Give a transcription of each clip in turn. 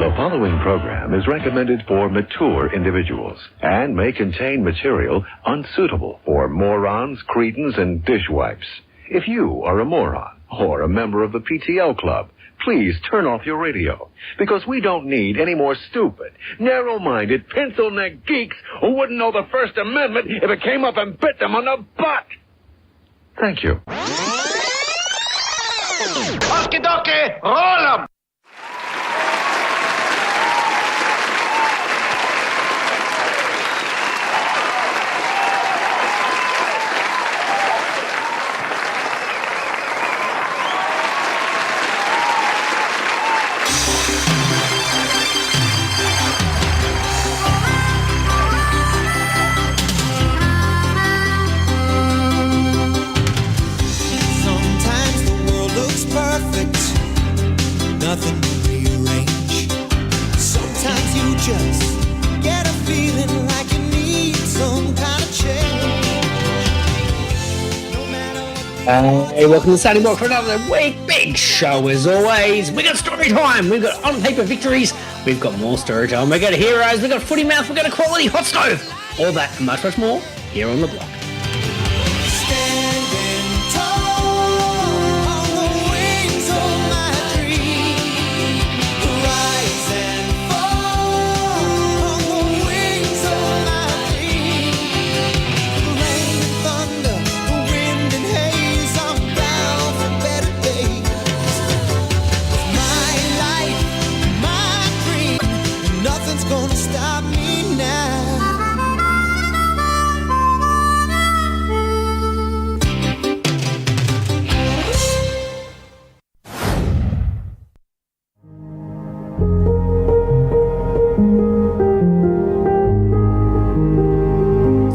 The following program is recommended for mature individuals and may contain material unsuitable for morons, cretins, and dishwipes. If you are a moron or a member of the PTL club, please turn off your radio, because we don't need any more stupid, narrow-minded, pencil-neck geeks who wouldn't know the First Amendment if it came up and bit them on the butt. Thank you. Okie-dokie, roll 'em! Nothing to rearrange. Sometimes you just get a feeling like you need some kind of change. No matter what. Hey, welcome to the Starting Block for another week. Big show as always. We got story time. We've got on paper victories. We've got more story time. We've got heroes. We've got footy mouth. We've got a quality hot stove. All that and much, much more here on the block.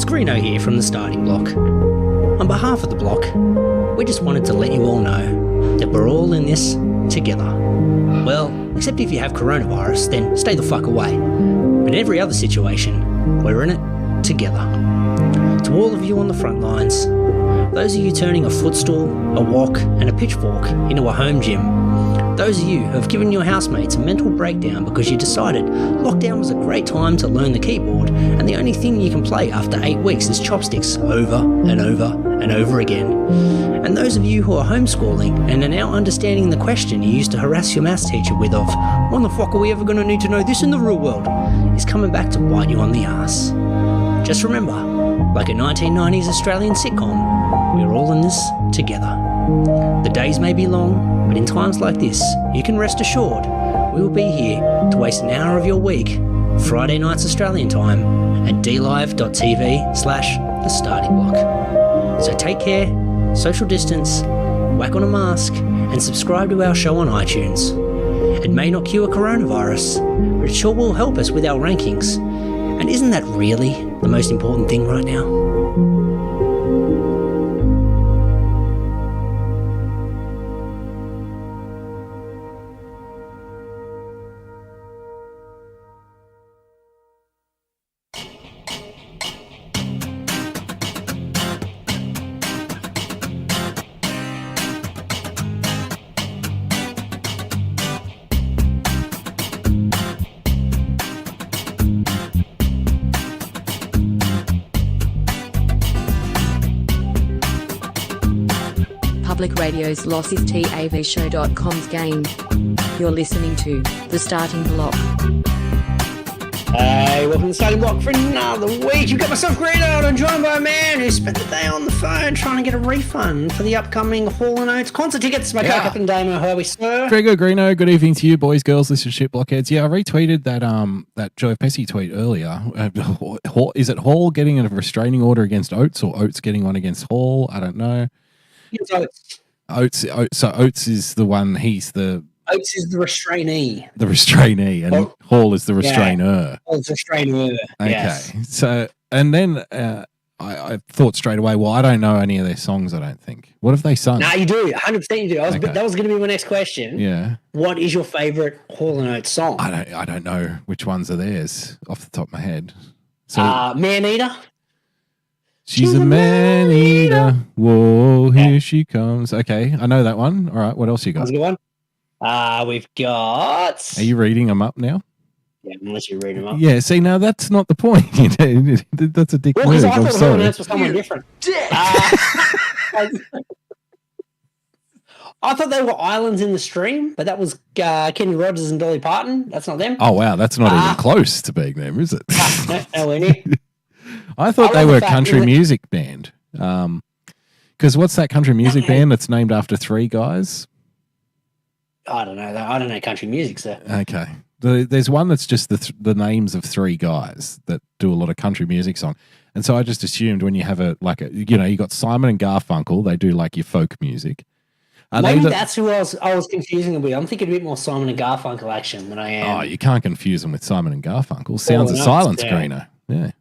Greeno here from the Starting Block. On behalf of the block, we just wanted to let you all know that we're all in this together. Well, except if you have coronavirus, then stay the fuck away. But in every other situation, we're in it together. To all of you on the front lines, those of you turning a footstool, a wok and a pitchfork into a home gym, those of you who have given your housemates a mental breakdown because you decided lockdown was a great time to learn the keyboard and the only thing you can play after 8 weeks is chopsticks over and over and over again. And those of you who are homeschooling and are now understanding the question you used to harass your maths teacher with of, when the fuck are we ever going to need to know this in the real world, is coming back to bite you on the ass. Just remember, like a 1990s Australian sitcom, we're all in this together. The days may be long, but in times like this, you can rest assured we will be here to waste an hour of your week, Friday nights Australian time, at dlive.tv/the Starting Block. So take care, social distance, whack on a mask, and subscribe to our show on iTunes. It may not cure coronavirus, but it sure will help us with our rankings. And isn't that really the most important thing right now? Public Radio's LossisTAVShow.com's game. You're listening to The Starting Block. Hey, welcome to the Starting Block for another week. You've got myself, Greeno, and I'm joined by a man who spent the day on the phone trying to get a refund for the upcoming Hall & Oates concert tickets. My Captain Damo, how are we, sir? Very good, Greeno. Good evening to you, boys, girls, listeners, shit blockheads. Yeah, I retweeted that Joe Pesci tweet earlier. Is it Hall getting a restraining order against Oates or Oates getting one against Hall? I don't know. It's Oates. So Oates is the one, Oates is the restrainee. The restrainee, and Hall is the restrainer. Hall's the restrainer. Okay. Yes. So, and then I thought straight away, well, I don't know any of their songs, I don't think. What have they sung? No, you do. 100% you do. That was going to be my next question. Yeah. What is your favourite Hall & Oates song? I don't know which ones are theirs off the top of my head. So, Man Eater? She's a man eater. Whoa, here she comes. Okay, I know that one. All right, what else you got? That's a good one. We've got. Are you reading them up now? Yeah, unless you read them up. Yeah, see, now that's not the point. That's a dick Well, move. because I I'm thought Hall sorry. & Oates was someone different. I thought they were Islands in the Stream, but that was Kenny Rogers and Dolly Parton. That's not them. Oh, wow. That's not even close to being them, is it? Nowhere near. I thought they were a country music band. Because what's that country music band that's named after three guys? I don't know. I don't know country music, sir. Okay. There's one that's just the names of three guys that do a lot of country music song. And so I just assumed when you have you got Simon and Garfunkel, they do like your folk music. Maybe that's who I was confusing them with. I'm thinking a bit more Simon and Garfunkel action than I am. Oh, you can't confuse them with Simon and Garfunkel. Sounds of Silence, Greeno. Yeah.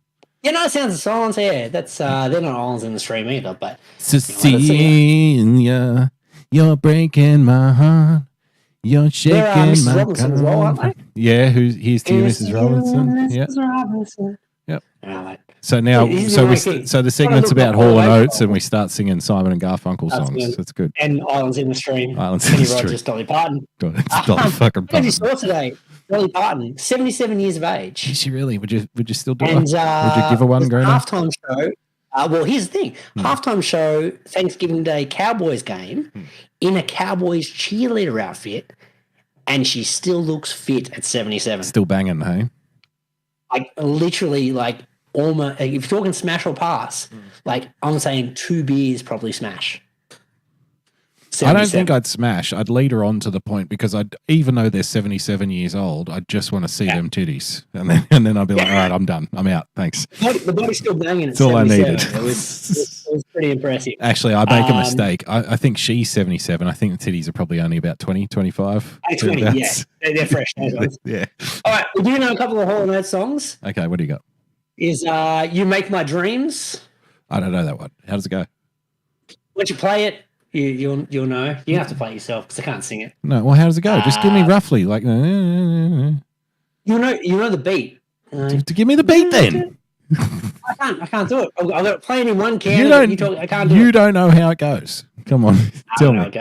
Yeah, no, Sounds of Silence. Yeah, that's they're not Islands in the Stream either. But Cecilia, you're breaking my heart. You're shaking Mrs. my Robinson as well, aren't they? Yeah, here's to you, Mrs. Robinson. Yep. Robinson. Yep. All right. So now, so the segment's about Hall & Oates, and we start singing Simon and Garfunkel songs. Good. That's good. And Islands in the Stream. Islands in the Stream. Rogers, Dolly Parton. God, it's Dolly fucking What did you Parton. saw today? Dolly Parton, 77 years of age. Is she really? Would you still do it? And Would you give her one, Greeno? halftime show. Well, here's the thing: halftime show, Thanksgiving Day Cowboys game, in a Cowboys cheerleader outfit, and she still looks fit at 77. Still banging, hey? Like literally, like almost. If you're talking smash or pass, like I'm saying 2 beers probably smash. I don't think I'd smash. I'd lead her on to the point because even though they're 77 years old, I just want to see them titties, and then I'd be like, all right, I'm done. I'm out. Thanks. The body's still banging. That's all I needed. It was pretty impressive. Actually, I make a mistake. I think she's 77. I think the titties are probably only about 20, 25. 20, yeah. They're fresh. Yeah. All right, we do know a couple of Hall & Oates songs. Okay, what do you got? Is You Make My Dreams. I don't know that one. How does it go? Once you play it, you'll know. You have to play it yourself because I can't sing it. No, well, how does it go? Just give me roughly, like. You know the beat. To give me the beat then. I can't do it. I've got to play it in one can. I can't do it. You don't know how it goes. Come on, tell me.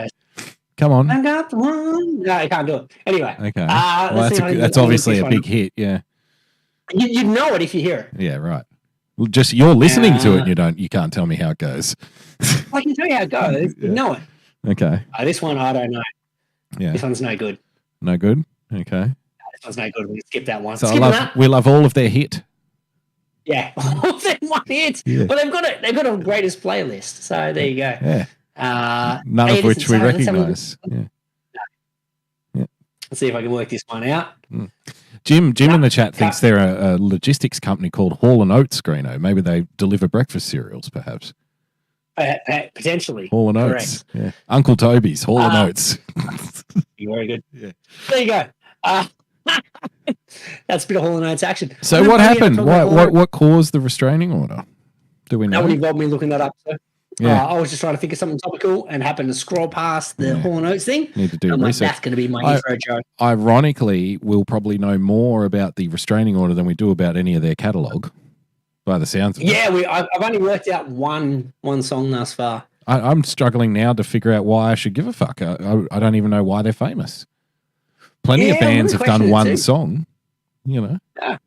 Come on. I got the one. No, I can't do it. Anyway. Okay. Well, that's obviously a big hit. Yeah. You'd know it if you hear it. Yeah. Right. Well, just you're listening to it. And you can't tell me how it goes. I can tell you how it goes. You know it. Okay. This one I don't know. Yeah. This one's no good. No good. Okay. This one's no good. We skip that one. So we love all of their hit. Yeah, all of them one hit. Yeah. Well, they've got a greatest playlist. So there you go. Yeah. None of which we recognise. Yeah. Let's see if I can work this one out. Jim in the chat thinks they're a logistics company called Hall & Oates, Greeno. Maybe they deliver breakfast cereals, perhaps. Potentially. Hall & Oates. Yeah. Uncle Toby's, Hall & Oates. You're very good. Yeah. There you go. That's a bit of Hall & Oates action. So what happened? What caused the restraining order? Do we know? Nobody involved me looking that up, sir. Yeah. I was just trying to think of something topical and happened to scroll past the Hall & Oates thing. Need to do research. That's going to be my intro joke. Ironically, we'll probably know more about the restraining order than we do about any of their catalogue, by the sounds of it. Yeah, I've only worked out one song thus far. I'm struggling now to figure out why I should give a fuck. I don't even know why they're famous. Plenty of bands have done one song, Yeah. It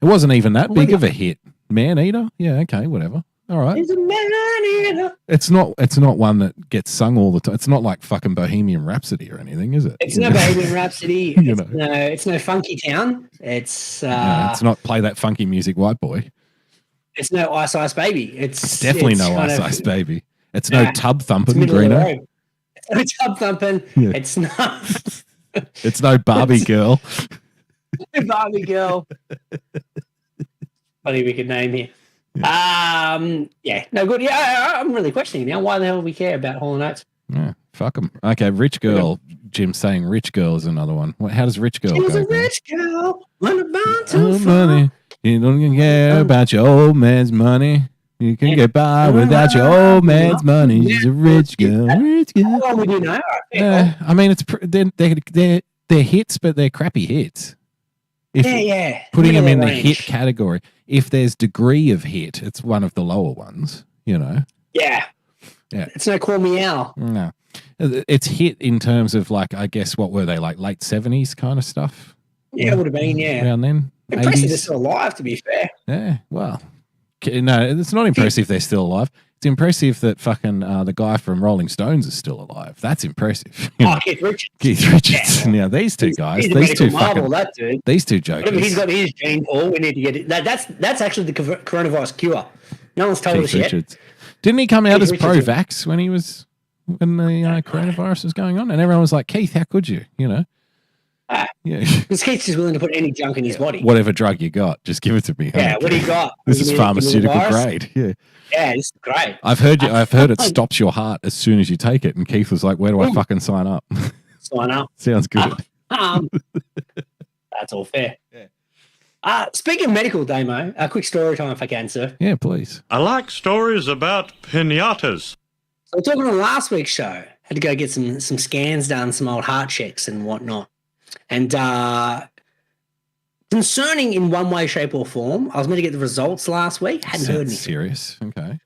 wasn't even that big of a hit. Man Eater? Yeah, okay, whatever. All right. It's a man eater. It's not one that gets sung all the time. It's not like fucking Bohemian Rhapsody or anything, is it? It's no Bohemian Rhapsody. It's no Funky Town. It's not Play That Funky Music, White Boy. It's no Ice Ice Baby. It's definitely no Ice Ice Baby. It's no Tub Thumping, Greeno. It's no Tub Thumping. Yeah. It's not. It's no Barbie Girl. Barbie Girl. Funny we could name here. Yeah, no good. Yeah, I'm really questioning now. Why the hell do we care about Hall & Oates? Yeah, fuck them. Okay, Rich Girl. Jim's saying Rich Girl is another one. How does Rich Girl go? She was a rich girl on a mountain money. You don't care about your old man's money. You can get by without your old man's money. She's a rich girl. Rich girl. Well, we do know. I mean, they're hits, but they're crappy hits. Putting them in the hit category. If there's degree of hit, it's one of the lower ones, Yeah. It's no Call Me Al. No. It's hit in terms of like, I guess, what were they, like late 70s kind of stuff? Yeah, it would have been, yeah. Around then? Impressive 80s? they're still alive, to be fair. Yeah, well, no, it's not impressive they're still alive. It's impressive that fucking the guy from Rolling Stones is still alive. That's impressive. Oh, Keith Richards. Keith Richards. Yeah. Now, these two guys, He's a these medical two marvel, fucking, that dude. these two jokers. Whatever he's got his gene pool, we need to get it. That's actually the coronavirus cure. No one's told us Keith yet. Richards. Didn't he come out Keith as Richards. pro-vax when the coronavirus was going on? And everyone was like, Keith, how could you? You know? Yeah. Because Keith's just willing to put any junk in his body. Whatever drug you got, just give it to me. Yeah, what do you got? This You is need pharmaceutical the virus? grade. Yeah. Yeah, this is great. I've heard it stops your heart as soon as you take it. And Keith was like, where do I fucking sign up? Sign up. Sounds good. That's all fair. Yeah. Speaking of medical, Damo, a quick story time if I can, sir. Yeah, please. I like stories about pinatas. So we're talking on last week's show. Had to go get some scans done, some old heart checks and whatnot. And concerning in one way, shape, or form, I was meant to get the results last week. Hadn't heard anything. Serious. Okay.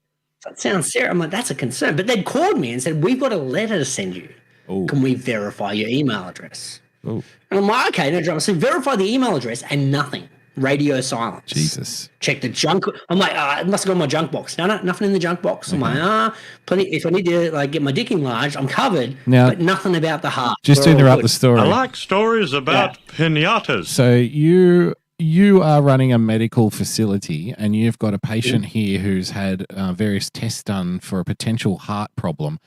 That sounds serious. I'm like, that's a concern. But they'd called me and said, we've got a letter to send you. Oh. Can we verify your email address? Oh. And I'm like, okay, no drama. So verify the email address and nothing. Radio silence. Jesus. Check the junk. I'm like, it must have gone in my junk box. No, nothing in the junk box. I'm like, plenty. If I need to like get my dick enlarged, I'm covered. Now, but nothing about the heart. Just to interrupt the story. I like stories about pinatas. So you are running a medical facility and you've got a patient here who's had various tests done for a potential heart problem,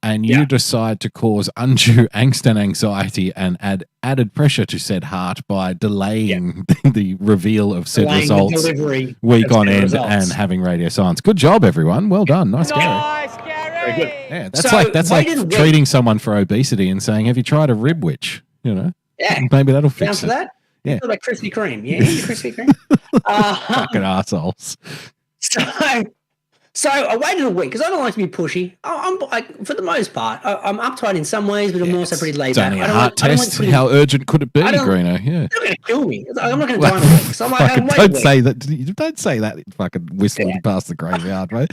and you decide to cause undue angst and anxiety and add added pressure to said heart by delaying the reveal of said results week on end and having radio silence. Good job, everyone. Well done. Nice, Gary. Very good. Yeah, that's like treating someone for obesity and saying, "Have you tried a rib witch?" You know, maybe that'll fix it. That? Yeah, like Krispy Kreme. Yeah, Krispy Kreme. Fucking assholes. So I waited a week because I don't like to be pushy. I'm like, for the most part, I'm uptight in some ways, but I'm also pretty laid back. It's only a heart test. How urgent could it be, Greeno? Yeah, it's not going to kill me. I'm not going to die in a week. So I'm like, don't say that. Don't say that. Fucking whistling past the graveyard, mate.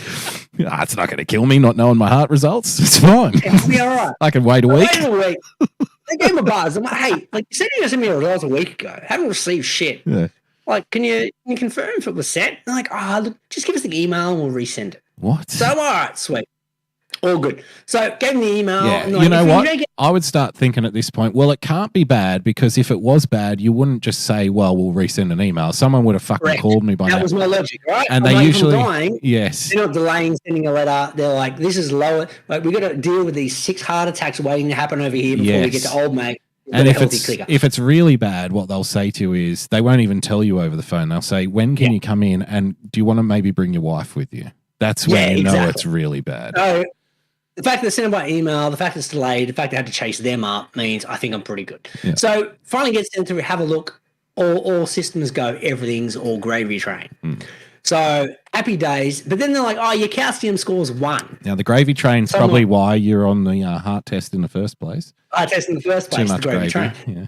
It's not going to kill me. Not knowing my heart results. It's fine. It'll be all right. I can wait a week. Wait a week. They gave me a buzz. I'm like, hey, like you said you sent me a results a week ago. Haven't received shit. Yeah. Like, can you confirm if it was sent? They're like, look, just give us the email and we'll resend it. What? So I'm all right, sweet. All good. So gave me the email. Yeah, and like, you know what? I would start thinking at this point, well, it can't be bad, because if it was bad, you wouldn't just say, well, we'll resend an email. Someone would have fucking called me by now. That was my logic, right? And I'm they like, usually, if I'm dying, yes. They're not delaying sending a letter. They're like, this is lower. Like, we got to deal with these 6 heart attacks waiting to happen over here before we get to old mate. And if it's really bad, what they'll say to you is, they won't even tell you over the phone. They'll say, when can you come in, and do you want to maybe bring your wife with you? That's when you know it's really bad. So the fact that they sent it by email, the fact it's delayed, the fact they had to chase them up means I think I'm pretty good. Yeah. So finally gets them to have a look. All systems go. Everything's all gravy train. So happy days. But then they're like, your calcium score's 1. Now, the gravy train's probably why you're on the heart test in the first place. Heart test in the first place. Too much the gravy train. Yeah.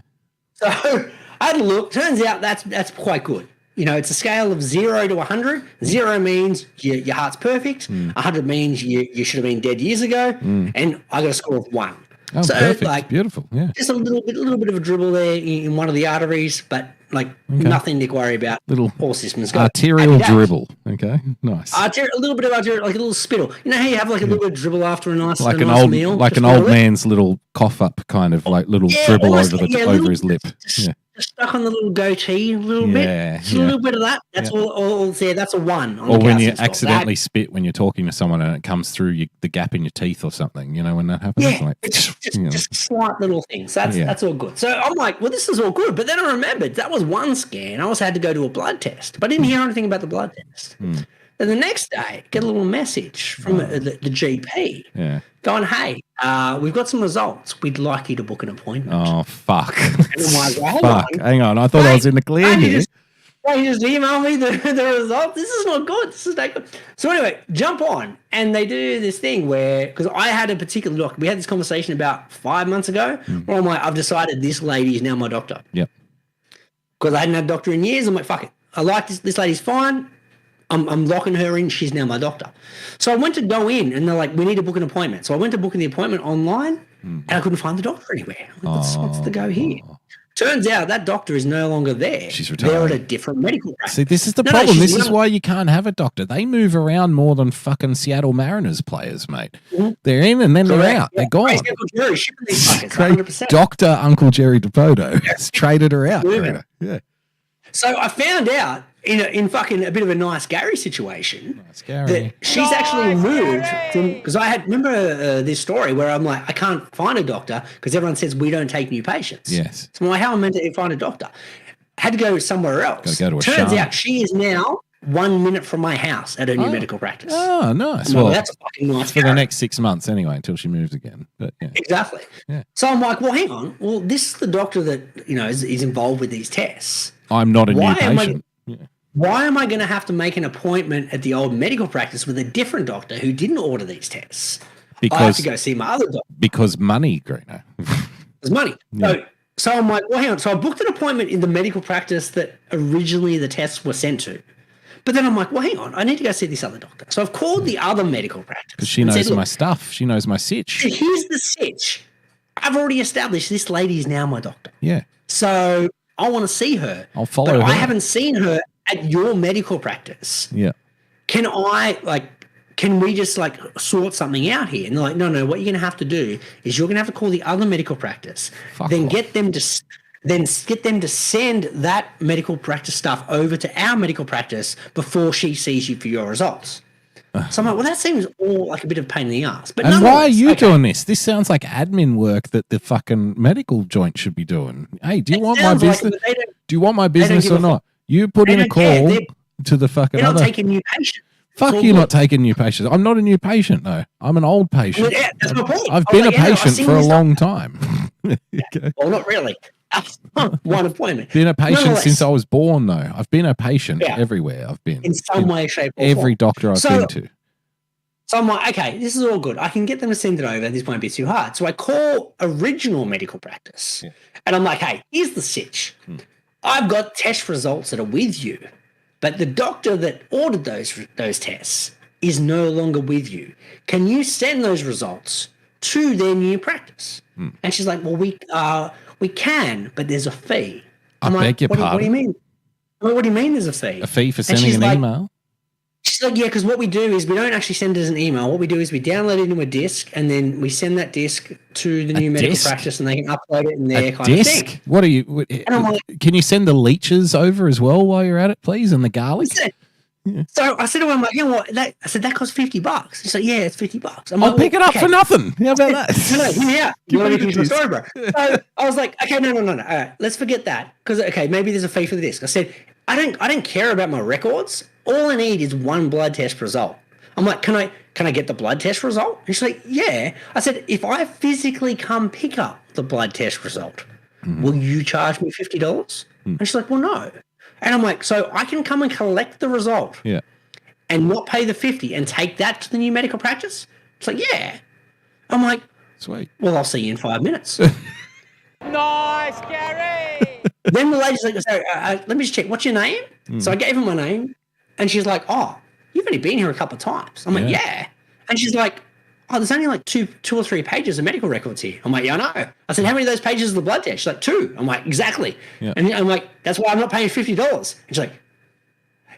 So I had a look. Turns out that's quite good. You know, it's a scale of 0 to 100. 0 means your heart's perfect. 100 means you should have been dead years ago. And I got a score of 1. Oh, so perfect. Like, beautiful. Yeah. Just a little bit of a dribble there in one of the arteries, but nothing to worry about. All systems go. Arterial dribble. Okay. Nice. A little bit of arterial, like a little spittle. You know how you have like a little bit of dribble after a nice meal? Like an old man's little cough up kind of like little dribble over his lip. Just stuck on the little goatee a little bit. Just a little bit of that. That's all there. That's a 1. Or when you accidentally spit when you're talking to someone and it comes through the gap in your teeth or something, you know, when that happens? Yeah, just slight little things. That's all good. So I'm like, well, this is all good. But then I remembered that was one scan. I also had to go to a blood test. But I didn't hear anything about the blood test. Then the next day, get a little message from the GP going, hey, we've got some results. We'd like you to book an appointment. Oh, fuck. Fuck. Hang on. I thought I was in the clear here. You just email me the results. This is not good. This is not good. So anyway, jump on. And they do this thing where, because I had a particular doctor. We had this conversation about 5 months ago where I'm like, I've decided this lady is now my doctor. Yep. Because I hadn't had a doctor in years. I'm like, fuck it. I like this. This lady's fine. I'm locking her in. She's now my doctor. So I went to go in and they're like, we need to book an appointment. So I went to book the appointment online. and I couldn't find the doctor anywhere. What's the go here? Turns out that doctor is no longer there. She's retired. They're at a different medical practice. See, this is the problem. This is why you can't have a doctor. They move around more than fucking Seattle Mariners players, mate. They're in and then they're out. They're gone. Uncle Jerry shipping these fuckers, 100%. Dr. Uncle Jerry DePoto has traded her out. Yeah. So I found out in fucking a bit of a nice Gary situation that she's actually moved from, because I remember this story where I'm like, I can't find a doctor because everyone says we don't take new patients. Yes. So I'm like, how am I meant to find a doctor? I had to go somewhere else. Go to a Turns shaman. out she is now 1 minute from my house at her new medical practice. Oh, nice. Well, that's a fucking nice for the next 6 months anyway, until she moves again. But, yeah. Exactly. Yeah. So I'm like, well, hang on. Well, this is the doctor that, is involved with these tests. I'm not a new patient. Why am I going to have to make an appointment at the old medical practice with a different doctor who didn't order these tests? I have to go see my other doctor. Because money, Greeno. There's money. Yeah. So I'm like, well, hang on. So I booked an appointment in the medical practice that originally the tests were sent to. But then I'm like, well, hang on. I need to go see this other doctor. So I've called the other medical practice. Because she knows my stuff. She knows my sitch. Here's the sitch. I've already established this lady is now my doctor. Yeah. So I want to see her. I'll follow her. I haven't seen her at your medical practice. Yeah. Can we just sort something out here? And they're like, no, what you're going to have to do is you're going to have to call the other medical practice, get them to send that medical practice stuff over to our medical practice before she sees you for your results. So I'm like, well, that seems all like a bit of a pain in the ass. But and why are you doing this? This sounds like admin work that the fucking medical joint should be doing. Hey, do you want my business? Do you want my business or not? You put in a call to the fucking other. They're not taking new patients. Fuck you, not taking new patients. I'm not a new patient, though. I'm an old patient. Well, yeah, that's my point. I've been a patient for a long time. Okay. Well, not really. One appointment. Been a patient since I was born, though. I've been a patient everywhere I've been. In some way, shape, or form. Every doctor I've been to. So I'm like, okay, this is all good. I can get them to send it over. This won't be too hard. So I call original medical practice. Yeah. And I'm like, hey, here's the sitch. I've got test results that are with you, but the doctor that ordered those tests is no longer with you. Can you send those results to their new practice? And she's like, well, we can, but there's a fee. I beg your pardon. What do you mean? What do you mean there's a fee? A fee for sending an email? She's like, yeah, because what we do is we don't actually send it as an email. What we do is we download it into a disk, and then we send that disk to the new medical practice, and they can upload it in their kind of thing. What are you? Can you send the leeches over as well while you're at it, please, and the garlic? So I said to him, I'm like, I said that costs $50. He's like, yeah, it's $50. I'll pick it up for nothing. How about that? No, hear me out. You want me to finish my story, bro? So I was like, okay, no. All right, let's forget that because maybe there's a fee for the disc. I said, I don't care about my records. All I need is one blood test result. I'm like, can I get the blood test result? And she's like, yeah. I said, if I physically come pick up the blood test result, will you charge me $50? And she's like, well, no. And I'm like, so I can come and collect the result and not pay the $50 and take that to the new medical practice? It's like, yeah. I'm like, sweet. Well, I'll see you in 5 minutes. Nice, Gary! Then the lady's like, let me just check. What's your name? So I gave her my name. And she's like, oh, you've only been here a couple of times. I'm like, yeah. And she's like, oh, there's only like two or three pages of medical records here. I'm like, yeah, I know. I said, how many of those pages is the blood test? She's like, 2. I'm like, exactly. Yeah. And I'm like, that's why I'm not paying $50. And she's like,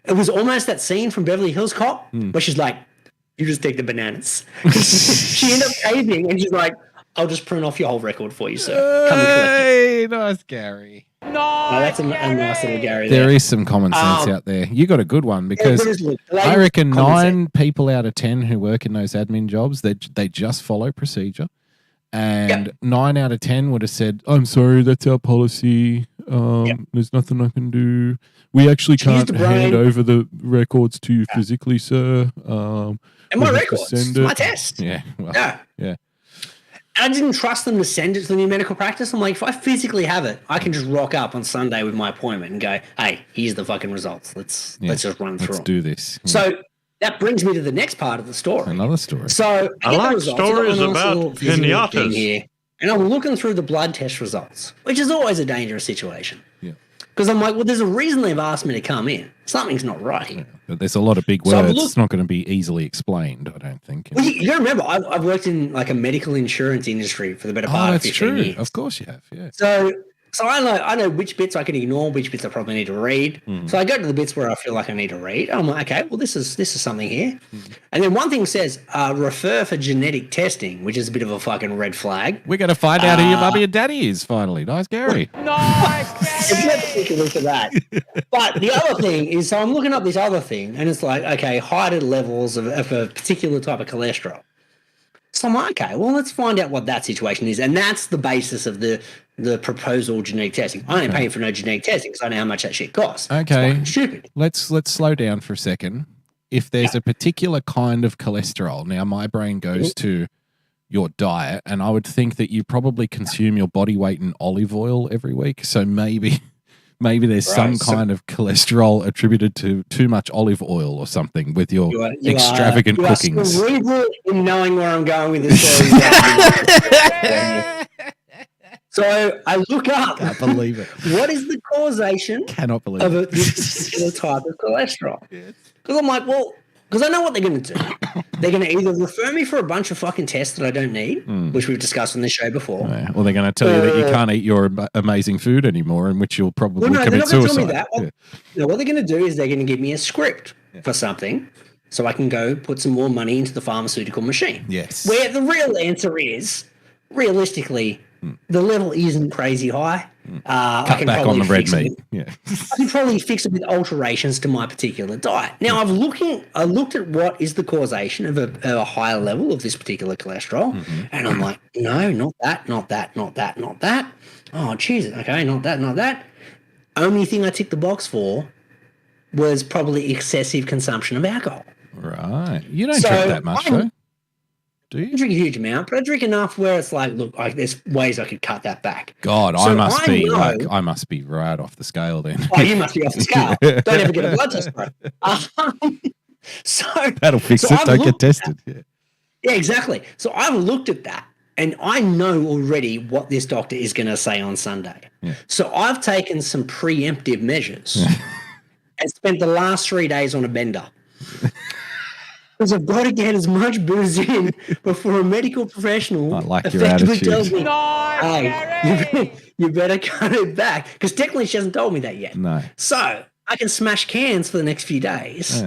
it was almost that scene from Beverly Hills Cop where she's like, you just take the bananas. She ended up caving and she's like, I'll just print off your whole record for you, sir. Come and collect it. Hey, nice, Gary. That's a nice little Gary there is some common sense out there. You got a good one because I reckon 9 people out of 10 who work in those admin jobs, they just follow procedure. And 9 out of 10 would have said, I'm sorry, that's our policy. There's nothing I can do. We actually can't hand over the records to you physically, sir. And my records, my test. Yeah. Well, yeah. I didn't trust them to send it to the new medical practice. I'm like, if I physically have it, I can just rock up on Sunday with my appointment and go, hey, here's the fucking results. Let's just run through. Let's do this. Yeah. So that brings me to the next part of the story. Another story. So I like stories about pinatas. Here, and I'm looking through the blood test results, which is always a dangerous situation. Yeah. Because I'm like, well, there's a reason they've asked me to come in. Something's not right here. But there's a lot of big words. It's not going to be easily explained, I don't think. Well, you got to remember, I've worked in like a medical insurance industry for the better part of 15 years. Of course you have, yeah. So I know which bits I can ignore, which bits I probably need to read. So I go to the bits where I feel like I need to read. I'm like, okay, well, this is something here. And then one thing says, refer for genetic testing, which is a bit of a fucking red flag. We're going to find out who your mummy and daddy is finally. Nice, Gary. Nice, Gary. For that. But the other thing is, so I'm looking up this other thing, and it's like, okay, heightened levels of a particular type of cholesterol. So I'm like, okay, well, let's find out what that situation is. And that's the basis of the proposal genetic testing. I ain't paying for no genetic testing because I know how much that shit costs. Okay. It's stupid. Let's slow down for a second. If there's a particular kind of cholesterol, now my brain goes to your diet, and I would think that you probably consume your body weight in olive oil every week. So maybe there's some kind of cholesterol attributed to too much olive oil or something with your extravagant cookings. You are cerebral in knowing where I'm going with this story. So I look up. Can't believe it. What is the causation Cannot believe of it. this particular type of cholesterol? Because I'm like, well, because I know what they're going to do. They're going to either refer me for a bunch of fucking tests that I don't need, which we've discussed on this show before. Yeah. Well, they're going to tell you that you can't eat your amazing food anymore, in which you'll probably commit suicide. Tell me that. What they're going to do is they're going to give me a script for something so I can go put some more money into the pharmaceutical machine. Yes. Where the real answer is, realistically, the level isn't crazy high. Cut back on the red meat. Yeah. I can probably fix it with alterations to my particular diet. Now, I looked at what is the causation of a higher level of this particular cholesterol, and I'm like, no, not that, not that, not that, not that. Oh, Jesus. Okay, not that, not that. Only thing I ticked the box for was probably excessive consumption of alcohol. Right. You don't drink that much, though. Do you? I drink a huge amount, but I drink enough where it's like, look, there's ways I could cut that back. God, I must be right off the scale then. Oh, you must be off the scale. Don't ever get a blood test, bro. That'll fix it. Don't get tested. Yeah, exactly. So I've looked at that, and I know already what this doctor is going to say on Sunday. Yeah. So I've taken some preemptive measures and spent the last 3 days on a bender. Because I've got to get as much booze in before a medical professional effectively tells me, hey, you better cut it back. Because technically she hasn't told me that yet. No. So I can smash cans for the next few days,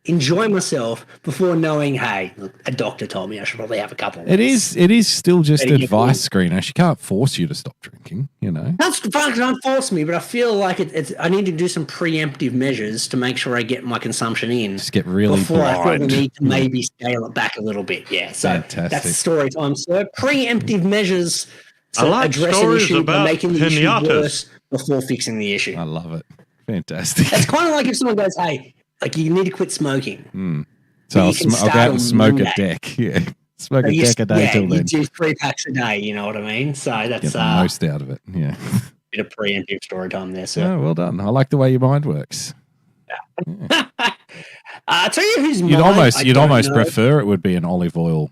enjoy myself before knowing, hey, look, a doctor told me I should probably have a couple. It is still just advice, Greeno. She can't force you to stop drinking, you know. That's fine, don't force me, but I feel like I need to do some preemptive measures to make sure I get my consumption in. Just get really before blind. I feel the need to maybe scale it back a little bit. Yeah, so Fantastic. That's story time, sir. Preemptive measures to like address an issue by making the issue pinatas. Worse before fixing the issue. I love it. Fantastic. It's kind of like if someone goes, hey, like you need to quit smoking. So I'll go out and smoke a deck. Yeah. Smoke a deck a day till then. You do 3 packs a day, you know what I mean? So that's get the most out of it. Yeah. Bit of preemptive story time there, sir. Yeah, well done. I like the way your mind works. Yeah. I'll tell you who's you'd almost prefer it would be an olive oil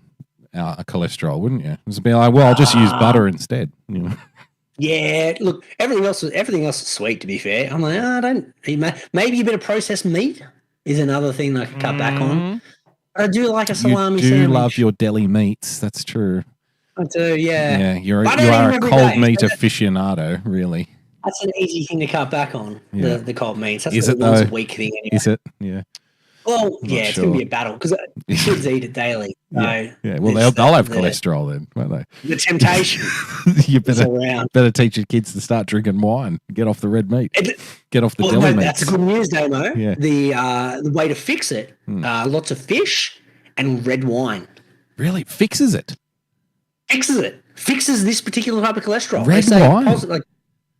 cholesterol, wouldn't you? It would be like, well, I'll just use butter instead. You know? Yeah, look, everything else is sweet. To be fair, I'm like, maybe a bit of processed meat is another thing that I could cut back on. But I do like a salami sandwich. You do love your deli meats. That's true. I do, yeah. Yeah, you are a cold meat aficionado, really. That's an easy thing to cut back on. Yeah. The cold meats. That's is it once though? a week thing. Anyway. Is it? Yeah. Well, it's going to be a battle because kids eat it daily. So yeah. Well, they'll have cholesterol then, won't they? The temptation. You better teach your kids to start drinking wine. Get off the red meat. Get off the deli meats. That's good news, Damo. Yeah. The way to fix it, lots of fish and red wine. Really? Fixes it? Fixes it. Fixes this particular type of cholesterol. Red wine?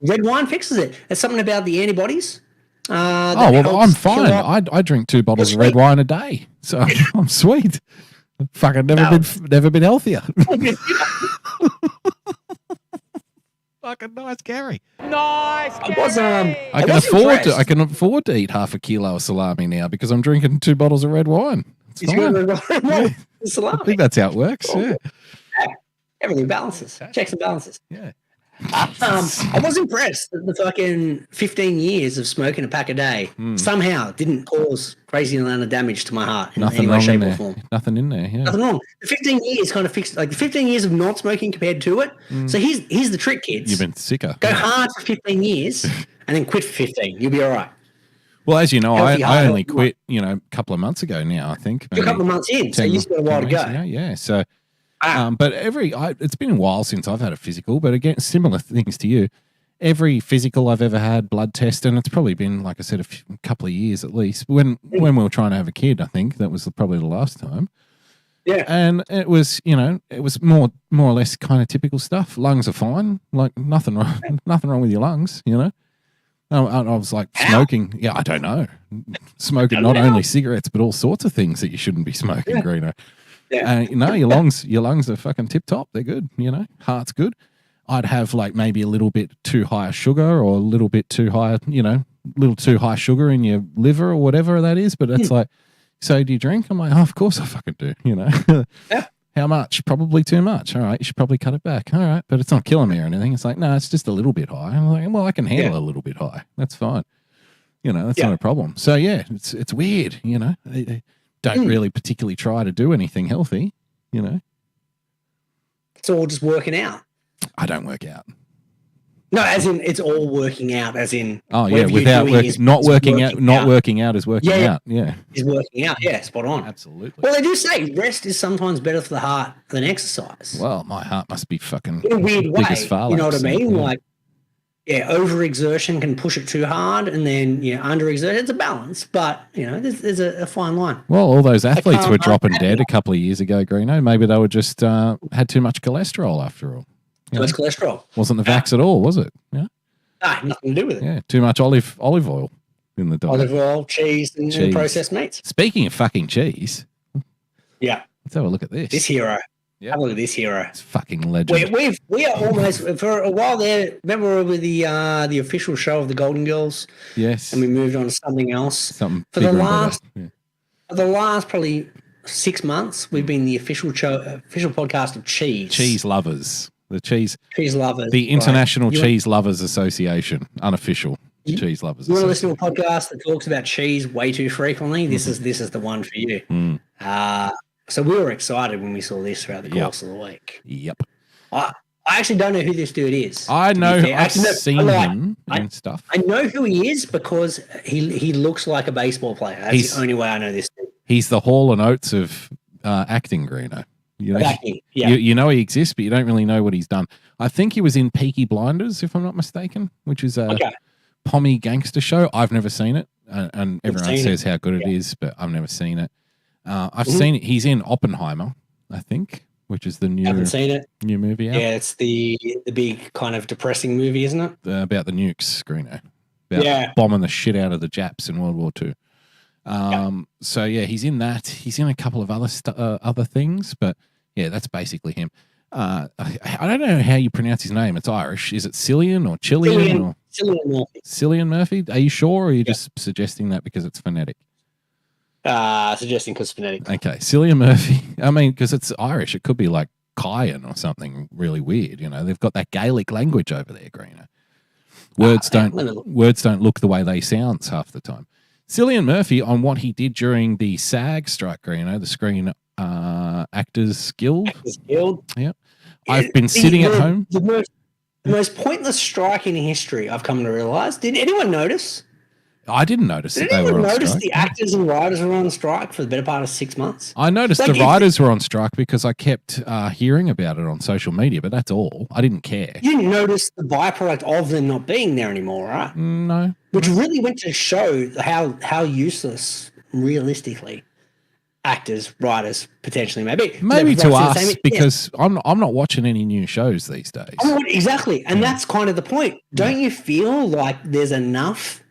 Red wine fixes it. There's something about the antibodies. I'm fine. I drink 2 bottles of red wine a day, so I'm sweet. Fucking never been healthier. Fucking nice, Gary. Nice, Gary. I can afford to eat half a kilo of salami now because I'm drinking 2 bottles of red wine. It's fine. Salami. I think that's how it works. Cool. Yeah. Everything balances. Checks and balances. Yeah. I was impressed that the fucking 15 years of smoking a pack a day somehow didn't cause crazy amount of damage to my heart in Nothing any way, wrong shape, in or there. form. Nothing in there. Yeah. Nothing wrong. The 15 years kind of fixed, like the 15 years of not smoking compared to it. So here's the trick, kids. You've been sicker. Go hard for 15 years and then quit for 15. You'll be all right. Well, as you know, Healthy I heart, only healthy quit, a couple of months ago now, I think. You're a couple of months in, so you've got a while to go. Yeah. So, but it's been a while since I've had a physical, but again, similar things to you. Every physical I've ever had, blood test, and it's probably been, like I said, a couple of years at least. When we were trying to have a kid, I think that was probably the last time. Yeah. And it was, it was more or less kind of typical stuff. Lungs are fine, like nothing wrong with your lungs, I was like smoking. Yeah, I don't know. Smoking not only cigarettes, but all sorts of things that you shouldn't be smoking, Greeno. Yeah. Your lungs are fucking tip top. They're good. Heart's good. I'd have like maybe a little bit too high sugar or a little bit too high, little too high sugar in your liver or whatever that is. But it's like, so do you drink? I'm like, oh, of course I fucking do. Yeah. How much? Probably too much. All right, you should probably cut it back. All right, but it's not killing me or anything. It's like, no, it's just a little bit high. I'm like, well, I can handle a little bit high. That's fine. That's not a problem. So yeah, it's weird. They don't really particularly try to do anything healthy. It's all just working out. I don't work out. No, as in it's all working out. As in, oh yeah, without not working out is working out. Yeah, is working out. Yeah, spot on. Absolutely. Well, they do say rest is sometimes better for the heart than exercise. Well, my heart must be fucking in a weird way. You know what I mean? Yeah. Like, overexertion can push it too hard, and then underexertion. It's a balance, but there's a fine line. Well, all those athletes were dropping dead a couple of years ago, Greeno. Maybe they were just had too much cholesterol after all. Too much cholesterol. Wasn't the vax at all, was it? Yeah. Nothing to do with it. Yeah, too much olive oil in the diet. Olive oil, cheese, and processed meats. Speaking of fucking cheese, let's have a look at this. This hero. Yeah. Have a look at this hero. It's fucking legend. We are almost for a while there. Remember we were with the official show of the Golden Girls. Yes. And we moved on to something else. Something for the last probably 6 months. We've been the official podcast of cheese. Cheese lovers. The cheese lovers. The International Cheese Lovers Association, unofficial cheese lovers. You want to listen to a podcast that talks about cheese way too frequently? This is the one for you. So we were excited when we saw this throughout the course of the week. Yep. I actually don't know who this dude is. I know. I've seen him and stuff. I know who he is because he looks like a baseball player. That's the only way I know this dude. He's the Hall and Oates of acting, Greeno. You know he exists, but you don't really know what he's done. I think he was in Peaky Blinders, if I'm not mistaken, which is a pommy gangster show. I've never seen it, and everyone says how good it is, but I've never seen it. I've seen it. He's in Oppenheimer, I think, which is the new. Haven't seen it. New movie out. Yeah, it's the big kind of depressing movie, isn't it? About the nukes, Greeno. About bombing the shit out of the Japs in World War II. So yeah, he's in that. He's in a couple of other things, but yeah, that's basically him. I don't know how you pronounce his name. It's Irish. Is it Cillian or Chillian or Cillian Murphy? Cillian Murphy. Are you sure, or are you just suggesting that because it's phonetic? Suggesting because it's phonetic. Okay, Cillian Murphy. I mean, because it's Irish, it could be like Cyan or something really weird. They've got that Gaelic language over there, Greeno. Words don't look the way they sound half the time. Cillian Murphy, on what he did during the SAG strike, Greeno, the Screen Actors Guild. Yeah. I've been sitting at home. The most pointless strike in history, I've come to realize. Did anyone notice? I didn't notice that they were on strike. Did anyone notice the actors and writers were on strike for the better part of 6 months? I noticed the writers were on strike because I kept hearing about it on social media, but that's all. I didn't care. You didn't notice the byproduct of them not being there anymore, right? No. Which really went to show how useless, realistically, actors, writers, potentially maybe. Maybe to us, because I'm not watching any new shows these days. Exactly. And that's kind of the point. Don't you feel like there's enough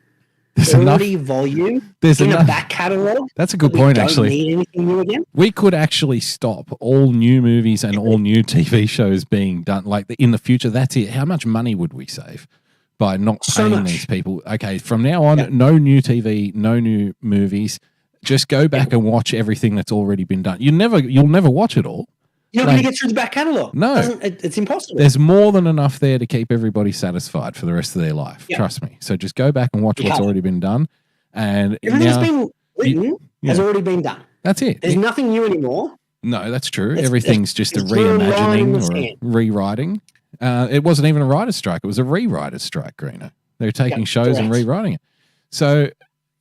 volume in a back catalogue? That's a good point, actually. Don't need anything new again? We could actually stop all new movies and all new TV shows being done. Like in the future, that's it. How much money would we save by not paying these people? Okay, from now on, no new TV, no new movies. Just go back and watch everything that's already been done. You'll never watch it all. You're not going to get through the back catalogue. No. It's impossible. There's more than enough there to keep everybody satisfied for the rest of their life. Yeah. Trust me. So just go back and watch what's already been done. And everything that's now, been written has already been done. That's it. There's nothing new anymore. No, that's true. Everything's just a reimagining or a rewriting. It wasn't even a writer's strike. It was a rewriter's strike, Greeno. They're taking shows and rewriting it. So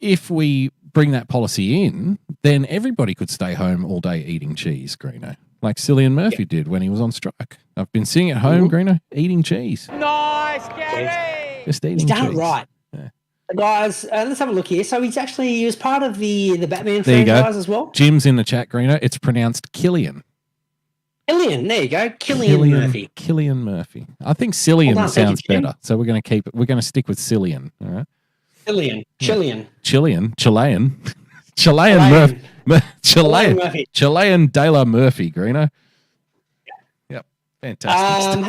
if we bring that policy in, then everybody could stay home all day eating cheese, Greeno, like Cillian Murphy did when he was on strike. I've been sitting at home, Greeno, eating cheese. Nice, Gary. Just eating He's cheese. done it right. Yeah. Guys, let's have a look here. So he was part of the Batman There you go. franchise as well. Jim's in the chat, Greeno. It's pronounced Killian. Killian, there you go. Killian Murphy. Killian Murphy. I think Cillian sounds better, so we're going to keep it. We're going to stick with Cillian. All right. Chilean. Chilean De La Murphy, Greeno. Yep, fantastic.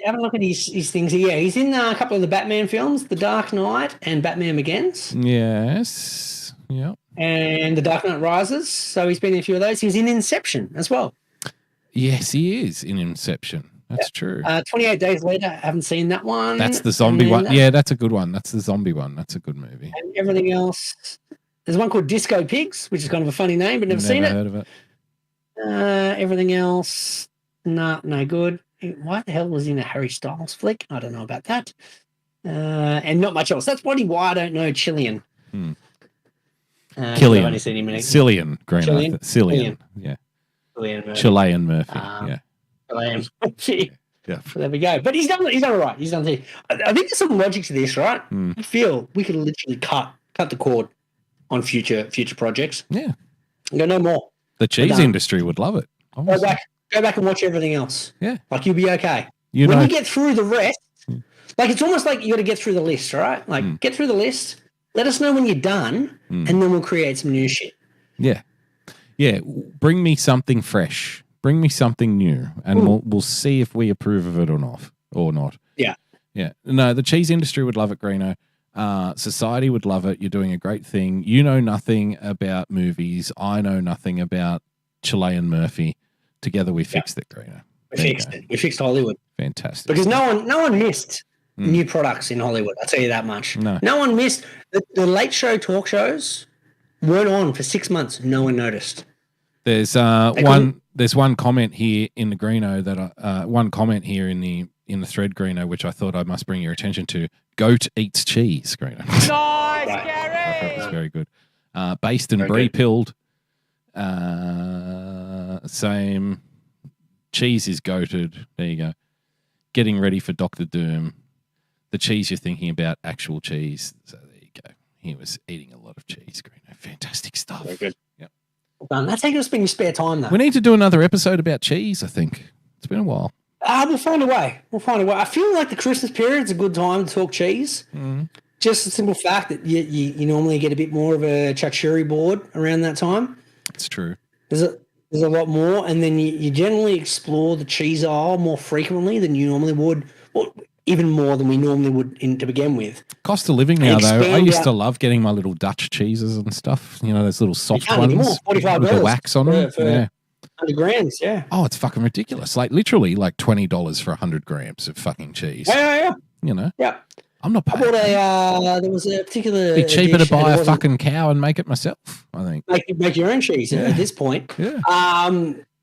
Have a look at his things. Yeah, he's in a couple of the Batman films, The Dark Knight and Batman Begins. Yes. Yep. And The Dark Knight Rises. So he's been in a few of those. He's in Inception as well. Yes, he is in Inception. That's true. 28 Days Later, I haven't seen that one. That's the zombie one. Yeah, that's a good one. That's the zombie one. That's a good movie. And everything else. There's one called Disco Pigs, which is kind of a funny name, but never seen it. Heard of it. Everything else, no good. Why the hell was he in a Harry Styles flick? I don't know about that. And not much else. That's probably why I don't know Cillian. Killian. I've only seen him in Cillian. Cillian. Yeah. Cillian Murphy. Chilean Murphy. Yeah. Cillian Murphy. Yeah. So there we go. But he's done all right. He's done it. I think there's some logic to this, right? I feel we could literally cut the cord on future projects. Yeah. Go no more. The cheese industry would love it. Go back and watch everything else. Yeah. Like you'll be okay. When you get through the rest, like it's almost like you got to get through the list, right? Like get through the list. Let us know when you're done, and then we'll create some new shit. Yeah. Yeah. Bring me something fresh. Bring me something new, and we'll see if we approve of it or not. Yeah. Yeah. No, the cheese industry would love it, Greeno. Society would love it. You're doing a great thing. You know nothing about movies. I know nothing about Chilean Murphy. Together we fixed it, Greeno. We fixed Hollywood. Fantastic. Because no one missed new products in Hollywood. I'll tell you that much. No one missed the late show talk shows weren't on for 6 months. No one noticed. There's one comment here in the Greeno that one comment here in the thread, Greeno, which I thought I must bring your attention to. Goat eats cheese, Greeno. Nice, Gary. That was very good. Based and brie pilled. Same. Cheese is goated. There you go. Getting ready for Dr. Doom. The cheese you're thinking about, actual cheese. So there you go. He was eating a lot of cheese, Greeno. Fantastic stuff. Very good. Yep. That's how you spend your spare time, though. We need to do another episode about cheese, I think. It's been a while. We'll find a way. I feel like the Christmas period is a good time to talk cheese. Just the simple fact that you normally get a bit more of a charcuterie board around that time. It's true. There's a lot more, and then you generally explore the cheese aisle more frequently than you normally would, or even more than we normally would to begin with. Cost of living now, though. I used to love getting my little Dutch cheeses and stuff. You know, those little soft ones with the wax on them. Yeah. 100 grams, yeah. Oh, it's fucking ridiculous. Like literally like $20 for 100 grams of fucking cheese. Yeah. You know? Yeah. I'm not paying. There was a particular It'd be cheaper to buy a fucking cow and make it myself, I think. Make your own cheese at this point. Yeah.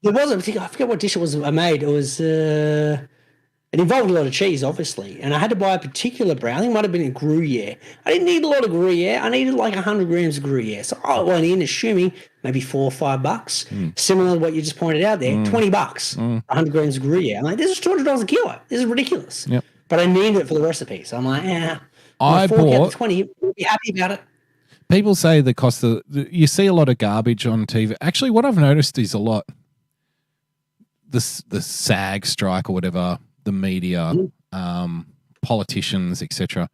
There was a particular, I forget what dish it was I made. It was it involved a lot of cheese, obviously, and I had to buy a particular brand. I think it might have been a Gruyere. I didn't need a lot of Gruyere. I needed like 100 grams of Gruyere. So I went in assuming maybe $4 or $5. Similar to what you just pointed out there, $20, 100 grams of Gruyere. I'm like, this is $200 a kilo. This is ridiculous. Yep. But I needed it for the recipe. So I'm like, I bought 20. We'll be happy about it. People say the cost of you see a lot of garbage on TV. Actually, what I've noticed is a lot the SAG strike or whatever. The media, politicians, etc.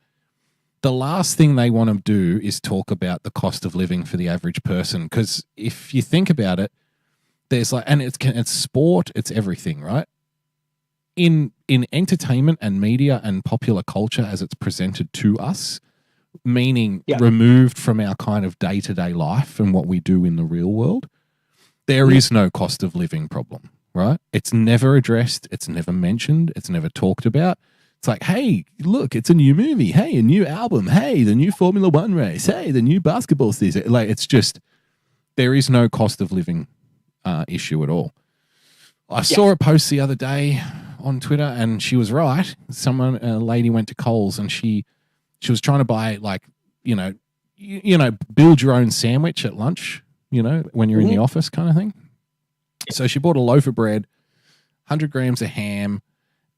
The last thing they want to do is talk about the cost of living for the average person. Because if you think about it, there's like, and it's sport, it's everything, right? In entertainment and media and popular culture as it's presented to us, meaning removed from our kind of day-to-day life and what we do in the real world, there is no cost of living problem. right? It's never addressed. It's never mentioned. It's never talked about. It's like, hey, look, it's a new movie. Hey, a new album. Hey, the new Formula One race. Hey, the new basketball season. Like, it's just, there is no cost of living issue at all. I saw a post the other day on Twitter, and she was right. A lady went to Coles, and she was trying to buy, like, build your own sandwich at lunch, when you're in the office kind of thing. So she bought a loaf of bread, 100 grams of ham,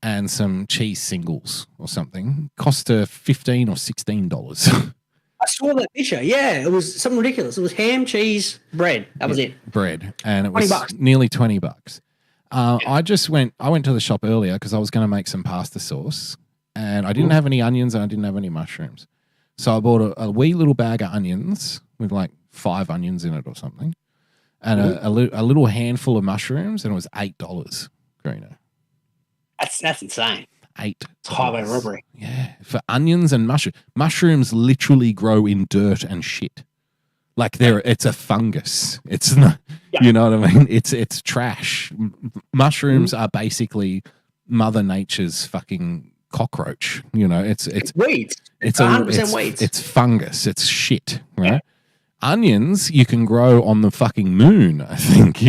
and some cheese singles or something. Cost her $15 or $16. I saw that picture. Yeah, it was something ridiculous. It was ham, cheese, bread. That was it. Bread, and it was $20. Nearly $20. I went to the shop earlier because I was going to make some pasta sauce, and I didn't have any onions and I didn't have any mushrooms. So I bought a wee little bag of onions with like 5 onions in it or something, and a little handful of mushrooms, and it was $8, Greeno. That's insane. $8. It's highway robbery. Yeah, for onions and mushrooms. Mushrooms literally grow in dirt and shit. Like it's a fungus. It's not, you know what I mean? It's trash. Mushrooms are basically Mother Nature's fucking cockroach. It's weeds. It's 100% weeds. It's fungus. It's shit, right? Yeah. Onions you can grow on the fucking moon, I think,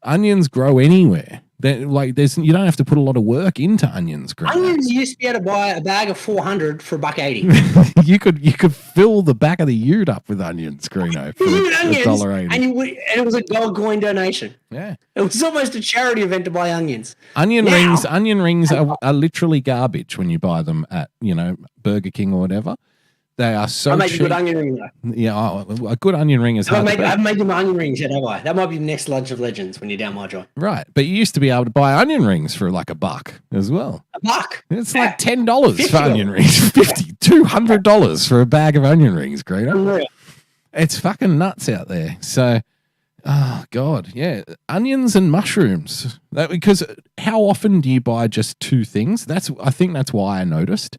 Onions grow anywhere. You don't have to put a lot of work into onions. Onions, you used to be able to buy a bag of 400 for $1.80. you could fill the back of the ute up with onions, Greeno, for $1.80. And it was a gold coin donation. Yeah, it was almost a charity event to buy onions. Onion rings are literally garbage when you buy them at Burger King or whatever. They are so I make cheap. a good onion ring though. Yeah, a good onion ring is hard. I haven't made them onion rings yet, have I? That might be the next Lunch of Legends when you're down my joint. Right, but you used to be able to buy onion rings for like $1 as well. $1? It's like $10 for onion rings. $50, $200 for a bag of onion rings, Greeno. It's fucking nuts out there. So, oh God, yeah, onions and mushrooms. Because how often do you buy just 2 things? I think that's why I noticed.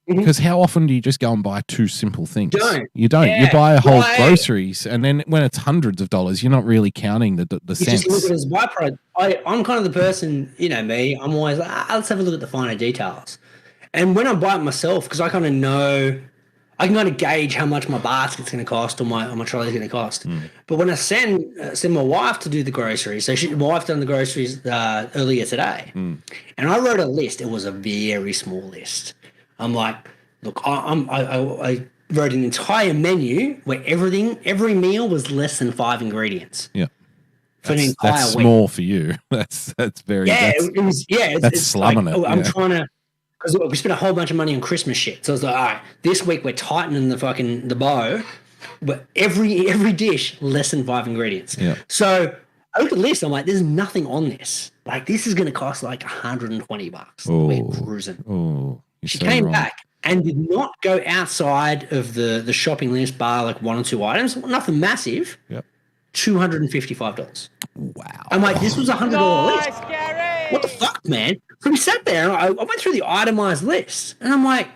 Because how often do you just go and buy 2 simple things? You don't. Yeah. You buy a whole groceries, and then when it's hundreds of dollars, you're not really counting the cents. Just look at it as byproduct. I'm kind of the person, me. I'm always like, let's have a look at the finer details. And when I buy it myself, because I kind of know, I can kind of gauge how much my basket's going to cost or my trolley's going to cost. But when I send my wife to do the groceries, so my wife done the groceries earlier today, and I wrote a list. It was a very small list. I'm like, look, I wrote an entire menu where every meal was less than 5 ingredients. Yeah. For an entire that's week. Small for you. That's very. Yeah, it was. Yeah, that's slumming it. I'm trying to, because we spent a whole bunch of money on Christmas shit. So I was like, all right, this week we're tightening the bow, but every dish less than 5 ingredients. Yeah. So I looked at the list. I'm like, there's nothing on this. Like, this is going to cost like $120. We're cruising. Oh. She came back and did not go outside of the shopping list bar like 1 or 2 items, nothing massive. Yep. $255. Wow. I'm like, this was $100 Nice, list. Gary! What the fuck, man? So we sat there and I went through the itemized list, and I'm like,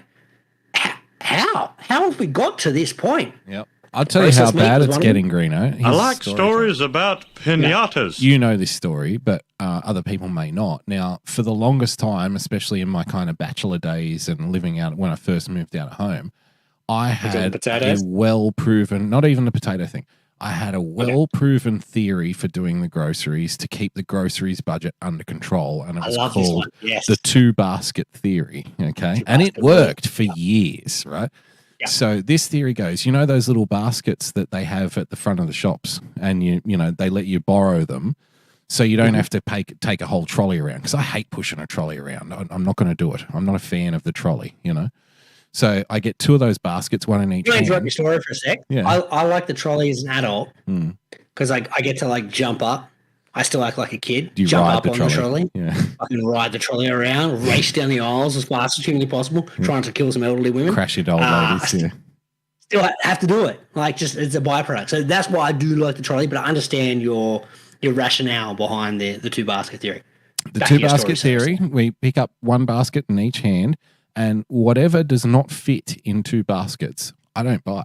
how have we got to this point? Yep. I'll tell you how bad it's getting, Greeno. I like stories about pinatas. You know this story, but other people may not. Now, for the longest time, especially in my kind of bachelor days and living out when I first moved out of home, I had a well-proven, not even the potato thing, I had a well-proven theory for doing the groceries to keep the groceries budget under control, and it was called the 2-basket theory, okay? And it worked for years, right? Yeah. So this theory goes, those little baskets that they have at the front of the shops, and they let you borrow them, so you don't have to take a whole trolley around. Because I hate pushing a trolley around. I'm not going to do it. I'm not a fan of the trolley. So I get 2 of those baskets, 1 in each. Can I interrupt your story for a sec? Yeah. I like the trolley as an adult because I get to like jump up. I still act like a kid. Jump up on the trolley. Yeah. I can ride the trolley around, race down the aisles as fast as humanly possible, trying to kill some elderly women. Crash your old ladies. Still have to do it. Like, just it's a byproduct. So that's why I do like the trolley, but I understand your rationale behind the 2-basket theory. The 2-basket theory, we pick up 1 basket in each hand, and whatever does not fit in 2 baskets, I don't buy.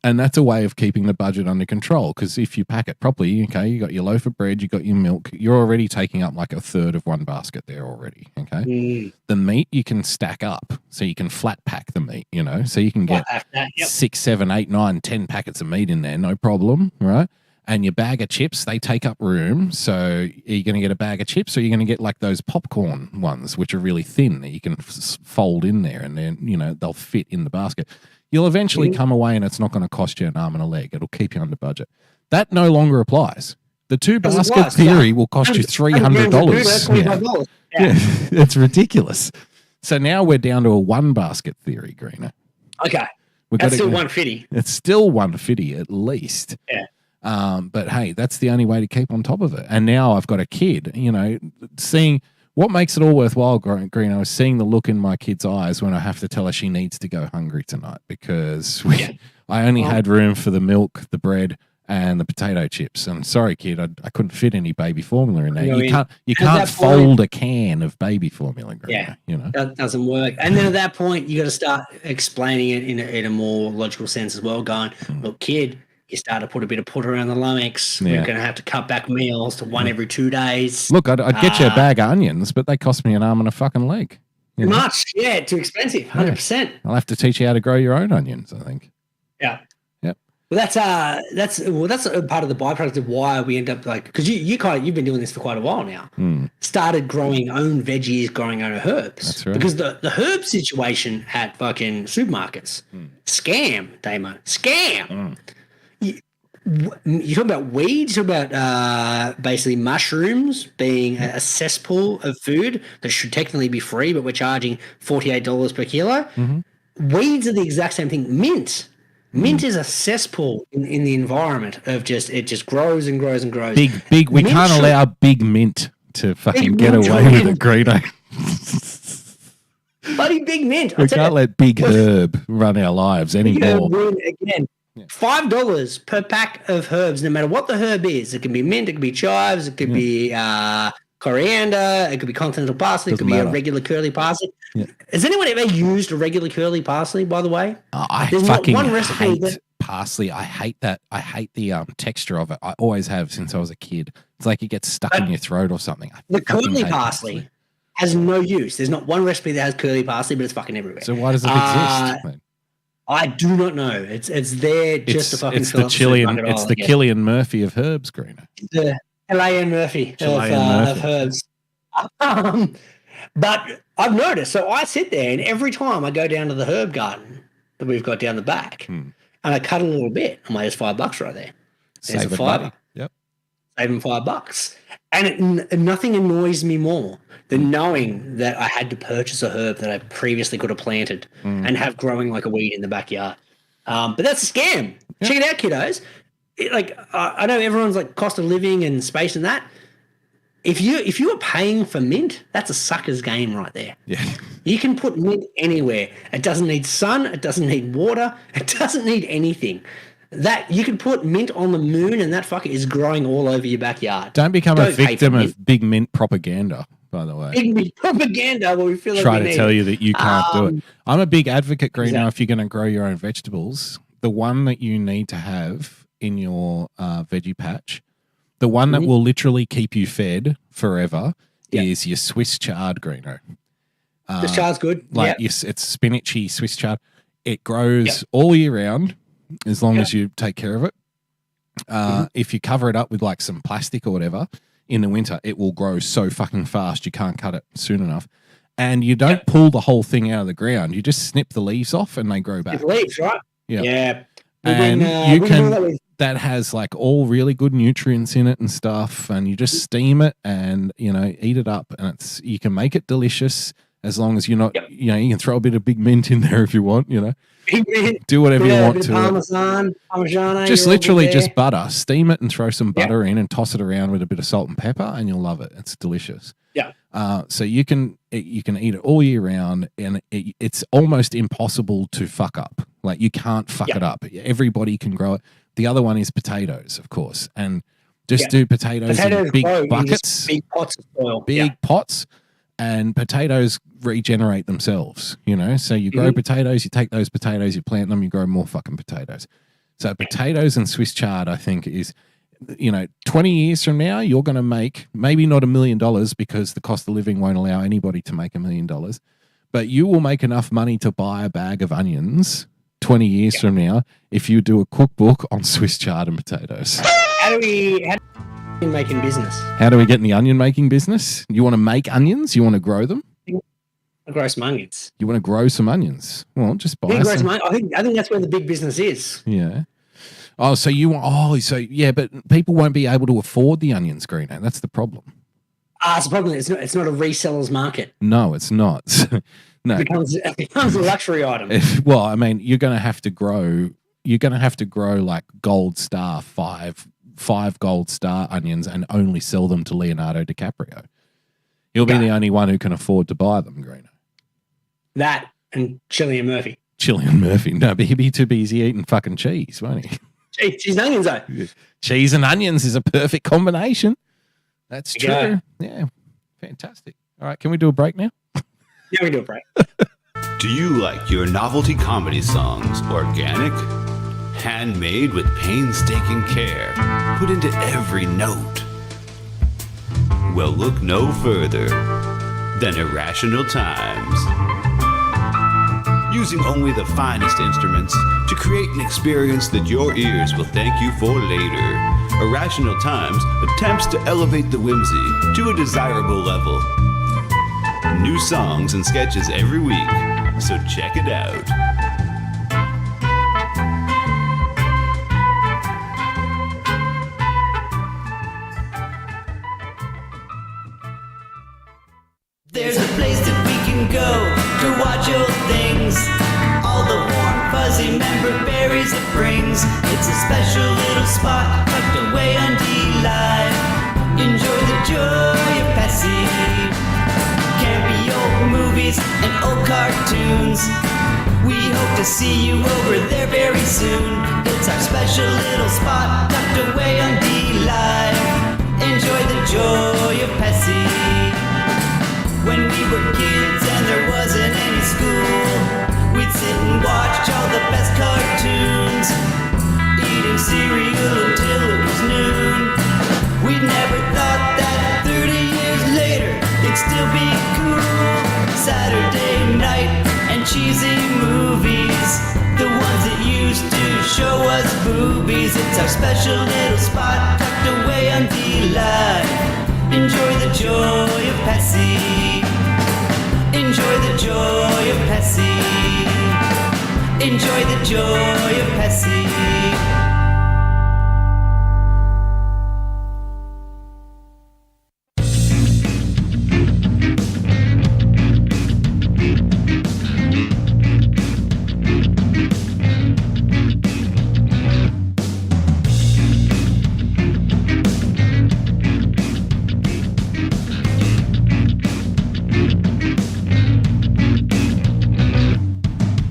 And that's a way of keeping the budget under control, because if you pack it properly, okay, you got your loaf of bread, you got your milk, you're already taking up like a third of one basket there already, okay? The meat you can stack up, so you can flat pack the meat, you know, so you can get 6, 7, 8, 9, 10 packets of meat in there, no problem, right? And your bag of chips, they take up room. So are you going to get a bag of chips, or are you going to get like those popcorn ones, which are really thin that you can fold in there, and then, you know, they'll fit in the basket. You'll eventually come away and it's not going to cost you an arm and a leg. It'll keep you under budget. That no longer applies. The 2 basket theory will cost you $300. Yeah, it's ridiculous. So now we're down to a 1 basket theory, Greeno. Okay. That's still 150. It's still 150 at least. Yeah. But hey, that's the only way to keep on top of it. And now I've got a kid, you know, seeing what makes it all worthwhile, Greeno, is seeing the look in my kid's eyes when I have to tell her she needs to go hungry tonight, because I only had room for the milk, the bread, and the potato chips. And sorry, kid, I couldn't fit any baby formula in there. You can't fold a can of baby formula, Greeno, you know. That doesn't work. And then at that point, you got to start explaining it in a more logical sense as well, going, look, kid, you start to put a bit of put around the lummox. We're going to have to cut back meals to 1 every 2 days. Look, I'd get you a bag of onions, but they cost me an arm and a fucking leg. Too much. Yeah, too expensive. 100%. I'll have to teach you how to grow your own onions, I think. Yeah. Yep. Well, that's a part of the byproduct of why we end up like, because you've been doing this for quite a while now. Started growing own veggies, growing own herbs. That's right. Because the herb situation at fucking supermarkets, scam, Damo, scam. You talk about weeds, you talk about basically mushrooms being a cesspool of food that should technically be free, but we're charging $48 per kilo. Weeds are the exact same thing. Mint is a cesspool in the environment of it just grows and grows and grows. Big. We can't allow big mint to fucking get away with it, Greeno. Bloody big mint. We can't let big herb run our lives anymore. Again. $5 per pack of herbs, no matter what the herb is. It can be mint, it could be chives, it could be coriander, it could be continental parsley, it could be a regular curly parsley. Has anyone ever used a regular curly parsley, by the way? There's fucking one recipe hate parsley. I hate that. I hate the texture of it. I always have since I was a kid. It's like it gets stuck in your throat or something. The curly parsley has no use. There's not one recipe that has curly parsley, but it's fucking everywhere. So why does it exist? I do not know. It's there just to fucking fill up It's the Cillian Murphy of herbs, Greeno. The Cillian Murphy of herbs. But I've noticed. So I sit there, and every time I go down to the herb garden that we've got down the back, and I cut a little bit, I'm like, there's $5 right there. There's a fiver. Yep. Saving $5. And nothing annoys me more than knowing that I had to purchase a herb that I previously could have planted and have growing like a weed in the backyard. But that's a scam. Yep. Check it out, kiddos. I know everyone's like cost of living and space and that. If you are paying for mint, that's a sucker's game right there. Yeah. You can put mint anywhere. It doesn't need sun. It doesn't need water. It doesn't need anything. That you can put mint on the moon, and that fucker is growing all over your backyard. Don't become a victim of big mint propaganda, by the way. Big mint propaganda where we feel like try to tell you that you can't do it. I'm a big advocate, Greeno, if you're going to grow your own vegetables, the one that you need to have in your veggie patch, the one that will literally keep you fed forever is your Swiss chard, Greeno. Swiss chard's good. It's spinachy Swiss chard. It grows all year round. As long as you take care of it. If you cover it up with like some plastic or whatever in the winter, it will grow so fucking fast you can't cut it soon enough. And you don't pull the whole thing out of the ground. You just snip the leaves off and they grow back. The leaves, right? Yeah. And that has like all really good nutrients in it and stuff. And you just steam it and, eat it up. And you can make it delicious as long as you're not, you can throw a bit of big mint in there if you want, Do whatever you want to. Parmesan, just literally just butter. Steam it and throw some butter in and toss it around with a bit of salt and pepper, and you'll love it. It's delicious. Yeah. So you can eat it all year round, and it's almost impossible to fuck up. Like you can't fuck it up. Everybody can grow it. The other one is potatoes, of course, and just do potatoes in big buckets, big pots of soil. big pots. and potatoes regenerate themselves, so you grow potatoes, you take those potatoes, you plant them, you grow more fucking potatoes. So potatoes and Swiss chard, I think, is, 20 years from now, you're going to make maybe not $1 million because the cost of living won't allow anybody to make $1 million, but you will make enough money to buy a bag of onions 20 years from now if you do a cookbook on Swiss chard and potatoes. How do we make in business? How do we get in the onion making business? You want to make onions? You want to grow them? I grow some onions. You want to grow some onions? Well, just buy some. I think that's where the big business is. Yeah. Oh, so but people won't be able to afford the onions, Greeno. That's the problem. It's the problem. It's not a reseller's market. No, it's not. No. It becomes a luxury item. Well, I mean, you're going to have to grow like gold star, five gold star onions and only sell them to Leonardo DiCaprio. He'll be the only one who can afford to buy them, Greeno. That and Cillian Murphy. No, but he'd be too busy eating fucking cheese, won't he? Cheese and onions, though. Cheese and onions is a perfect combination. That's true. Yeah, fantastic. All right, can we do a break now? Yeah, we do a break. Do you like your novelty comedy songs organic? Handmade with painstaking care, put into every note? Well, look no further than Irrational Times. Using only the finest instruments to create an experience that your ears will thank you for later, Irrational Times attempts to elevate the whimsy to a desirable level. New songs and sketches every week, so check it out. There's a place that we can go to watch old things. All the warm, fuzzy member berries it brings. It's a special little spot tucked away on D-Live. Enjoy the joy of Pessy. Campy old movies and old cartoons. We hope to see you over there very soon. It's our special little spot tucked away on D-Live. Enjoy the joy of Pessy. When we were kids and there wasn't any school, we'd sit and watch all the best cartoons, eating cereal until it was noon. We never thought that 30 years later it'd still be cool. Saturday night and cheesy movies, the ones that used to show us boobies. It's our special little spot tucked away on D-Live. Enjoy the joy of Pessy. Enjoy the joy of Pessy. Enjoy the joy of Pessy.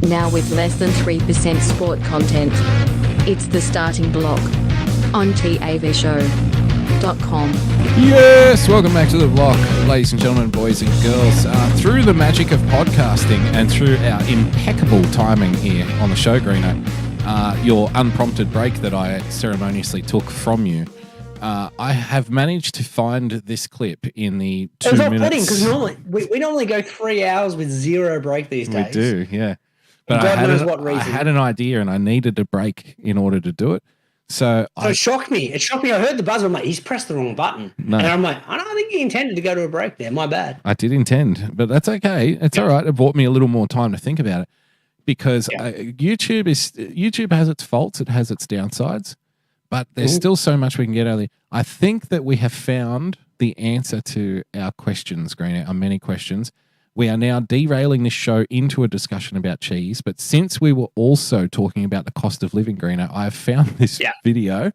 Now with less than 3% sport content. It's the starting block on TAVshow.com. Yes, welcome back to the vlog, ladies and gentlemen, boys and girls. Through the magic of podcasting and through our impeccable timing here on the show, Greeno, your unprompted break that I ceremoniously took from you, I have managed to find this clip in the 2 minutes. It's off-putting because normally we normally go 3 hours with zero break these days. We do, yeah. But God knows what reason. I had an idea and I needed a break in order to do it. So it shocked me. It shocked me. I heard the buzzer. I'm like, he's pressed the wrong button. No. And I'm like, I don't think he intended to go to a break there. My bad. I did intend, but that's okay. It's all right. It bought me a little more time to think about it because YouTube has its faults. It has its downsides, but there's still so much we can get out of it. I think that we have found the answer to our questions, Greeno, our many questions. We are now derailing this show into a discussion about cheese, but since we were also talking about the cost of living, Greeno, I have found this video.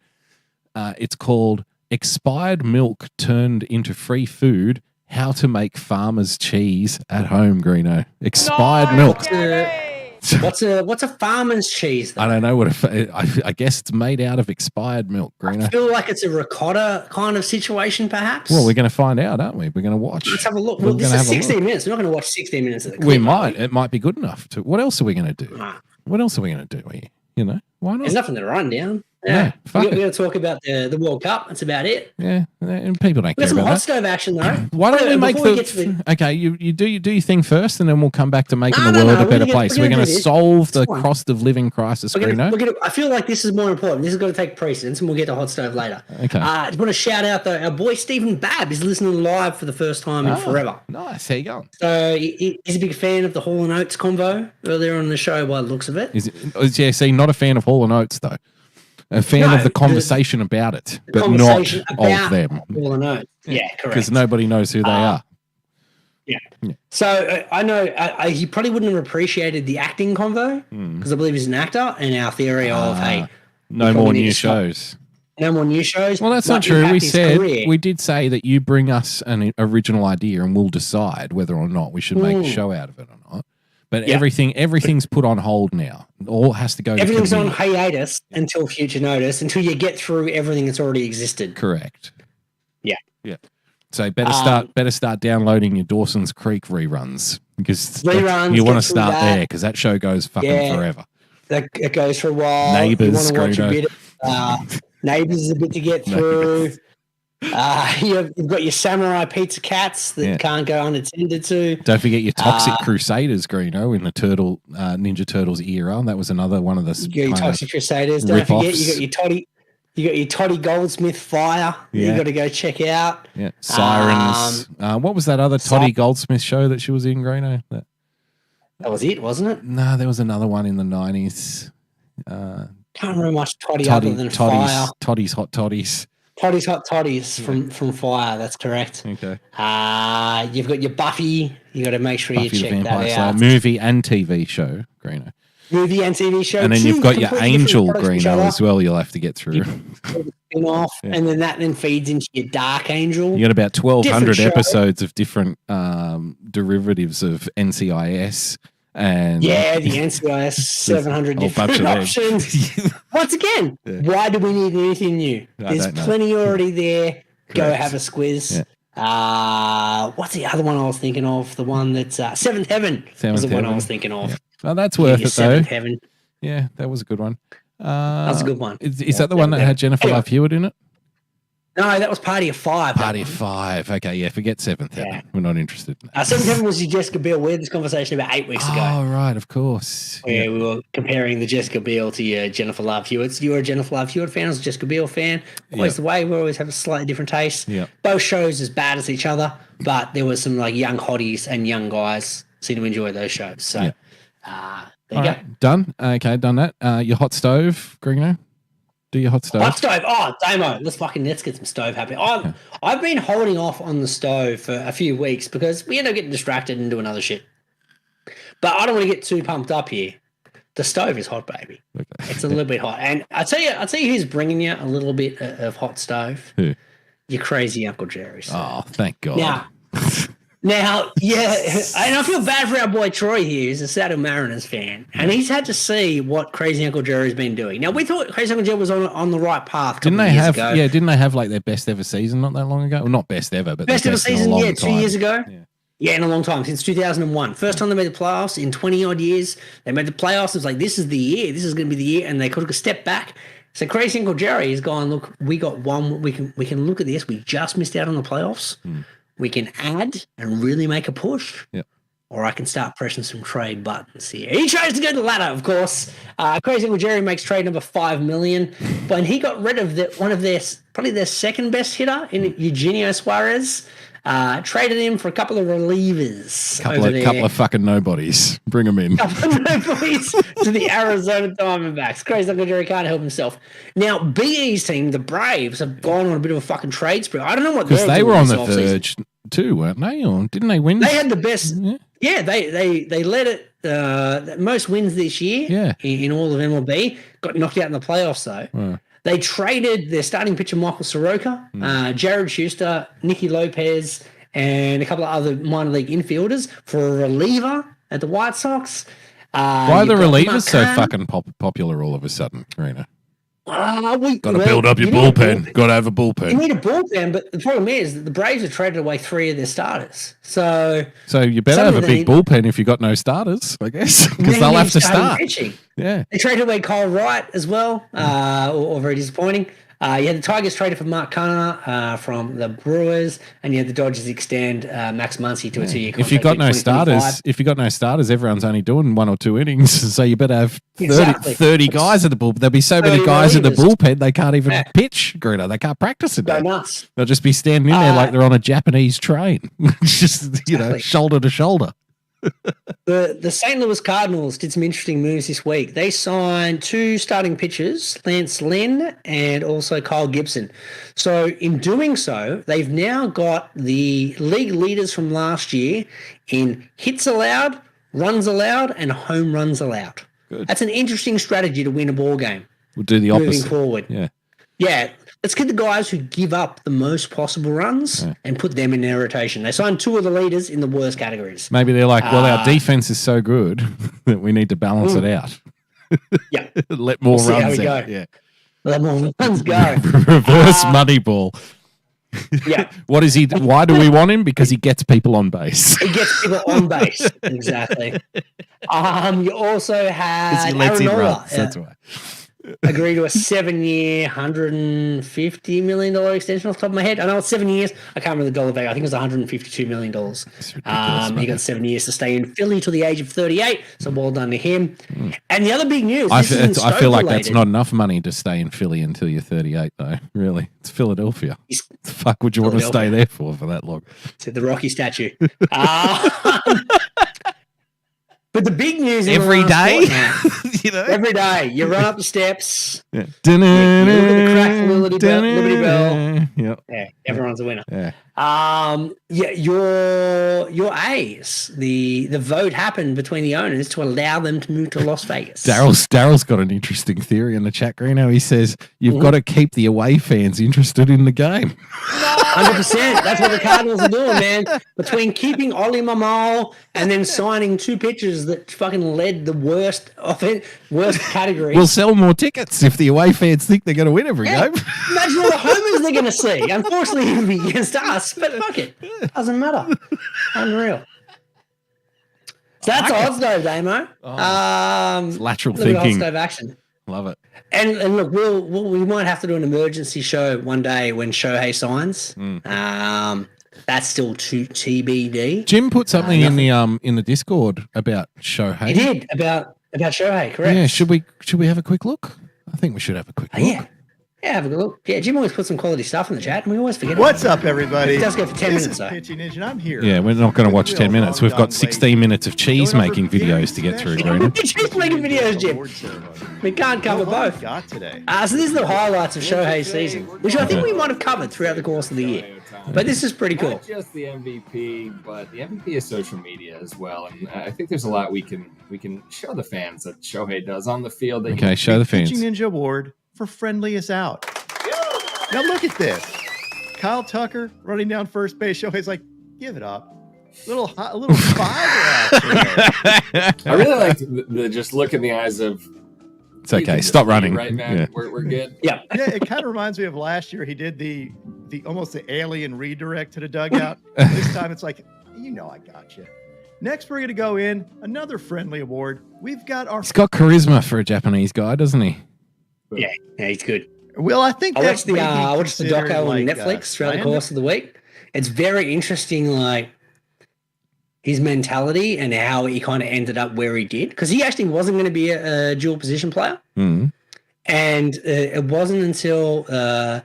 It's called Expired Milk Turned into Free Food, How to Make Farmer's Cheese at Home, Greeno. Expired milk. What's a farmer's cheese? Though? I don't know what. I guess it's made out of expired milk, Greeno. I feel like it's a ricotta kind of situation, perhaps. Well, we're going to find out, aren't we? We're going to watch. Let's have a look. Well, this is 16 minutes. We're not going to watch 16 minutes of the clip. We might. It might be good enough to. What else are we going to do? Nah. What else are we going to do? You know, why not? There's nothing to run down. Yeah, we're going to talk about the World Cup. That's about it. Yeah, and people don't care There's some about hot that. stove action though. Why don't we make okay? You do your thing first, and then we'll come back to making the world a better place. We're going to solve the cost of living crisis. I feel like this is more important. This is going to take precedence, and we'll get to hot stove later. Okay. I just want to shout out though. Our boy Stephen Babb is listening live for the first time in forever. Nice. How you going? So he's a big fan of the Hall and Oates convo earlier on the show. By the looks of it, yeah. See, not a fan of Hall and Oates though. A fan of the conversation about it, but not of them. Hall and Oates. Yeah, correct. Because nobody knows who they are. Yeah. So I know he probably wouldn't have appreciated the acting convo because I believe he's an actor, and our theory of no more new shows. No more new shows. Well, that's not true. We did say that you bring us an original idea, and we'll decide whether or not we should make a show out of it or not. But everything's put on hold now. All has to go. Everything's on hiatus until future notice, until you get through everything that's already existed. Correct. Yeah. Yeah. So better start downloading your Dawson's Creek reruns because you want to start there because that show goes fucking forever. It goes for a while. Neighbours, you want to watch a bit. Neighbours is a bit to get through. You've got your Samurai Pizza Cats that can't go unattended to. Don't forget your Toxic Crusaders, Greeno, in the Ninja Turtles era. That was another one of the your Toxic Crusaders. Don't forget you got your Toddy Goldsmith Fire. You got to go check out. Yeah, Sirens. What was that other Toddy Goldsmith show that she was in, Greeno? That was it, wasn't it? No, there was another one in the 90s. Can't remember much Toddy other than Fire. Toddy's Hot Toddies. Toddy's Hot Toddies from Fire. That's correct. Okay. You've got your Buffy. You got to make sure you check that out. Movie and TV show, Greeno. Movie and TV show. And then you've got your Angel Greeno as well. You'll have to get through. Spin-off, and then that feeds into your Dark Angel. You got about 1,200 episodes of different derivatives of NCIS. And the NCIS 700 different options. Once again, why do we need anything new? There's plenty already there. Correct. Go have a squiz. Yeah. What's the other one I was thinking of? The one that's Seventh Heaven was the one I was thinking of. Yeah. Well, that's worth it though. Seventh Heaven. Yeah, that was a good one. That was a good one. Is that the one that had Jennifer Love Hewitt in it? No, that was Party of Five. Party of Five. Okay, yeah, forget Seventh Heaven. We're not interested in that. Seventh Heaven was your Jessica Biel. We had this conversation about 8 weeks ago. Oh, right, of course. Where we were comparing the Jessica Biel to your Jennifer Love Hewitt. You were a Jennifer Love Hewitt fan, I was a Jessica Biel fan. Always the way, we always have a slightly different taste. Yeah. Both shows as bad as each other, but there was some like young hotties and young guys seem to enjoy those shows. So there you go. Done. Okay, done that. Your hot stove, Greeno? Do your hot stove. Hot stove. Oh, Damo, let's get some stove happy. I've been holding off on the stove for a few weeks because we end up getting distracted and doing other shit. But I don't want to get too pumped up here. The stove is hot, baby. Okay. It's a little bit hot. And I tell you who's bringing you a little bit of hot stove. Who? Your crazy Uncle Jerry. So. Oh, thank God. Now, yeah, and I feel bad for our boy Troy here, who's a Seattle Mariners fan, and he's had to see what Crazy Uncle Jerry's been doing. Now, we thought Crazy Uncle Jerry was on the right path. Didn't they have like their best ever season not that long ago? Well, not best ever, but best ever season, 2 years ago. Yeah, in a long time, since 2001. First time they made the playoffs in 20 odd years. They made the playoffs. It was like, this is the year. This is going to be the year, and they took a step back. So Crazy Uncle Jerry has gone, look, we got one. We can look at this. We just missed out on the playoffs. We can add and really make a push. Yep. Or I can start pressing some trade buttons here. He chose to go to the latter, of course. Crazy Uncle Jerry makes trade number $5 million. But he got rid of one of probably their second best hitter in Eugenio Suarez. Traded him for a couple of relievers. Couple of fucking nobodies. Bring them in. Couple of nobodies to the Arizona Diamondbacks. Crazy Uncle Jerry can't help himself. Now, BE's team, the Braves, have gone on a bit of a fucking trade spree. I don't know what they're doing. Because they were on the verge too, weren't they? Or didn't they win? They had the best. Yeah, they led it most wins this year in all of MLB. Got knocked out in the playoffs, though. They traded their starting pitcher, Michael Soroka, Jared Schuster, Nicky Lopez, and a couple of other minor league infielders for a reliever at the White Sox. Why are the you've got relievers so Marcano. fucking popular all of a sudden, Greeno? Got Got to build up your bullpen. Got to have a You bullpen. need a bullpen, but the problem is that the Braves have traded away 3 of their starters. So you better have a big bullpen if you got no starters, I guess, because they'll have to start. Pitching. Yeah. They traded away Kyle Wright as well, or very disappointing. You had the Tigers traded for Mark Canha from the Brewers, and you had the Dodgers extend Max Muncy to a 2-year contract. If you got no starters, everyone's only doing 1 or 2 innings, so you better have 30 guys at the bullpen. There'll be so many guys at the bullpen they can't even pitch, Greeno. They can't practice it. Go nuts. They'll just be standing in there like they're on a Japanese train, just shoulder to shoulder. The St. Louis Cardinals did some interesting moves this week. They signed 2 starting pitchers, Lance Lynn and also Kyle Gibson. So in doing so, they've now got the league leaders from last year in hits allowed, runs allowed, and home runs allowed. Good. That's an interesting strategy to win a ball game. We'll do the opposite. Moving forward. Yeah. Let's get the guys who give up the most possible runs and put them in their rotation. They signed 2 of the leaders in the worst categories. Maybe they're like, well, our defense is so good that we need to balance it out. Yeah. Let more runs go. out. Yeah. Let more runs go. Reverse money ball. Yeah. What is he? Why do we want him? Because he gets people on base. He gets people on base. Exactly. You also had He lets Aaron in Nola. runs. That's why. Agree to a 7-year, $150 million extension off the top of my head. I know it's 7 years. I can't remember the dollar value. I think it was $152 million. He got 7 years to stay in Philly till the age of 38. So well done to him. And the other big news. I feel like that's not enough money to stay in Philly until you're 38, though. Really, it's Philadelphia. The fuck would you want to stay there for that long? It's the Rocky statue. But the big news every day, every day you run up the steps. Yeah. You look at the crack from Liberty Bell. Yep. Yeah, everyone's a winner. Yeah. Your A's. The vote happened between the owners to allow them to move to Las Vegas. Daryl's got an interesting theory in the chat, Greeno. He says you've got to keep the away fans interested in the game. 100%. That's what the Cardinals are doing, man. Between keeping Oli Marmol and then signing 2 pitchers that fucking led the worst category. We'll sell more tickets if the away fans think they're going to win every game. Imagine all the homers they're going to see. Unfortunately, it'll be against us, but fuck it. Doesn't matter. Unreal. So that's odds though, Damo. Lateral little thinking. hot stove action. Love it. And look, we might have to do an emergency show one day when Shohei signs. That's still TBD. Jim put something in the Discord about Shohei. He did about Shohei, correct? Yeah. Should we have a quick look? I think we should have a quick look. Yeah, have a good look. Yeah, Jim always puts some quality stuff in the chat, and we always forget. What's up, everybody? It does go for 10 minutes, though. Pitching Ninja, and I'm here. Yeah, we're not going to watch 10 minutes. We've got 16 minutes of cheese making videos to get through, Greeno. Cheese making videos, Jim. We can't cover both. Got today. So these are the highlights of Shohei's season, which I think we might have covered throughout the course of the year. But this is pretty cool. Not just the MVP, but the MVP is social media as well. And I think there's a lot we can show the fans that Shohei does on the field. Okay, show the fans. Pitching Ninja Award for friendliest out. Now look at this. Kyle Tucker running down first base. Shohei's like, give it up. Little fiber action there. I really like the just look in the eyes of. It's okay. Stop running. Right, man. Yeah. We're good. Yeah. Yeah, it kind of reminds me of last year. He did the almost the alien redirect to the dugout. This time it's like, I got you. Next, we're going to go in another friendly award. We've got our. He's got charisma for a Japanese guy, doesn't he? Yeah, he's good. Well, I think I watched the doco on like, Netflix throughout the course of the week. It's very interesting, like his mentality and how he kind of ended up where he did, because he actually wasn't going to be a dual position player, and it wasn't until the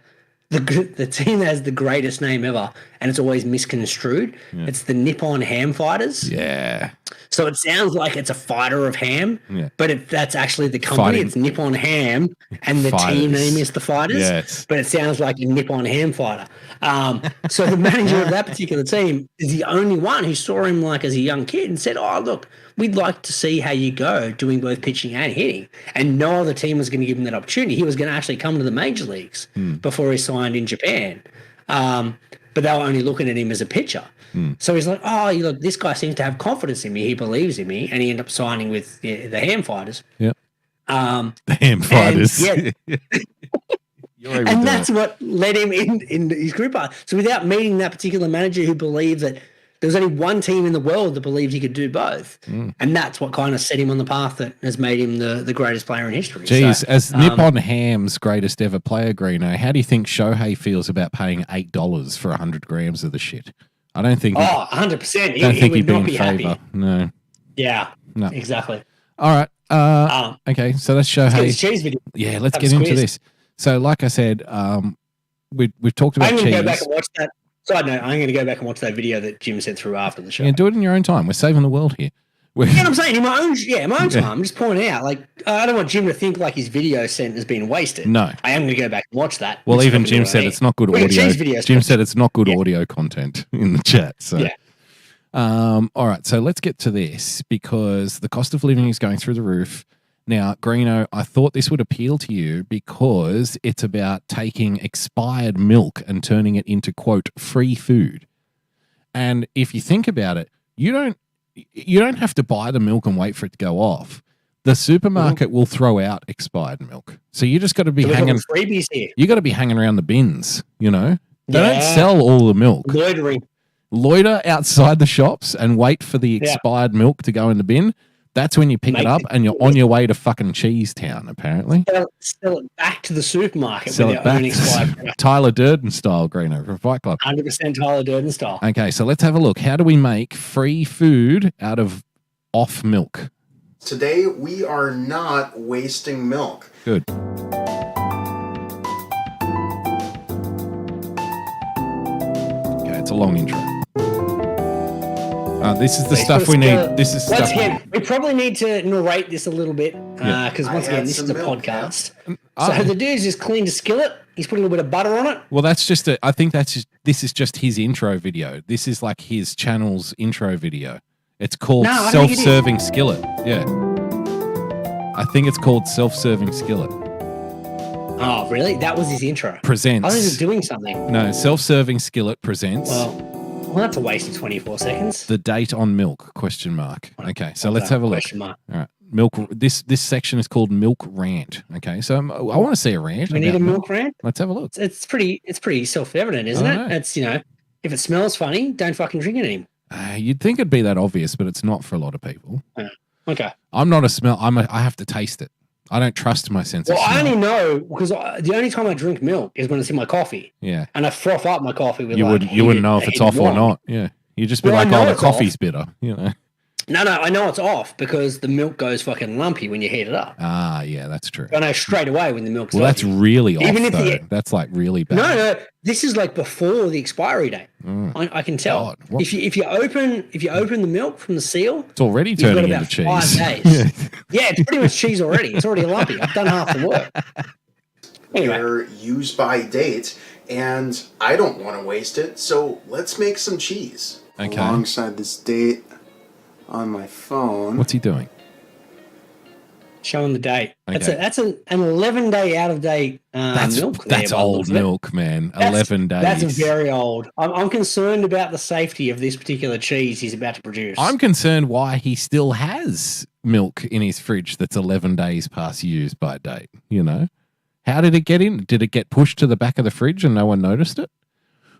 team that has the greatest name ever, and it's always misconstrued. Yeah. It's the Nippon Ham Fighters. Yeah. So it sounds like it's a fighter of ham, but that's actually the company. It's Nippon Ham, and the team name is the Fighters. Yes. But it sounds like a Nippon Ham fighter. So the manager of that particular team is the only one who saw him like as a young kid and said, "Oh, look, we'd like to see how you go doing both pitching and hitting." And no other team was going to give him that opportunity. He was going to actually come to the major leagues before he signed in Japan. But they were only looking at him as a pitcher. So he's like, oh, look, this guy seems to have confidence in me. He believes in me. And he ended up signing with the Ham Fighters. Yep. The Ham Fighters. And, and that's what led him in his career path. So without meeting that particular manager who believed that there was only one team in the world that believed he could do both. And that's what kind of set him on the path that has made him the greatest player in history. Geez, so, as Nippon Ham's greatest ever player, Greeno, how do you think Shohei feels about paying $8 for 100 grams of the shit? I don't think. 100%. I don't think he'd be in happy. favor. No. Yeah. No. Exactly. All right. Okay. So that's Shohei. Let's get cheese video. Yeah. Let's get into this. So, like I said, we've talked about cheese. I'm going to go back and watch that. Side note, I'm going to go back and watch that video that Jim sent through after the show. Yeah, do it in your own time. We're saving the world here. You know what I'm saying? In my own time. I'm just pointing out, like, I don't want Jim to think like his video sent has been wasted. No. I am going to go back and watch that. Well, even Jim said it's not good audio. Jim said it's not good audio content in the chat. So, yeah. All right. So let's get to this because the cost of living is going through the roof. Now, Greeno, I thought this would appeal to you because it's about taking expired milk and turning it into, quote, free food. And if you think about it, you don't have to buy the milk and wait for it to go off. The supermarket will throw out expired milk. So you just got to be hanging. Freebies here. You got to be hanging around the bins, you know? They don't sell all the milk. Loiter outside the shops and wait for the expired milk to go in the bin. That's when you pick it up and you're on your way to fucking Cheese Town, apparently. Sell it back to the supermarket. Sell it back. Tyler Durden style, Greeno, from Fight Club. 100% Tyler Durden style. Okay, so let's have a look. How do we make free food out of off milk? Today, we are not wasting milk. Good. Okay, it's a long intro. This is the stuff we need. This is once stuff. Again, we probably need to narrate this a little bit because once again, this is a podcast. So the dude's just cleaned a skillet. He's put a little bit of butter on it. Well, that's just I think this is just his intro video. This is like his channel's intro video. It's called Self-Serving Skillet. Yeah. I think it's called Self-Serving Skillet. Oh, really? That was his intro. Presents. I think he's doing something. No, Self-Serving Skillet presents. Well, that's a waste of 24 seconds. The date on milk, ? Okay, so let's have a look. All right. Milk. This section is called Milk Rant. Okay, so I want to see a rant. We need a milk rant? Let's have a look. It's pretty self-evident, isn't it? It's, if it smells funny, don't fucking drink it anymore. You'd think it'd be that obvious, but it's not for a lot of people. Okay. I'm not a smell. I have to taste it. I don't trust my sense of smell. I only know because the only time I drink milk is when it's in my coffee. Yeah. And I froth up my coffee with you wouldn't know if it's off or not. Yeah. You just be like, oh, the coffee's bitter. You know. No, I know it's off because the milk goes fucking lumpy when you heat it up. Ah, yeah, that's true. I know straight away when the milk's that's really off, though. That's like really bad. No, this is like before the expiry date. I can tell. If you open the milk from the seal, it's already turning into cheese. 5 days. Yeah, it's pretty much cheese already. It's already lumpy. I've done half the work. Anyway. They're used by date, and I don't want to waste it, so let's make some cheese. Okay. Alongside this date on my phone. What's he doing? Showing the date. Okay. That's an 11-day out of date milk. That's old milk, man. 11 days. That's very old. I'm concerned about the safety of this particular cheese he's about to produce. I'm concerned why he still has milk in his fridge that's 11 days past use by date. You know, how did it get in? Did it get pushed to the back of the fridge and no one noticed it?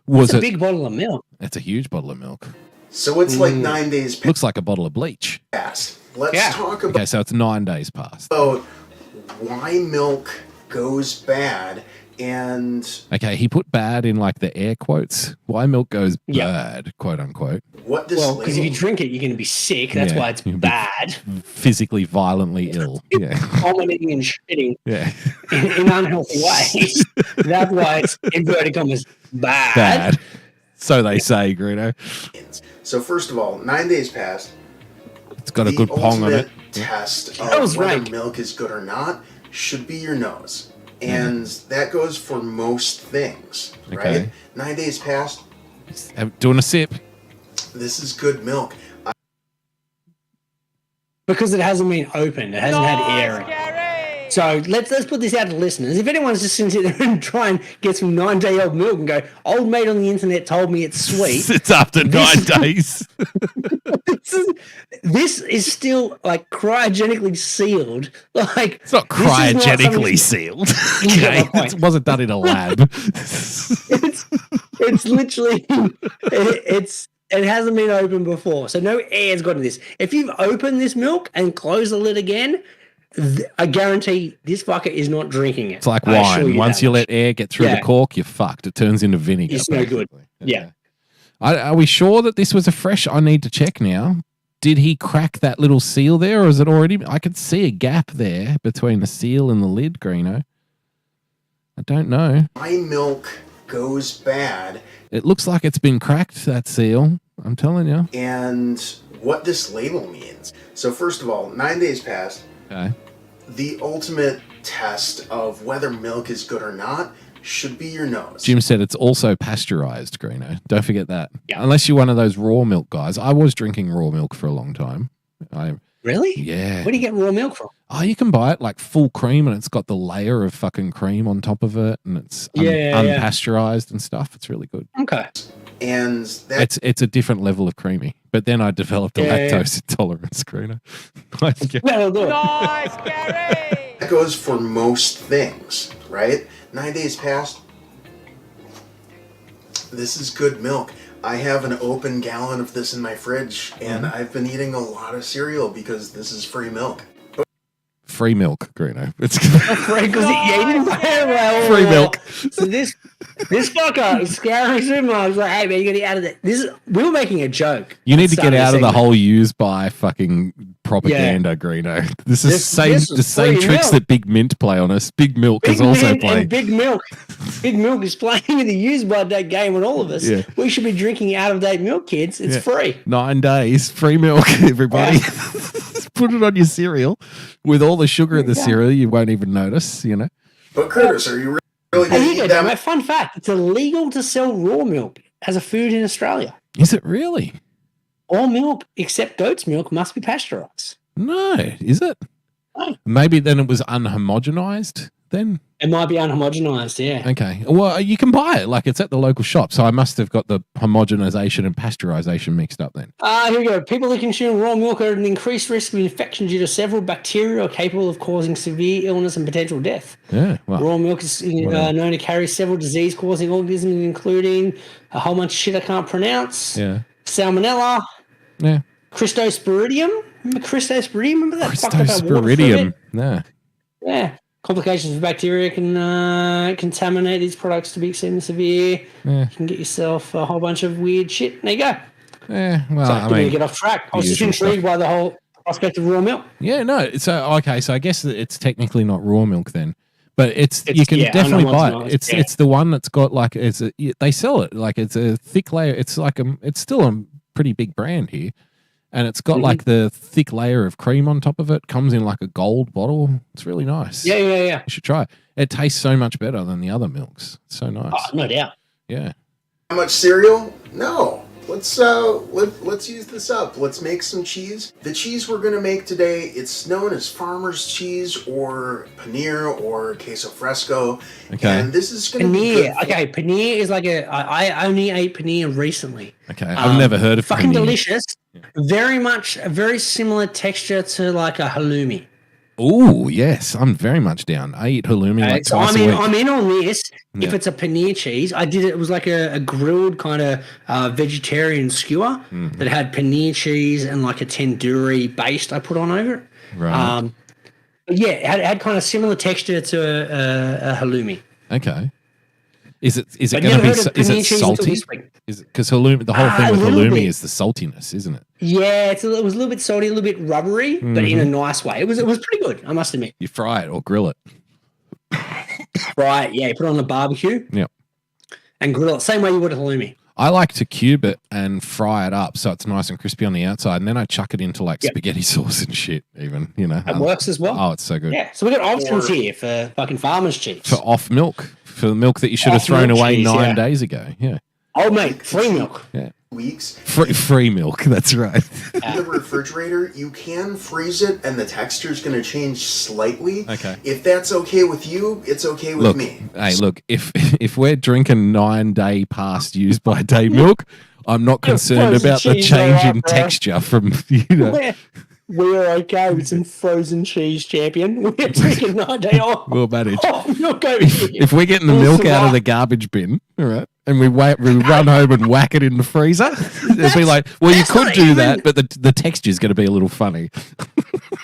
It's a big bottle of milk. It's a huge bottle of milk. So it's like 9 days past. Looks like a bottle of bleach. Let's talk about. Okay, so it's 9 days past. Why milk goes bad and. Okay, he put bad in like the air quotes. Why milk goes bad, quote unquote. What does because if you drink it, you're going to be sick. That's why it's bad. Physically, violently ill. Yeah. Vomiting and shitting. Yeah. In unhealthy ways. That's why it's inverted commas bad. So they say, Greeno. So first of all, 9 days past. It's got a good pong on it. Test of whether milk is good or not should be your nose. And that goes for most things, right? 9 days past. Doing a sip. This is good milk. Because it hasn't been opened. It hasn't had air in it. So let's put this out to listeners. If anyone's just sitting there and try and get some 9-day-old milk and go, old mate on the internet told me it's sweet. It's after 9 days. This is still like cryogenically sealed. Like it's not cryogenically sealed. Okay, it wasn't done in a lab. It's literally it hasn't been opened before, so no air's got in this. If you've opened this milk and closed the lid again, I guarantee this fucker is not drinking it. It's like wine. Once you let air get through the cork, you're fucked. It turns into vinegar. It's no good. Okay. Yeah. Are we sure that this was a fresh? I need to check now. Did he crack that little seal there, or is it already? I could see a gap there between the seal and the lid, Greeno. I don't know. My milk goes bad. It looks like it's been cracked, that seal. I'm telling you. And what this label means. So first of all, 9 days passed. Okay. The ultimate test of whether milk is good or not should be your nose. Jim said it's also pasteurized, Greeno. Don't forget that. Yeah. Unless you're one of those raw milk guys. I was drinking raw milk for a long time. Really? Yeah. Where do you get raw milk from? Oh, you can buy it like full cream, and it's got the layer of fucking cream on top of it, and it's unpasteurized and stuff. It's really good. Okay. And it's a different level of creamy. But then I developed a lactose intolerance, Greeno. Nice, Gary! That goes for most things, right? 9 days passed. This is good milk. I have an open gallon of this in my fridge, and I've been eating a lot of cereal because this is free milk. Free milk, Greeno. It's free because you didn't pay well. Free milk. So this fucker is scaring supermarkets like, hey man, you gotta get out of that. We were making a joke. You need to get out of the whole use by fucking propaganda, Greeno. This is the same tricks that Big Mint play on us. Big Milk is also playing. Big Milk is playing in the use by date game on all of us. Yeah. We should be drinking out of date milk, kids. It's free. 9 days, free milk, everybody. Put it on your cereal. With all the sugar in the cereal, you won't even notice, you know. But Curtis, are you really going to eat that? Fun fact, it's illegal to sell raw milk as a food in Australia. Is it really? All milk except goat's milk must be pasteurized. No, is it? No. Maybe then it was unhomogenized then? It might be unhomogenized, yeah. Okay. Well, you can buy it. Like, it's at the local shop. So I must have got the homogenization and pasteurization mixed up then. Here we go. People who consume raw milk are at an increased risk of infection due to several bacteria capable of causing severe illness and potential death. Yeah. Well, raw milk is known to carry several disease-causing organisms, including a whole bunch of shit I can't pronounce. Yeah. Salmonella. Yeah. Cristosporidium. Remember Cristosporidium? Remember that? Cristosporidium. No. Yeah. Complications of bacteria can contaminate these products to be extremely severe. Yeah. You can get yourself a whole bunch of weird shit. There you go. Yeah, well, I mean, get off track. I was just intrigued by the whole prospect of raw milk. Yeah, no. So okay, so I guess it's technically not raw milk then, but you can definitely buy it. It's the one that's got like they sell it like it's a thick layer. It's like it's still a pretty big brand here. And it's got like the thick layer of cream on top of it. Comes in like a gold bottle. It's really nice. Yeah. You should try it. It tastes so much better than the other milks. It's so nice. Oh, no doubt. Yeah. How much cereal? No. Let's use this up. Let's make some cheese. The cheese we're gonna make today, it's known as farmer's cheese or paneer or queso fresco. Okay. And this is gonna be good. Okay, paneer is like I only ate paneer recently. Okay, I've never heard of fucking paneer. Delicious. Very similar texture to like a halloumi. Oh yes, I'm very much down. I eat halloumi like so twice a week. I'm in on this. Yeah. If it's a paneer cheese, I did it. It was like a grilled kind of vegetarian skewer that had paneer cheese and like a tandoori baste I put on over it. Right. But yeah, it had kind of similar texture to a halloumi. Okay. Is it going to be? Is it salty? Is it because halloumi? The whole thing with halloumi is the saltiness, isn't it? Yeah, it was a little bit salty, a little bit rubbery, but in a nice way. It was pretty good, I must admit. You fry it or grill it. Right, yeah, you put it on the barbecue. Yep. And grill it same way you would a halloumi. I like to cube it and fry it up so it's nice and crispy on the outside, and then I chuck it into like spaghetti sauce and shit. Even It works as well. Oh, it's so good. Yeah, so we got options here for fucking farmer's cheese. For off milk, for the milk that you should have thrown away cheese, 9 days ago. Yeah. Oh mate, free milk. Yeah. weeks. Free milk, that's right. In the refrigerator, you can freeze it and the texture is going to change slightly. Okay. If that's okay with you, it's okay with me. Hey, look, if we're drinking 9-day past use by date milk, I'm not concerned about the change in texture from, We're okay with some frozen cheese, champion. We're drinking 9-day old. We'll manage. Milk over here. If we're getting the milk out of the garbage bin, all right, and we run home and whack it in the freezer, it'll be like, well, you could do that, but the texture's going to be a little funny.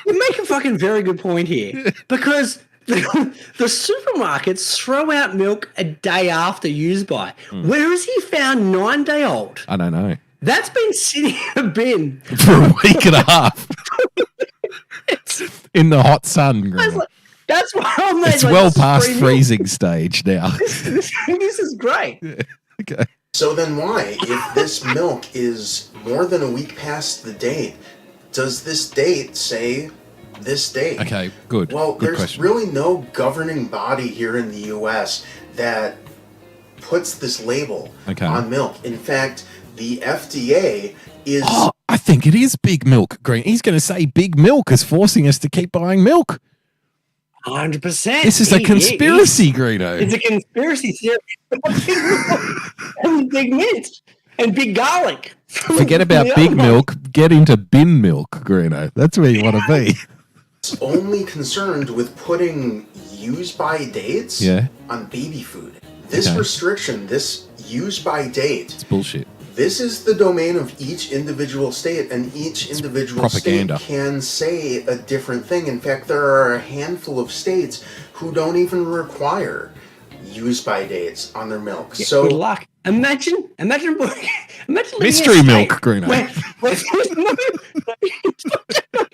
You make a fucking very good point here, because the supermarkets throw out milk a day after use by. Where has he found 9-day old? I don't know. That's been sitting in a bin for a week and a half in the hot sun. That's why I'm It's well past freezing stage now. This is great. Yeah. Okay. So then why, if this milk is more than a week past the date, does this date say this date? Okay, good. Well, good there's question. really no governing body here in the U.S. that puts this label on milk. In fact, the FDA is... Oh, I think it is Big Milk, Green. He's going to say Big Milk is forcing us to keep buying milk. 100%. This is a conspiracy, Greeno. It's a conspiracy theory. And Big Mint and Big Garlic. Forget about Big Milk. Get into bin milk, Greeno. That's where you want to be. It's only concerned with putting use-by dates on baby food. This restriction, this use-by date... It's bullshit. This is the domain of each individual state, and each individual state can say a different thing. In fact, there are a handful of states who don't even require use-by dates on their milk. Yeah, so good luck. Imagine mystery milk, Greeno.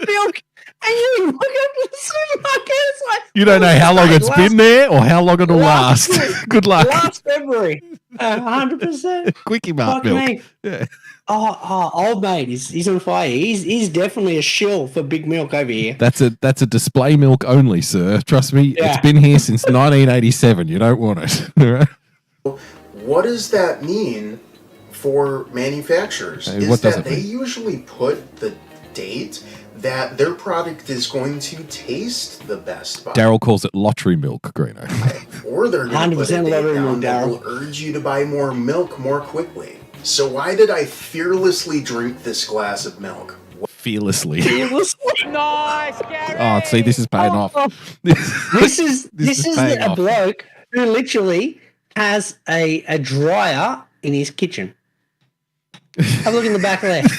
Milk, and you look up to the supermarket. It's like, you don't know how long it's been there or how long it'll last. Good luck. Last February, 100%. Quickie Mart milk. Yeah. Oh, old mate, he's on fire. He's definitely a shill for Big Milk over here. That's a display milk only, sir. Trust me, it's been here since 1987. You don't want it. All right? What does that mean for manufacturers? Hey, is what does that it they mean? usually put the date that their product is going to taste the best by. Daryl calls it lottery milk, Greeno. Or they're going to put a 100% date lottery down milk, that Daryl. will urge you to buy more milk more quickly. So why did I fearlessly drink this glass of milk? Fearlessly. Nice, Gary. Oh, see, this is paying off. This is paying a off. bloke who literally has a dryer in his kitchen. Have a look in the back left.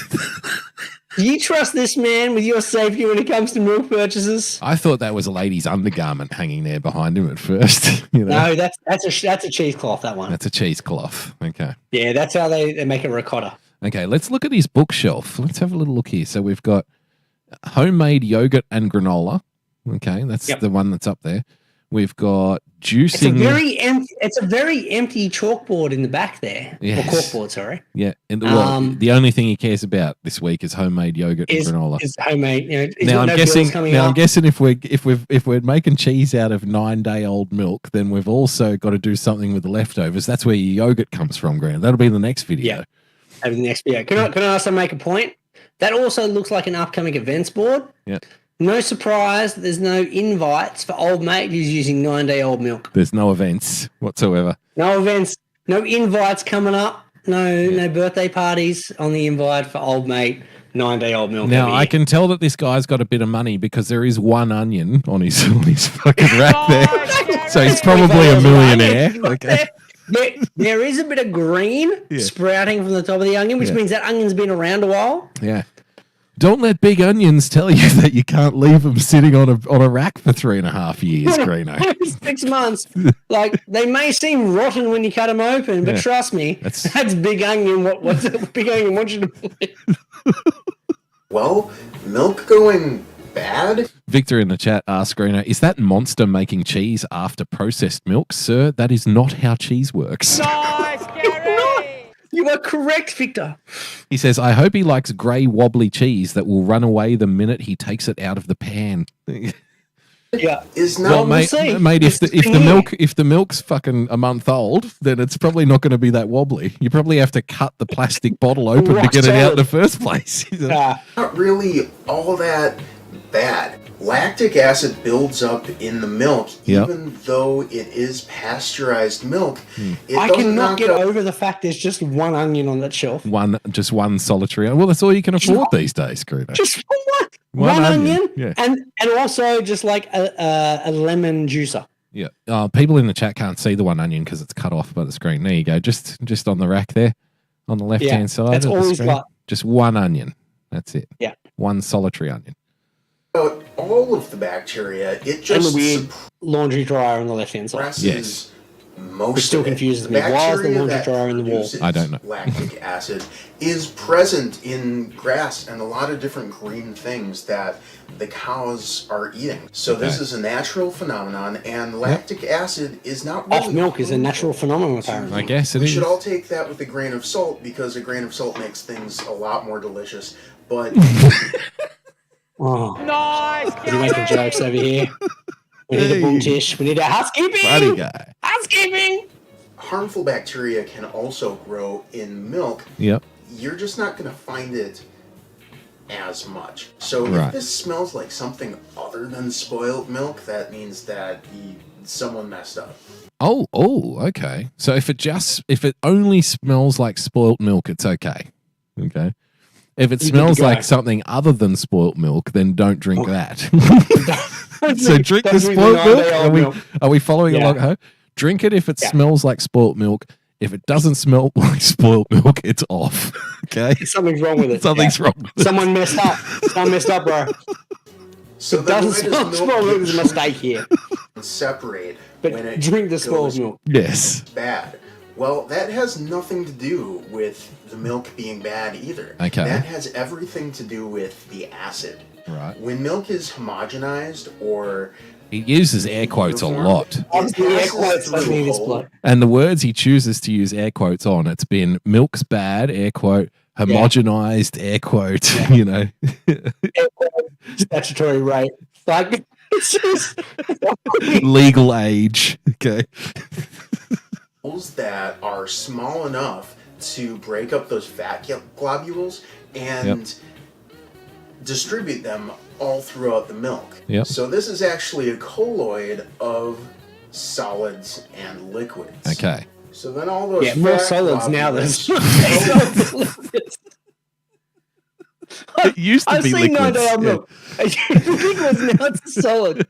Do you trust this man with your safety when it comes to milk purchases? I thought that was a lady's undergarment hanging there behind him at first. You know? No, that's a cheesecloth, that one. That's a cheesecloth. Okay. Yeah, that's how they make a ricotta. Okay, let's look at his bookshelf. Let's have a little look here. So we've got homemade yogurt and granola. Okay, that's the one that's up there. We've got juicing. It's a very empty chalkboard in the back there. Yes. Or corkboard, sorry. Yeah, and the only thing he cares about this week is homemade yogurt and granola. Is homemade. You know, Now I'm guessing if we're making cheese out of 9-day-old milk, then we've also got to do something with the leftovers. That's where your yogurt comes from, Grant. That'll be the next video. Yeah, over the next video. Can I also make a point? That also looks like an upcoming events board. Yeah. No surprise, there's no invites for old mate who's using 9-day-old milk. There's no events whatsoever. No events, no invites coming up. No birthday parties on the invite for old mate 9-day-old milk. Now I can tell that this guy's got a bit of money because there is one onion on his fucking rack there, so he's probably a millionaire. Okay. There is a bit of green sprouting from the top of the onion, which means that onion's been around a while. Yeah. Don't let big onions tell you that you can't leave them sitting on a rack for 3.5 years, Greeno. 6 months. Like, they may seem rotten when you cut them open, but trust me, that's big onion. What's big onion wants you to believe? Well, milk going bad? Victor in the chat asks Greeno, is that monster making cheese after processed milk? Sir, that is not how cheese works. Nice, Gary. You are correct, Victor. He says, I hope he likes grey wobbly cheese that will run away the minute he takes it out of the pan. Yeah. Is Well, not mate, if the milk's fucking a month old, then it's probably not going to be that wobbly. You probably have to cut the plastic bottle open to get it out in the first place. not really all that bad. Lactic acid builds up in the milk, even though it is pasteurized milk. I cannot get over the fact there's just one onion on that shelf. Just one solitary. Well, that's all you can afford these days, Greeno. Just one onion, yeah. and also just like a lemon juicer. Yeah. People in the chat can't see the one onion because it's cut off by the screen. There you go. Just on the rack there, on the left hand side. That's of all the he's screen. got. Just one onion. That's it. Yeah. One solitary onion. All of the bacteria, it just and the weird laundry dryer on the left hand side. Yes. Which still confuses me. Why is the laundry dryer in the wall? I don't know. Lactic acid is present in grass and a lot of different green things that the cows are eating. So this is a natural phenomenon, and lactic acid is not really Off milk is a natural phenomenon, apparently. I guess it we is. should all take that with a grain of salt, because a grain of salt makes things a lot more delicious. But Nice, You're making jokes over here. We need a boom tish. We need a housekeeping. Funny guy. Housekeeping. harmful bacteria can also grow in milk. Yep. You're just not going to find it as much. So Right. if this smells like something other than spoiled milk, that means that someone messed up. Oh, okay. So if it only smells like spoilt milk, it's okay. Okay. If it smells like something other than spoilt milk, then don't drink that. So drink the spoilt milk. Are we following along? Huh? Drink it if it smells like spoilt milk. If it doesn't smell like spoilt milk, it's off. Okay. Something's wrong with it. Something's wrong. With Someone messed up. Someone messed up, bro. So it doesn't smell like spoiled milk. There's a mistake here. Separate. But when it drink the spoiled goes milk. Yes. Bad. Well, that has nothing to do with the milk being bad either. Okay. That has everything to do with the acid. Right. When milk is homogenized or He uses air quotes a lot. And the words he chooses to use air quotes on, it's been milk's bad, air quote, homogenized, air quote, you know. Statutory right. Like, it's just legal age. Okay. that are small enough to break up those fat globules and distribute them all throughout the milk. Yep. So this is actually a colloid of solids and liquids. Okay. So then all those more fat solids now than It used to be liquids. milk. Liquids now it's solid.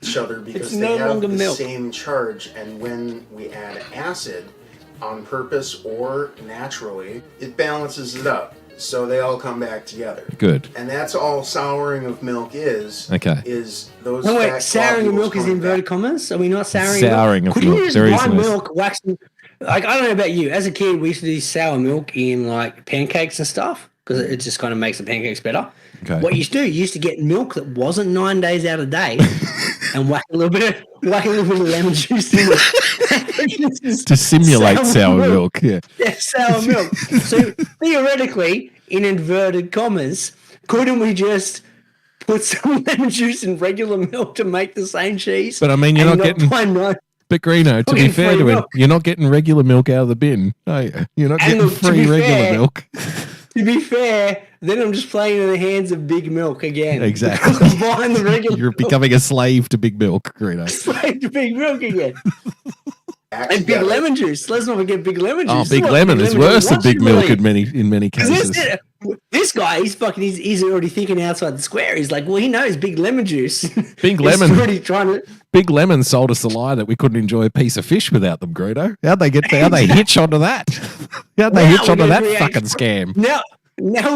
Each other because It's they no have longer the milk. same charge, and when we add acid on purpose or naturally, it balances it up. So they all come back together. Good. And that's all souring of milk is. Okay. Is those No, wait, fat souring of globules milk is coming inverted commas? Are we not souring Souring milk? of Could milk. you just There is buy no- milk, waxing? Like, I don't know about you. As a kid, we used to do sour milk in, like, pancakes and stuff because it just kind of makes the pancakes better. Okay. What you used to do, you used to get milk that wasn't 9 days out of date and whack a little bit of lemon juice in it. To simulate sour milk. Yeah. Yeah, sour milk. So theoretically, in inverted commas, couldn't we just put some lemon juice in regular milk to make the same cheese? But I mean, you're and not getting. buy no- But Greeno, to be getting fair free to him, milk. you're not getting regular milk out of the bin. Are you? You're not And getting look, to free be regular fair- milk. To be fair, then I'm just playing in the hands of big milk again. Exactly. Because I'm buying the regular You're milk. becoming a slave to big milk, Greeno. Slave to big milk again. And big lemon juice. Let's not forget big lemon juice. Oh, This big what lemon is worse than wants big you milk believe. in many 'Cause cases. this guy, he's already thinking outside the square. He's like, well, he knows big lemon juice. Big He's lemon. already trying to. Big Lemon sold us the lie that we couldn't enjoy a piece of fish without them, Greeno. How'd they hitch onto that? How'd they Now hitch we're onto gonna that create- fucking scam? Now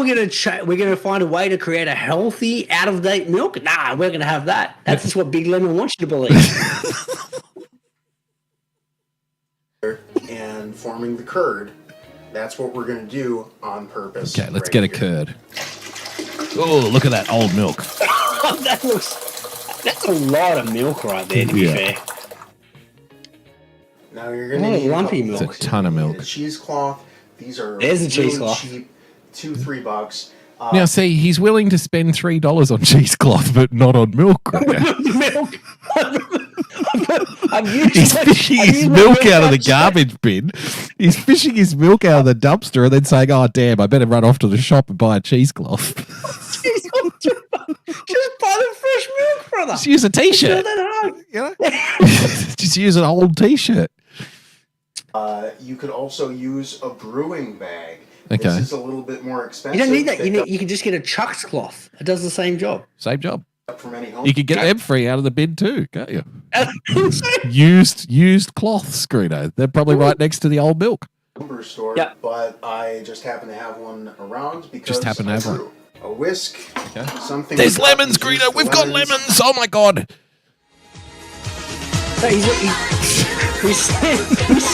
we're gonna find a way to create a healthy, out of date milk. Nah, we're gonna have that. That's just what Big Lemon wants you to believe. and forming the curd. That's what we're going to do on purpose. Okay, let's get a curd. Oh, look at that old milk. That's a lot of milk right there, to be fair. Now you're going to Oh, need lumpy It's milk. a ton of milk. A cheesecloth. These are There's a really cheesecloth. cheap, $2-3. Now, see, he's willing to spend $3 on cheesecloth, but not on milk. Milk. He's fishing his milk out of the garbage bin. He's fishing his milk out of the dumpster and then saying, "Oh, damn, I better run off to the shop and buy a cheesecloth." Just buy the fresh milk, brother. Just use a t-shirt. Just use an old t-shirt. You could also use a brewing bag. Okay. This is a little bit more expensive. You don't need that. You can just get a Chuck's cloth. It does the same job. Same job. From any home. You could get them free out of the bin too, can't you? used cloths, Greeno. They're probably right next to the old milk. Store, but I just happen to have one around because Just happen to have one. A whisk. Okay. Something. There's lemons, Greeno. We've got lemons. Oh my god. So he's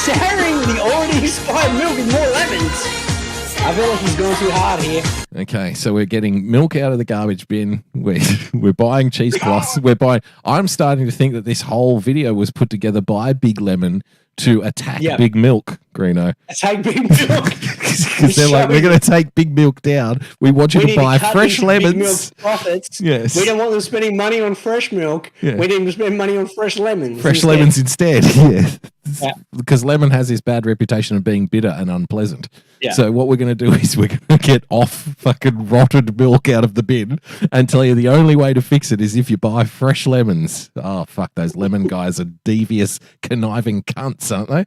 sharing the already expired milk with more lemons. I feel like he's going too hard here. Okay, so we're getting milk out of the garbage bin. We're buying cheesecloths. I'm starting to think that this whole video was put together by Big Lemon to attack Big Milk, Greeno. Attack Big Milk. Because they're like, we're going to take Big Milk down. We want you to buy fresh lemons. Big Milk profits. Yes. We don't want them spending money on fresh milk. Yeah. We need them to spend money on fresh lemons. Fresh lemons instead. Yeah. Because lemon has this bad reputation of being bitter and unpleasant. Yeah. So what we're going to do is we're going to get off fucking rotted milk out of the bin and tell you the only way to fix it is if you buy fresh lemons. Oh, fuck, those lemon guys are devious, conniving cunts, aren't they?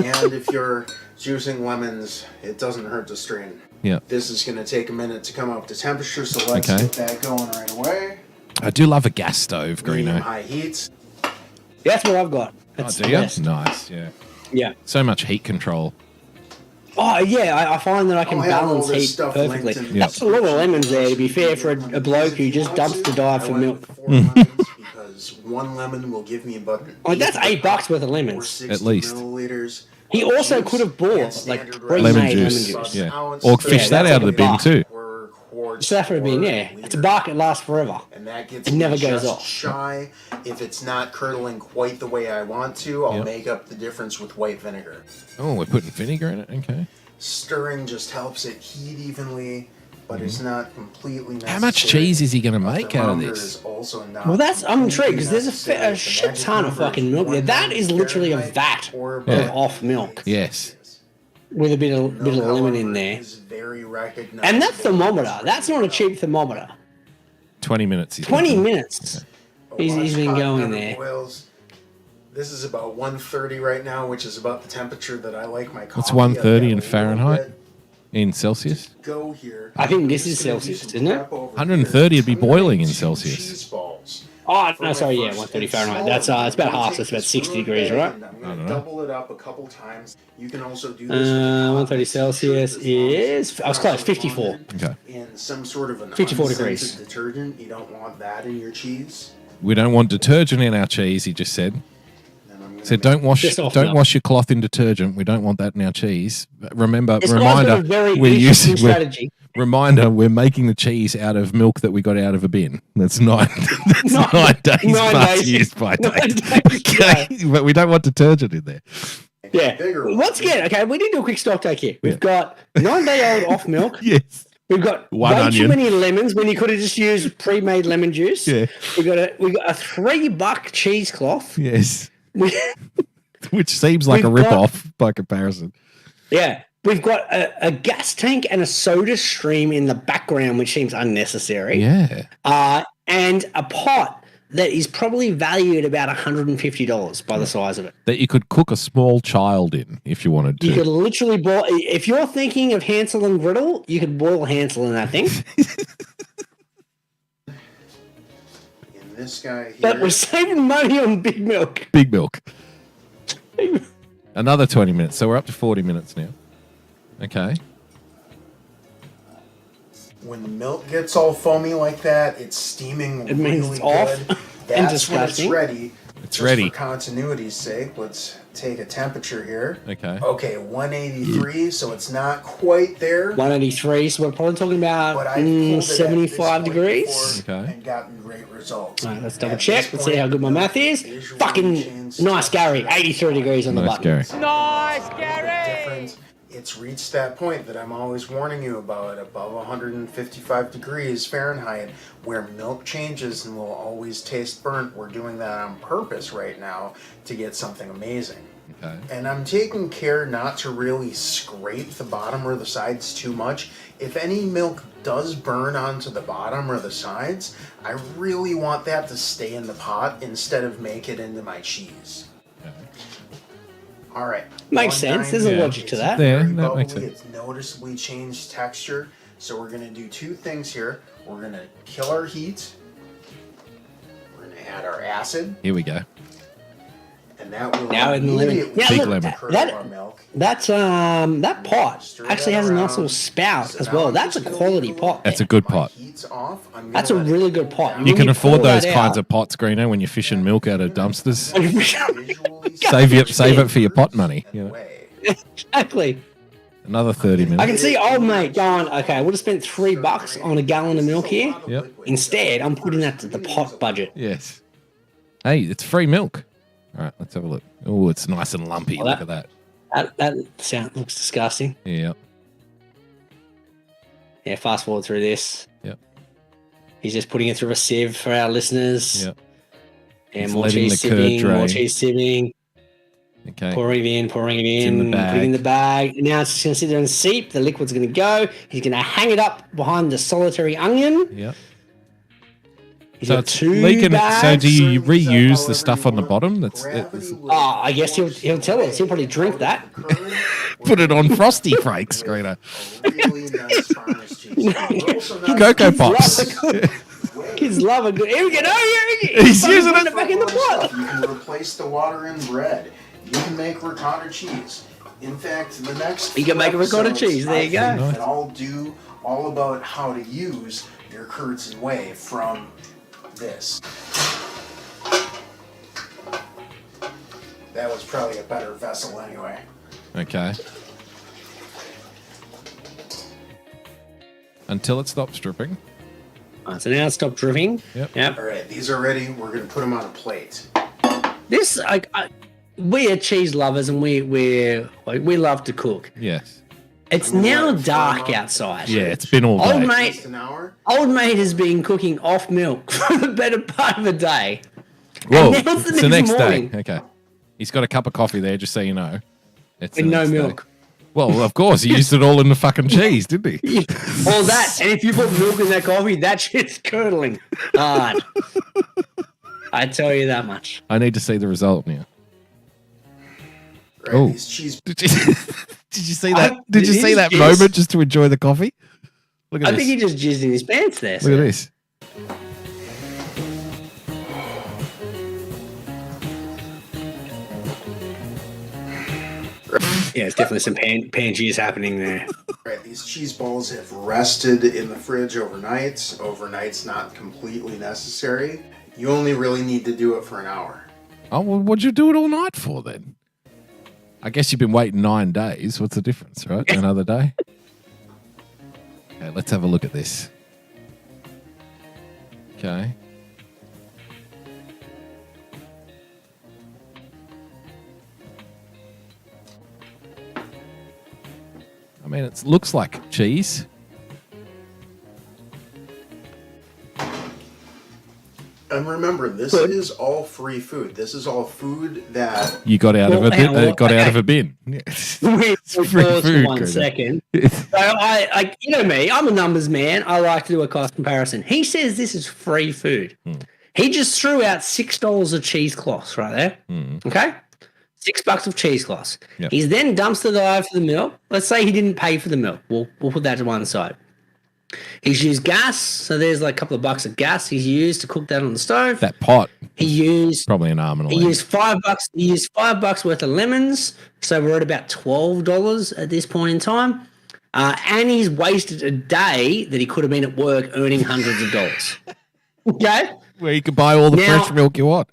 And if you're juicing lemons, it doesn't hurt to strain. Yeah. This is going to take a minute to come up to temperature, so let's get that going right away. I do love a gas stove, Greeno. High heats. That's what I've got. That's do you? Nice, yeah. Yeah. So much heat control. Oh, yeah, I find that I can balance heat perfectly. That's a lot of lemons there, to be fair, for a bloke who just dumps to die for milk. Because one lemon will give me about that's $8 worth of lemons. At least. Milliliters. He also could have bought, like, pre-made lemon juice. Yeah. Or fish that out of the bin, too. So that would have been, it's a bark, it lasts forever. And that gets it never goes just off. Shy. If it's not curdling quite the way I want to, I'll make up the difference with white vinegar. Oh, we're putting vinegar in it? Okay. Stirring just helps it heat evenly, but it's not completely necessary. How much cheese is he going to make out of this? Well, I'm intrigued, because there's a shit ton of fucking milk there. That is literally a vat of off milk. Yes. With a bit of lemon in there. And that thermometer, that's not a cheap thermometer. 20 minutes. 20 minutes. He's been going there. This is about 130 right now, which is about the temperature that I like my coffee. What's 130 in Fahrenheit? In Celsius? Go here. I think this is Celsius, isn't it? 130 would be boiling in Celsius. Oh, no, sorry, 130 Fahrenheit. That's it's about half, so it's about 60 degrees, right? I'm going to double it up a couple times. You can also do this. 130 Celsius is, I was close, 54. Okay. In some sort of an 54 degrees. detergent, you don't want that in your cheese. We don't want detergent in our cheese, he just said. So don't wash your cloth in detergent. We don't want that in our cheese. Reminder, we're making the cheese out of milk that we got out of a bin. That's 9 days past use by date. Okay, but we don't want detergent in there. Yeah. Once again, okay, we did do a quick stock take here. We've got 9-day-old off milk. Yes. We've got way too many lemons when you could have just used pre-made lemon juice. Yeah. We got a $3 cheesecloth. Yes. Which seems like a rip-off by comparison. Yeah. We've got a gas tank and a soda stream in the background, which seems unnecessary. Yeah. And a pot that is probably valued about $150 by the size of it. That you could cook a small child in if you wanted to. You could literally boil. If you're thinking of Hansel and Gretel, you could boil Hansel in that thing. In this guy here. But we're saving money on Big Milk. Big Milk. Another 20 minutes. So we're up to 40 minutes now. Okay. When the milk gets all foamy like that, it's steaming it means really it's off good. and That's when it's disgusting. ready. It's Just ready. For continuity's sake, let's take a temperature here. Okay. Okay, 183, so it's not quite there. 183, so we're probably talking about 75 degrees. Okay. And gotten great results. All right, let's double check. Let's see how good my math is. Fucking nice, Gary. 83 degrees on the button. Gary. Nice, Gary. it's reached that point that I'm always warning you about, above 155 degrees Fahrenheit, where milk changes and will always taste burnt. We're doing that on purpose right now to get something amazing. Okay. And I'm taking care not to really scrape the bottom or the sides too much. If any milk does burn onto the bottom or the sides, I really want that to stay in the pot instead of make it into my cheese. Okay. All right. Makes sense. There's a logic to that. Yeah, Very that makes bubbly. sense. It's noticeably changed texture. So we're going to do two things here. We're going to kill our heat. We're going to add our acid. Here we go. And that will Now in the lemon. immediately Yeah, Big look, lemon. curdle our milk. that pot Stir actually that has a nice around. little spout So as now well. I'm That's a just gonna quality leave pot. That's a good pot. Heat's off. I'm gonna That's a let it really good pot. down. You When can afford pour those that kinds out- of pots, Greeno, when you're fishing milk out of dumpsters. Visually Save it for your pot money. You know? way. Exactly. Another 30 I minutes. can see old mate going, okay, I would have spent $3 on a gallon of milk here. Yep. Instead, I'm putting that to the pot budget. Yes. Hey, it's free milk. All right, let's have a look. Oh, it's nice and lumpy. Well, Look at that. That looks disgusting. Yeah. Yeah, fast forward through this. Yep. He's just putting it through a sieve for our listeners. Yep. And He's more letting cheese the curd sieving, more drain. cheese sieving. Okay. Pouring it in, pouring it in in, the bag. putting it in the bag. Now it's just going to sit there and seep. The liquid's going to go. He's going to hang it up behind the solitary onion. Yep. He's So got it's two leaking. So bags. do you reuse the stuff on the bottom? That's I guess he'll tell us. He'll probably drink that. put it on frosty flakes, Greeno. Really nice farmer's cheese. We're also not- Cocoa Kids Pops. love a good- Kids love a good. Here we go. Oh, here He's using putting it. it back in the pot. You can replace the water in bread. You can make ricotta cheese. In fact, the next You can make a ricotta episodes, cheese. There you I go. think that I'll do all about how to use your curds and whey from this. That was probably a better vessel anyway. Okay. Until it stops dripping. So now stop dripping. Yep. All right, these are ready. We're going to put them on a plate. This, we are cheese lovers, and we love to cook. Yes. It's now dark outside. Yeah, it's been all Old day. mate, Just an hour. old mate has been cooking off milk for the better part of a day. Whoa, And now it's it's the the next next morning. day. Okay. He's got a cup of coffee there, just so you know. It's With the no next day. milk. Well, of course, he used it all in the fucking cheese, didn't he? All that, and if you put milk in that coffee, that shit's curdling hard. I tell you that much. I need to see the result now. Right, Oh. these cheese. Did you see that? Did you Did see he that jizz? moment just to enjoy the coffee? Look at I this. think he just jizzed in his pants there. Look at this. Yeah, it's definitely some Pangeas happening there. Right, these cheese balls have rested in the fridge overnight. Overnight's not completely necessary. You only really need to do it for an hour. Oh, well, what'd you do it all night for then? I guess you've been waiting 9 days. What's the difference, right? Another day? Okay, let's have a look at this. Okay. I mean, it looks like cheese. And remember, this is all free food. This is all food that You got out of a hang bin. on, Got out okay. of a bin. Wait, free pause food, for 1 Greta. second. So I, you know me, I'm a numbers man. I like to do a cost comparison. He says this is free food. He just threw out $6 of cheesecloths right there. Okay, $6 of cheesecloths. Yep. He's then dumpster dived for the milk. Let's say he didn't pay for the milk. We'll put that to one side. He's used gas, so there's like a couple of bucks of gas he's used to cook that on the stove. That pot, He used probably an arm and a he leg. used $5. He used $5 worth of lemons, so we're at about $12 at this point in time. And he's wasted a day that he could have been at work earning hundreds of dollars. Okay. Where you can buy all the Now- fresh milk you want.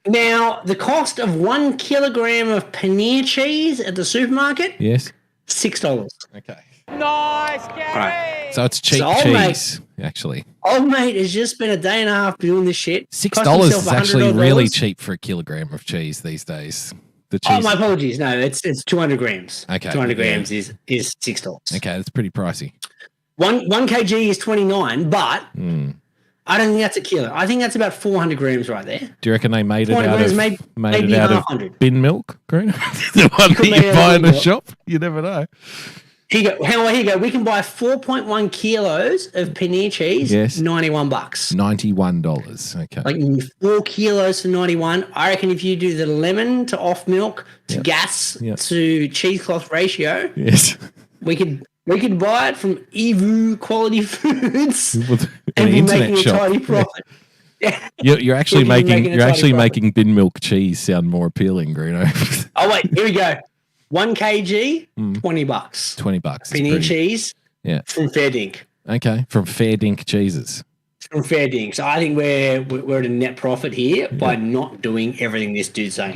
Now the cost of 1 kilogram of paneer cheese at the supermarket, Yes. $6. Okay. Nice, Gary. Right. So it's cheap So, cheese, actually. Old mate has just spent a day and a half doing this shit. $6 Cost himself is actually $100. really cheap for a kilogram of cheese these days. The cheese. Oh, my apologies. No, it's 200 grams. Okay. 200 grams is $6. Okay, that's pretty pricey. 1 kg is 29, but I don't think that's a kilo. I think that's about 400 grams right there. Do you reckon they made it 400 out grams, of maybe it out of 100. bin milk, Greeno? The one that you buy in the shop? You never know. Here you go. We can buy 4.1 kilos of paneer cheese. Yes. $91. $91. Okay. Like 4 kilos for 91. I reckon if you do the lemon to off milk to gas to cheesecloth ratio, yes, we could buy it from Evu Quality Foods an and be internet making shop. a tiny profit. Yeah. You're actually making bin milk cheese sound more appealing, Greeno. Oh wait, here we go. 1 kg, $20. $20. Paneer cheese. Yeah. From Fair Dink. Okay, from Fair Dink cheeses. From Fair Dink. So I think we're at a net profit here by not doing everything this dude's saying.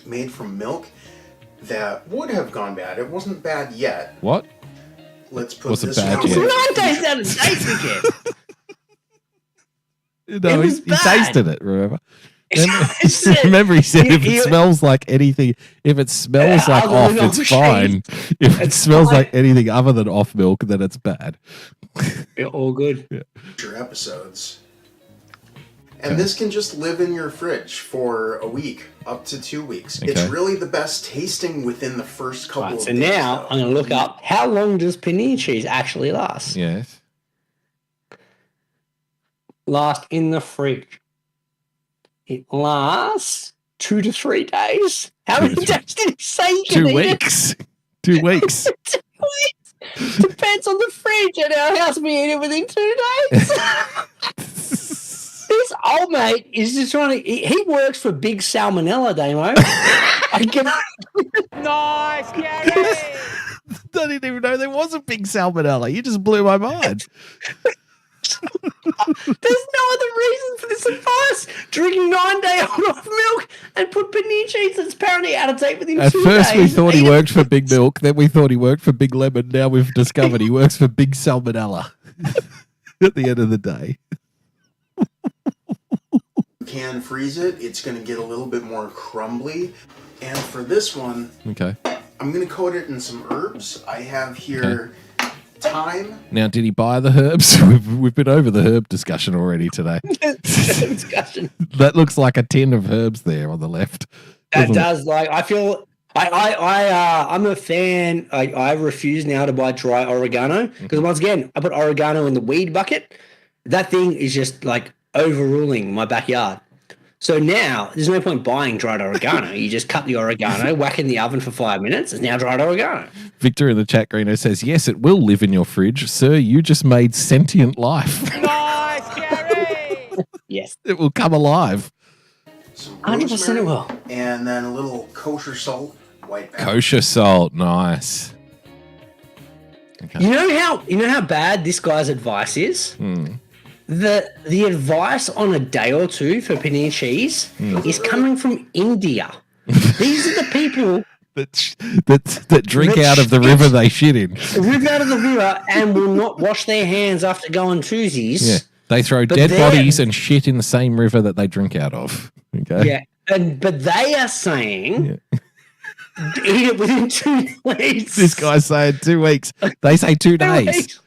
Made from milk that would have gone bad. It wasn't bad yet. What? Let's put Wasn't this bad one. yet. 9 days out of date again. No, was he bad. tasted it, remember? Remember he said if it smells like anything, if it smells like off, it's fine. If it smells like anything other than off milk, then it's bad. You're all good. Yeah. Future episodes. And this can just live in your fridge for a week, up to 2 weeks. Okay. It's really the best tasting within the first couple of So days. now though. I'm going to look up how long does paneer cheese actually last? Yes. Last in the fridge. It lasts 2 to 3 days. How many days did he say you can 2 eat weeks. 2 weeks. it? 2 weeks. Depends on the fridge. At our house, we eat it within 2 days. This old mate is just trying to. He works for Big Salmonella, Damo. Nice, Gary. I didn't even know there was a big salmonella. You just blew my mind. There's no other reason for this advice. Drinking 9-day-old off milk and put paneer cheese that's apparently out of date within 2 days. At first we thought he worked for Big Milk, then we thought he worked for Big Lemon. Now we've discovered he works for Big Salmonella. At the end of the day. You can freeze it. It's going to get a little bit more crumbly. And for this one, Okay. I'm going to coat it in some herbs. I have here thyme. Now, did he buy the herbs? We've been over the herb discussion already today. Discussion. That looks like a tin of herbs there on the left. That does, like, I feel I'm a fan. I refuse now to buy dry oregano because once again, I put oregano in the weed bucket. That thing is just like overruling my backyard. So now there's no point buying dried oregano. You just cut the oregano, whack in the oven for 5 minutes. It's now dried oregano. Victor in the chat, Greeno, says, yes, it will live in your fridge. Sir, you just made sentient life. Nice, Gary. Yes. It will come alive. Some 100% it rosemary, will. and then a little kosher salt, white pepper. Kosher salt. Nice. Okay. You know how bad this guy's advice is? The advice on a day or two for paneer cheese is coming from India. These are the people that drink out of the river they shit in. live out of the river and will not wash their hands after going twosies. Yeah. They throw dead bodies and shit in the same river that they drink out of. Okay. Yeah. But they are saying eat it within 2 weeks. This guy's saying 2 weeks. They say 2 days. weeks.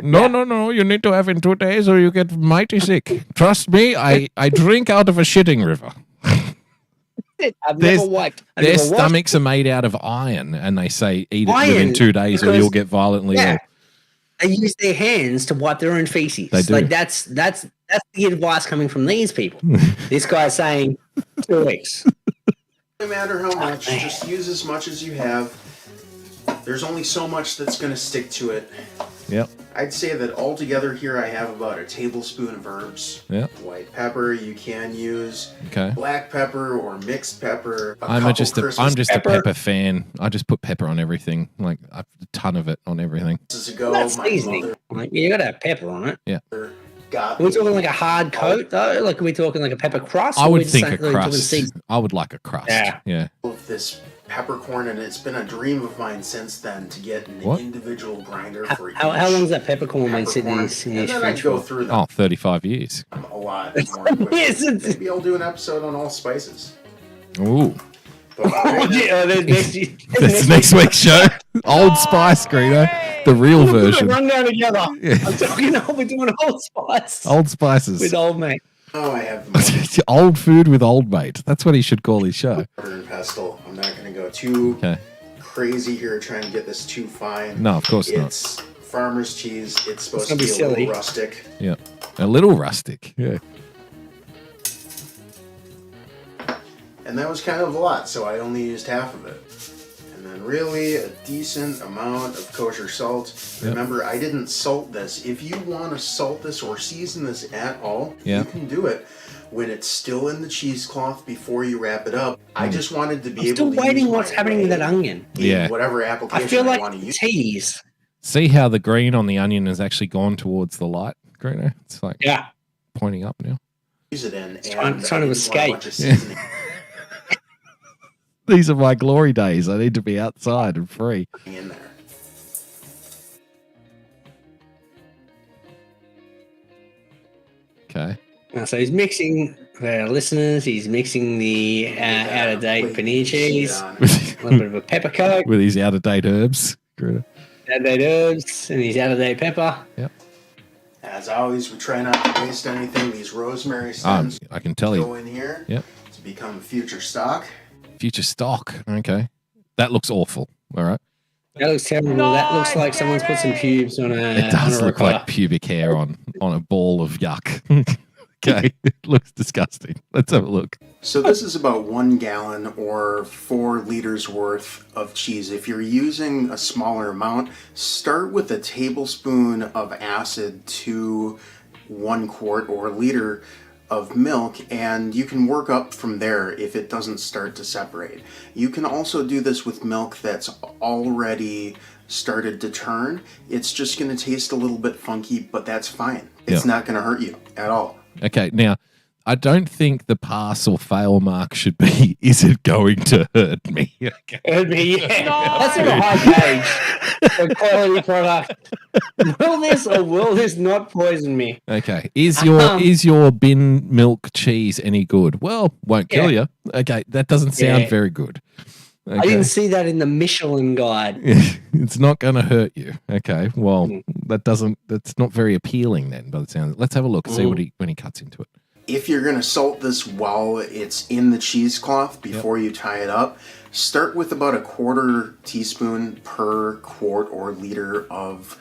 No. You need to have in 2 days or you get mighty sick. Trust me, I drink out of a shitting river. I've never wiped. Their stomachs are made out of iron, and they say eat it within 2 days or you'll get violently ill. They use their hands to wipe their own feces. They do. Like that's the advice coming from these people. This guy's saying 2 weeks. No matter how much, just use as much as you have. There's only so much that's going to stick to it. Yep. I'd say that altogether here I have about a tablespoon of herbs. Yep. White pepper, you can use Okay. black pepper or mixed pepper. I'm just a pepper. pepper fan. I just put pepper on everything, like a ton of it on everything. That's seasoning. Like, you got to have pepper on it. Yeah. Are we talking like a hard coat though? Like, are we talking like a pepper crust? I or would we just think a saying, like, talking crust. seasoning? I would like a crust. Yeah. Of this peppercorn, and it's been a dream of mine since then to get an What? individual grinder for each. How long's that peppercorn been sitting in his And then I fridge go for? through them Oh, 35 years. a lot more quickly. Yes, Maybe I'll do an episode on all spices. Ooh. That's next week's show. Old Spice, Greeno. The real version. Run down together. Yeah. I'm talking. We're doing Old Spice. Old Spices. With old mate. Oh, I have old food with old mate. That's what he should call his show. mortar and pestle. I'm not going to go too crazy here trying to get this too fine. No, of course not. It's farmer's cheese. It's supposed to be be a silly. little rustic. Yeah. A little rustic. Yeah. And that was kind of a lot, so I only used half of it. And then really a decent amount of kosher salt. Yep. Remember, I didn't salt this. If you want to salt this or season this at all, Yeah. you can do it when it's still in the cheesecloth before you wrap it up. I just wanted to be I'm able still to waiting use what's my happening with that way onion. in Yeah. whatever application I feel like want to use. tease. See how the green on the onion has actually gone towards the light, Greeno? It's like pointing up now. Use it in. trying and to I didn't escape. want a bunch of seasoning These are my glory days. I need to be outside and free. in there. Okay. So he's mixing, for our listeners, he's mixing the out-of-date paneer cheese, a little bit of a pepper coat, With these out-of-date herbs. Greeno. out-of-date herbs, and his out-of-date pepper. Yep. As always, we try not to waste anything. These rosemary stems I can tell go you. in here Yep. to become future stock. Future stock. Okay. That looks awful. All right. That looks terrible. That looks like someone's put some pubes on It on does a look ricotta. like pubic hair on a ball of yuck. Okay. It looks disgusting. Let's have a look. So this is about 1 gallon or 4 liters worth of cheese. If you're using a smaller amount, start with a tablespoon of acid to 1 quart or liter of milk, and you can work up from there if it doesn't start to separate. You can also do this with milk that's already started to turn. It's just going to taste a little bit funky, but that's fine. It's not going to hurt you at all. Okay. Now, I don't think the pass or fail mark should be, is it going to hurt me? Okay. Hurt me, yeah. That's not a high gauge. A quality product. Will this or will this not poison me? Okay. Is your bin milk cheese any good? Well, won't kill you. Okay. That doesn't sound very good. Okay. I didn't see that in the Michelin guide. It's not going to hurt you. Okay. Well, that's not very appealing then, by the sound. Let's have a look and see when he cuts into it. If you're going to salt this while it's in the cheesecloth before you tie it up, start with about 1/4 teaspoon per quart or liter of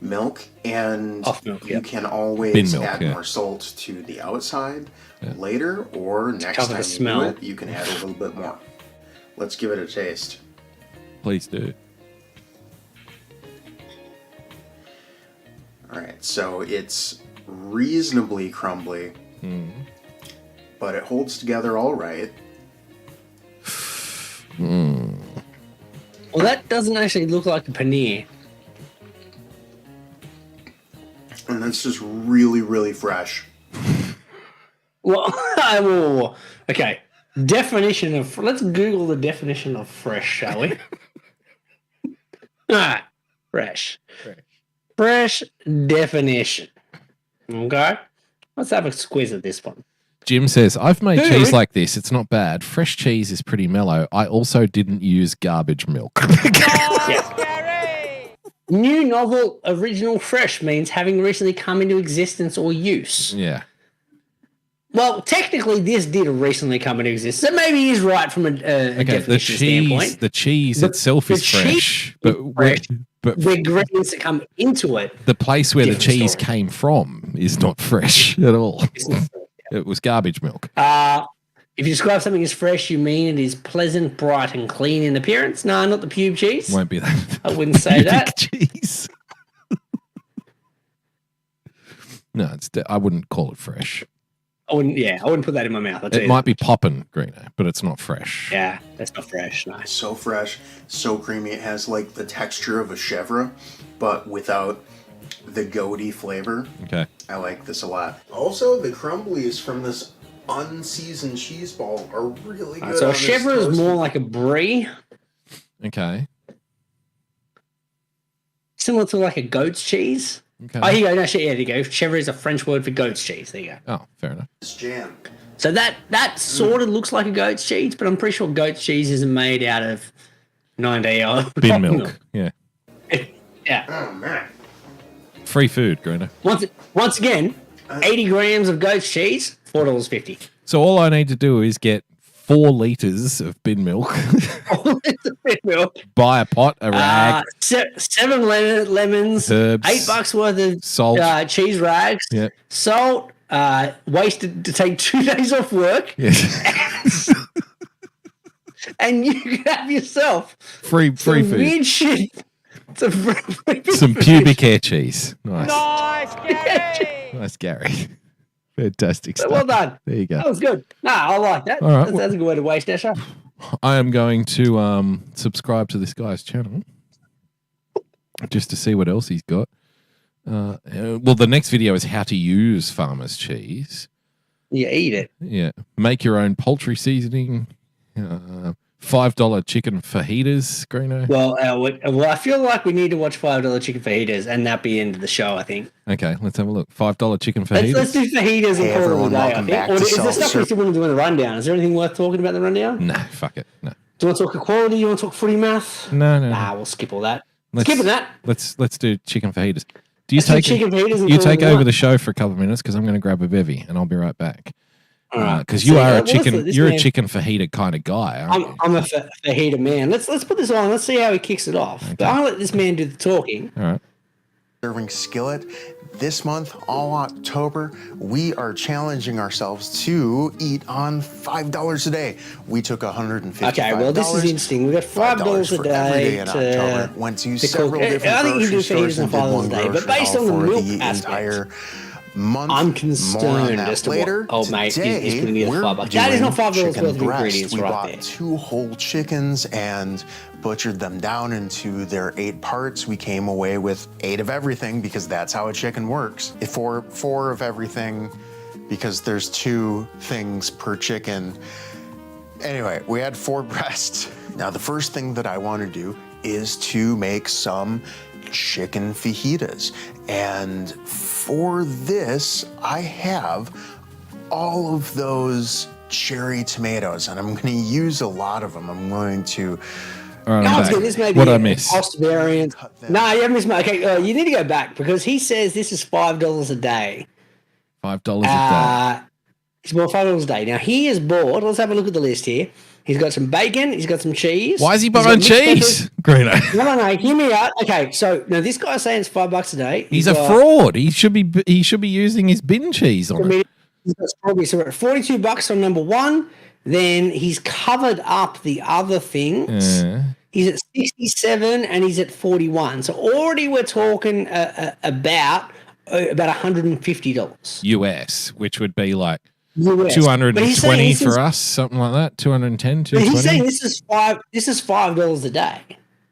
milk, and you can always add more salt to the outside later, or next time you do it, you can add a little bit more. Let's give it a taste. Please do. All right, so it's reasonably crumbly, but it holds together all right. Well, that doesn't actually look like a paneer. And that's just really, really fresh. Well, okay. Definition of... Let's Google the definition of fresh, shall we? All right. Fresh. Fresh definition. Okay. Let's have a squeeze at this one. Jim says, I've made cheese like this. It's not bad. Fresh cheese is pretty mellow. I also didn't use garbage milk. New, novel, original, fresh means having recently come into existence or use. Yeah. Well, technically, this did recently come into existence. So maybe he's right from a definition standpoint. The cheese itself is fresh. But the ingredients that come into it. The place where the cheese came from is not fresh at all. It was garbage milk. If you describe something as fresh, you mean it is pleasant, bright, and clean in appearance? No, not the pube cheese. Won't be that. I wouldn't say that. Cheese. No, I wouldn't call it fresh. I wouldn't put that in my mouth. It might be poppin', Greeno, but it's not fresh. Yeah, that's not fresh. No. So fresh, so creamy. It has like the texture of a chèvre, but without the goaty flavor. Okay. I like this a lot. Also, the crumblies from this unseasoned cheese ball are really good. So a chèvre is more like a brie. Okay. Similar to like a goat's cheese. Okay. Oh, here you go. No, there you go. Chèvre is a French word for goat's cheese. There you go. Oh, fair enough. This jam. So that sort of looks like a goat's cheese, but I'm pretty sure goat's cheese isn't made out of 90 bin milk. Yeah. Yeah. Oh man. Free food, Greeno. Once again, 80 grams of goat's cheese, $4.50. So all I need to do is get 4 liters of bin milk. 4 liters of bin milk. Buy a pot, a rag, 7 lemons, herbs, $8 worth of salt, cheese rags, salt. Wasted to take 2 days off work. Yes. And you can have yourself free food. Weird shit. Some pubic hair cheese. Nice. Nice, Gary. Nice, Gary. Fantastic stuff. Well done. There you go. That was good. No, I like that. All right, That's a good way to waste our show. I am going to subscribe to this guy's channel just to see what else he's got. Well, the next video is how to use farmer's cheese. Yeah, eat it. Yeah. Make your own poultry seasoning. $5 chicken fajitas, Greeno. Well, I feel like we need to watch $5 chicken fajitas and that be the end of the show, I think. Okay, let's have a look. $5 chicken fajitas. Let's do fajitas and call it a day, I think. Or is there stuff we still want to do in the rundown? Is there anything worth talking about in the rundown? No, fuck it. No. Do you want to talk equality? You want to talk footy math? No. Nah, we'll skip all that. Skipping that. Let's do chicken fajitas. Do you take over the show for a couple of minutes because I'm going to grab a bevy and I'll be right back. Because you are a chicken, you're a chicken fajita kind of guy. I'm a fajita man. Let's put this on. Let's see how he kicks it off. Okay. But I'll let this man do the talking. All right. Serving skillet. This month, all October, we are challenging ourselves to eat on $5 a day. We took $155. Okay, well, this is interesting. We got $5 a day in October. Went to several different grocery stores and did one grocery based on the haul for milk the aspect, entire month. I'm concerned as to later. what. Oh, mate, he's putting in $5. That is not $5 worth of ingredients we right bought there. 2 whole chickens and butchered them down into their 8 parts. We came away with 8 of everything because that's how a chicken works. 4 of everything because there's 2 things per chicken. Anyway, we had 4 breasts. Now, the first thing that I want to do is to make some chicken fajitas. And for this, I have all of those cherry tomatoes, and I'm going to use a lot of them. I'm going to... This may be what I miss? Cost variance. No, you haven't missed my. Okay, you need to go back because he says this is $5 a day. $5 a day. He's bought $5 a day. Now he is bought. Let's have a look at the list here. He's got some bacon. He's got some cheese. Why is he buying cheese? Greeno. No. Hear me out. Okay, so now this guy's saying it's $5 a day. He's a fraud. He should be using his bin cheese on it. He's got strawberry. So we're at $42 on number 1. Then he's covered up the other things. He's at 67 and he's at 41. So already we're talking about $150 US, which would be like US. 220 for us, something like that. 210, 220. He's saying this is $5 a day.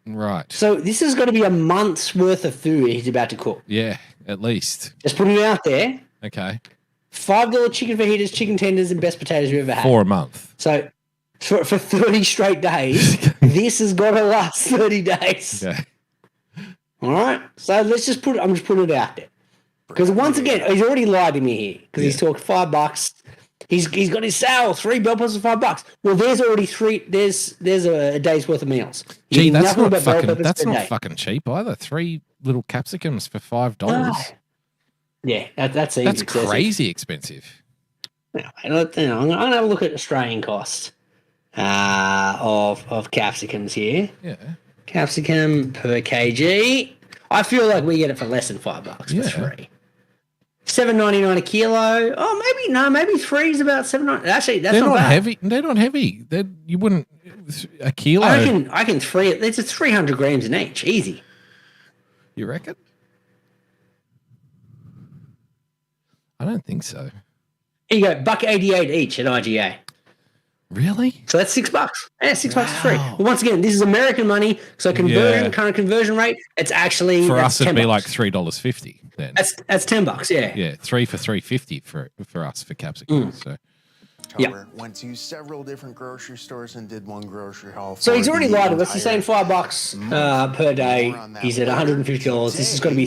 Right. So this has got to be a month's worth of food he's about to cook. Yeah, at least. Just putting it out there. Okay. $5 chicken fajitas, chicken tenders, and best potatoes we've ever had. For a month. So for 30 straight days, this has got to last 30 days. Okay. All right. So I'm just putting it out there. Because once again, he's already lied to me here. Because he's talked $5. He's got his sale, 3 bell peppers for $5. Well, there's already 3. There's a day's worth of meals. Gee, that's not fucking cheap either. 3 little capsicums for $5. Yeah, that's crazy expensive. I'm gonna have a look at Australian cost of capsicums here. Yeah, capsicum per kg. I feel like we get it for less than $5 for 3. $7.99 a kilo. Oh, maybe 3 is about $7.99. Actually, that's not bad. Heavy. They're not heavy. You wouldn't a kilo. I can 3 it. It's 300 grams in each. Easy. You reckon? I don't think so. Here you go, $1.88 each at IGA. Really? So that's $6. Yeah, $6 is free. But once again, this is American money, so current conversion rate, it's actually for us it'd $10. be like $3.50 then. That's $10, yeah. Yeah, 3 for $3.50 for us for capsicums. So went to several different grocery stores and did one grocery haul. So he's already lied to us. He's saying $5 per day. He's at $150. This is going to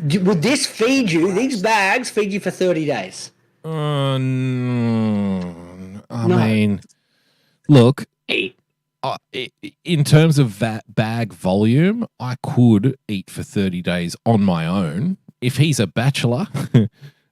be. Would this feed you? These bags feed you for 30 days? No. I mean, look, in terms of that bag volume, I could eat for 30 days on my own. If he's a bachelor,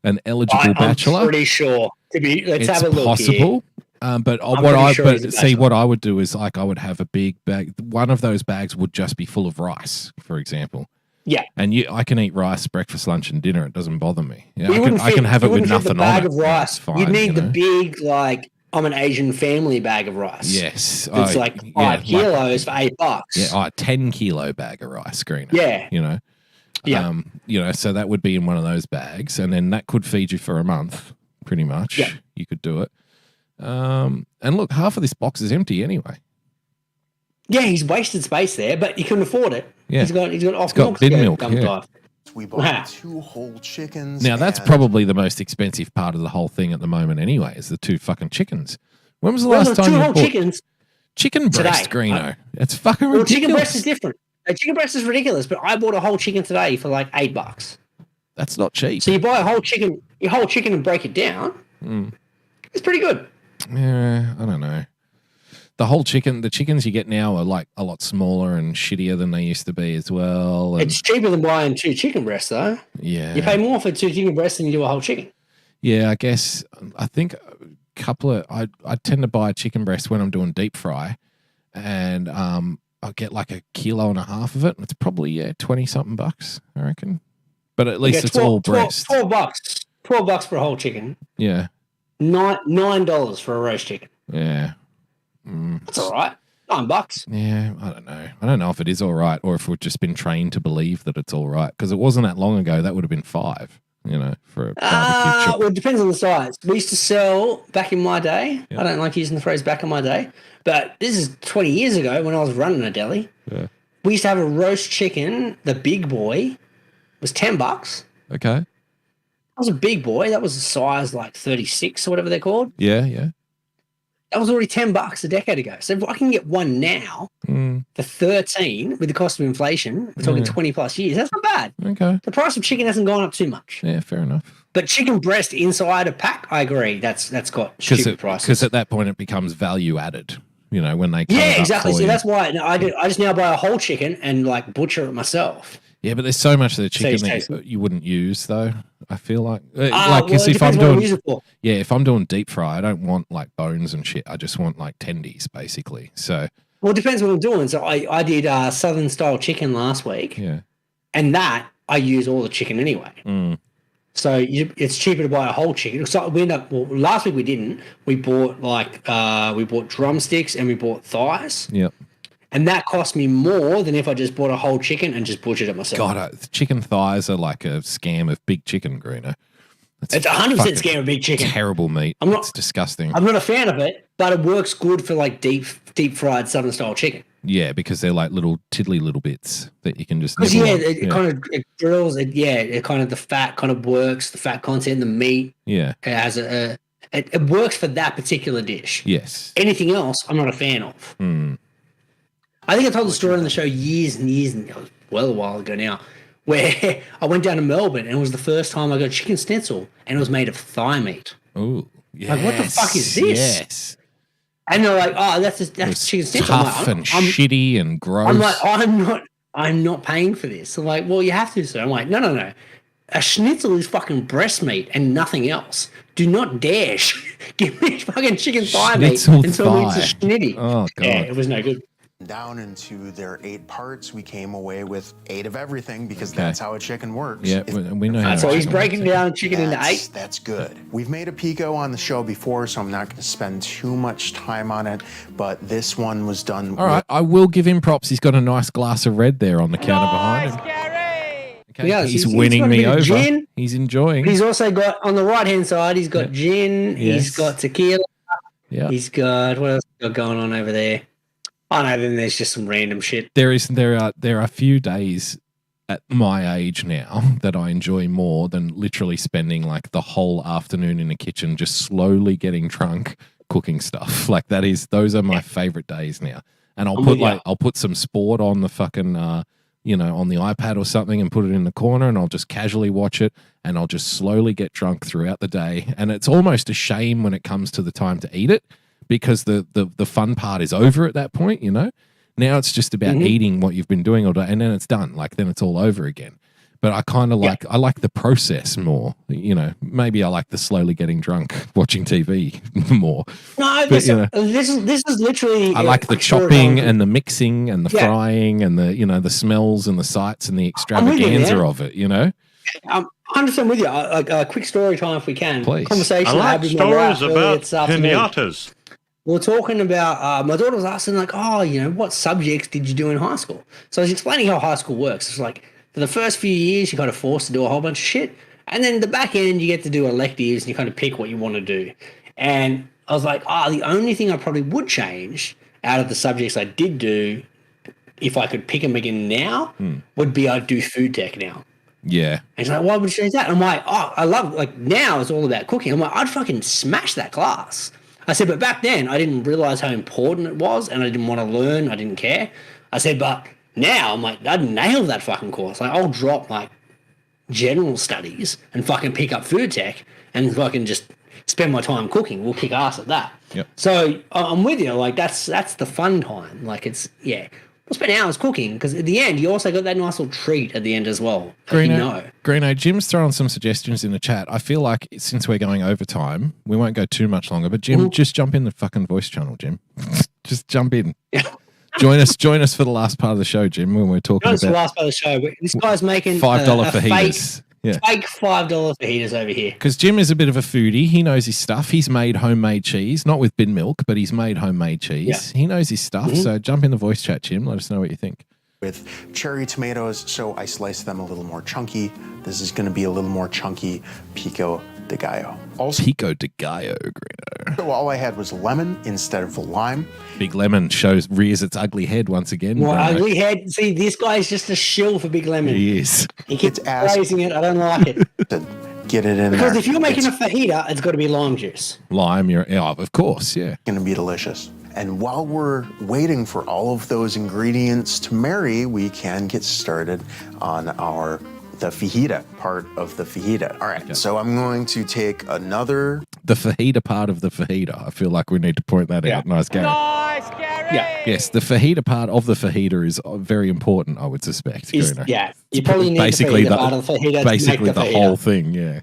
an eligible bachelor, I'm pretty sure. Let's have a look possible. Here. But what I would do is like I would have a big bag. One of those bags would just be full of rice, for example. Yeah, and I can eat rice breakfast, lunch, and dinner. It doesn't bother me. Yeah, I can have it with nothing on it. Of rice. Fine, you'd need the big like I'm an Asian family bag of rice. Yes, it's like 5 kilos for $8. Yeah, 10 kilo bag of rice, Greeno. Yeah, so that would be in one of those bags, and then that could feed you for a month, pretty much. Yeah, you could do it. And look, half of this box is empty anyway. Yeah, he's wasted space there, but he couldn't afford it. Yeah, he's got bin milk. Yeah. We bought 2 whole chickens. Now that's probably the most expensive part of the whole thing at the moment. Anyway, is the 2 fucking chickens. When was the last time you bought chickens? Chicken breast, Greeno. It's fucking ridiculous. Chicken breast is different. Chicken breast is ridiculous, but I bought a whole chicken today for like $8. That's not cheap. So you buy a whole chicken, and break it down. It's pretty good. Yeah, I don't know. The chickens you get now are like a lot smaller and shittier than they used to be as well. And it's cheaper than buying 2 chicken breasts, though. Yeah, you pay more for 2 chicken breasts than you do a whole chicken. Yeah, I guess. I think I tend to buy a chicken breast when I'm doing deep fry, and I'll get like 1.5 kilos of it. And it's probably $20-something, I reckon. But at least it's all breast. $12. $12 for a whole chicken. Yeah. $9 for a roast chicken. Yeah. That's all right. $9. Yeah, I don't know. I don't know if it is all right or if we've just been trained to believe that it's all right. Because it wasn't that long ago. That would have been $5, for a barbecue chip. Well, it depends on the size. We used to sell back in my day. Yep. I don't like using the phrase back in my day. But this is 20 years ago when I was running a deli. Yeah. We used to have a roast chicken. The big boy was $10. Okay. That was a big boy. That was a size like 36 or whatever they're called. Yeah. That was already $10 a decade ago. So if I can get one now for 13 with the cost of inflation, we're talking 20 plus years. That's not bad. Okay. The price of chicken hasn't gone up too much. Yeah, fair enough. But chicken breast inside a pack, I agree. That's got stupid prices. Because at that point it becomes value added. When they cut it exactly. Up for So you. that's why I just now buy a whole chicken and like butcher it myself. Yeah, but there's so much of the chicken that you wouldn't use, though. I feel like, if I'm doing deep fry, I don't want like bones and shit. I just want like tendies, basically. So, well, it depends what I'm doing. So I did Southern style chicken last week. Yeah, and that I use all the chicken anyway. So it's cheaper to buy a whole chicken. So we last week we didn't. We bought drumsticks and we bought thighs. Yep. And that cost me more than if I just bought a whole chicken and just butchered it myself. God, chicken thighs are like a scam of big chicken, Greeno. It's 100% scam of big chicken. Terrible meat. It's disgusting. I'm not a fan of it, but it works good for like deep fried Southern style chicken. Yeah, because they're like little tiddly little bits that you can just. Because it kind of grills. It kind of the fat kind of works. The fat content, the meat. Yeah, it has it works for that particular dish. Yes. Anything else, I'm not a fan of. I think I told the story on the show years and years, and it was well a while ago now, where I went down to Melbourne and it was the first time I got chicken schnitzel and it was made of thigh meat. Oh, yes. Like, what the fuck is this? Yes. And they're like, oh, that's chicken schnitzel. Tough and shitty and gross. I'm like, I'm not paying for this. I'm like, well, you have to, sir. I'm like, no. A schnitzel is fucking breast meat and nothing else. Do not dare give me fucking chicken thigh meat until it's a schnitty. Oh, God. Yeah, it was no good. Down into their 8 parts, we came away with 8 of everything because that's how a chicken works. Yeah, we know how. So he's breaking down chicken into 8. That's good. We've made a pico on the show before, so I'm not going to spend too much time on it. But this one was done. All right, I will give him props. He's got a nice glass of red there on the counter behind him. Okay, yeah, he's winning me over. Gin. He's enjoying. But he's also got on the right hand side. He's got gin. Yes. He's got tequila. Yeah. He's got what else got going on over there? Oh no, then there's just some random shit. There are a few days at my age now that I enjoy more than literally spending like the whole afternoon in the kitchen just slowly getting drunk cooking stuff. Like those are my favorite days now. And I'll put some sport on the fucking on the iPad or something and put it in the corner, and I'll just casually watch it, and I'll just slowly get drunk throughout the day. And it's almost a shame when it comes to the time to eat it, because the fun part is over at that point, Now it's just about eating what you've been doing all day, and then it's done. Like, then it's all over again. But I kind of I like the process more, maybe I like the slowly getting drunk watching TV more. No, but, this is literally. I like the chopping and the mixing and the frying and the smells and the sights and the extravaganza of it, I'm 100% with you. A quick story time if we can. Please. I Conversation like stories about pinatas. We were talking about, my daughter was asking like, what subjects did you do in high school? So I was explaining how high school works. It's like, for the first few years, you're kind of forced to do a whole bunch of shit. And then the back end, you get to do electives and you kind of pick what you want to do. And I was like, the only thing I probably would change out of the subjects I did do, if I could pick them again now, would be I'd do food tech now. Yeah. And she's like, why would you change that? And I'm like, I love, now it's all about cooking. I'm like, I'd fucking smash that class. I said, but back then, I didn't realize how important it was, and I didn't want to learn. I didn't care. I said, but now I'm like, I'd nail that fucking course. Like, I'll drop general studies and fucking pick up food tech and fucking just spend my time cooking. We'll kick ass at that. Yep. So I'm with you. Like, that's the fun time. Like, we'll spend hours cooking, because at the end, you also got that nice little treat at the end as well. Greeno, Jim's throwing some suggestions in the chat. I feel like since we're going overtime, we won't go too much longer, but Jim, just jump in the fucking voice channel, Jim. Just jump in. Join us for the last part of the show, Jim, when we're talking about the last part of the show. This guy's making $5 fajitas. Fake $5 fajitas over here. Because Jim is a bit of a foodie. He knows his stuff. He's made homemade cheese, not with bin milk, but he's made homemade cheese. Yeah. He knows his stuff. So jump in the voice chat, Jim. Let us know what you think. With cherry tomatoes, so I slice them a little more chunky. This is going to be a little more chunky pico de gallo. Also, pico de gallo, Greeno. So all I had was lemon instead of the lime. Big Lemon rears its ugly head once again. Well, ugly head. See, this guy's just a shill for Big Lemon. He is. He keeps praising it. I don't like it. Get it in because there. if you're making a fajita, it's got to be lime juice. Lime, of course, yeah. It's going to be delicious. And while we're waiting for all of those ingredients to marry, we can get started on the fajita part of the fajita. All right, so I'm going to take another... The fajita part of the fajita. I feel like we need to point that out. Nice, Gary. Nice, Gary. Yeah. Yes, the fajita part of the fajita is very important, I would suspect. Yeah, you probably need basically the part of the fajita basically to make the fajita. Whole thing, yeah.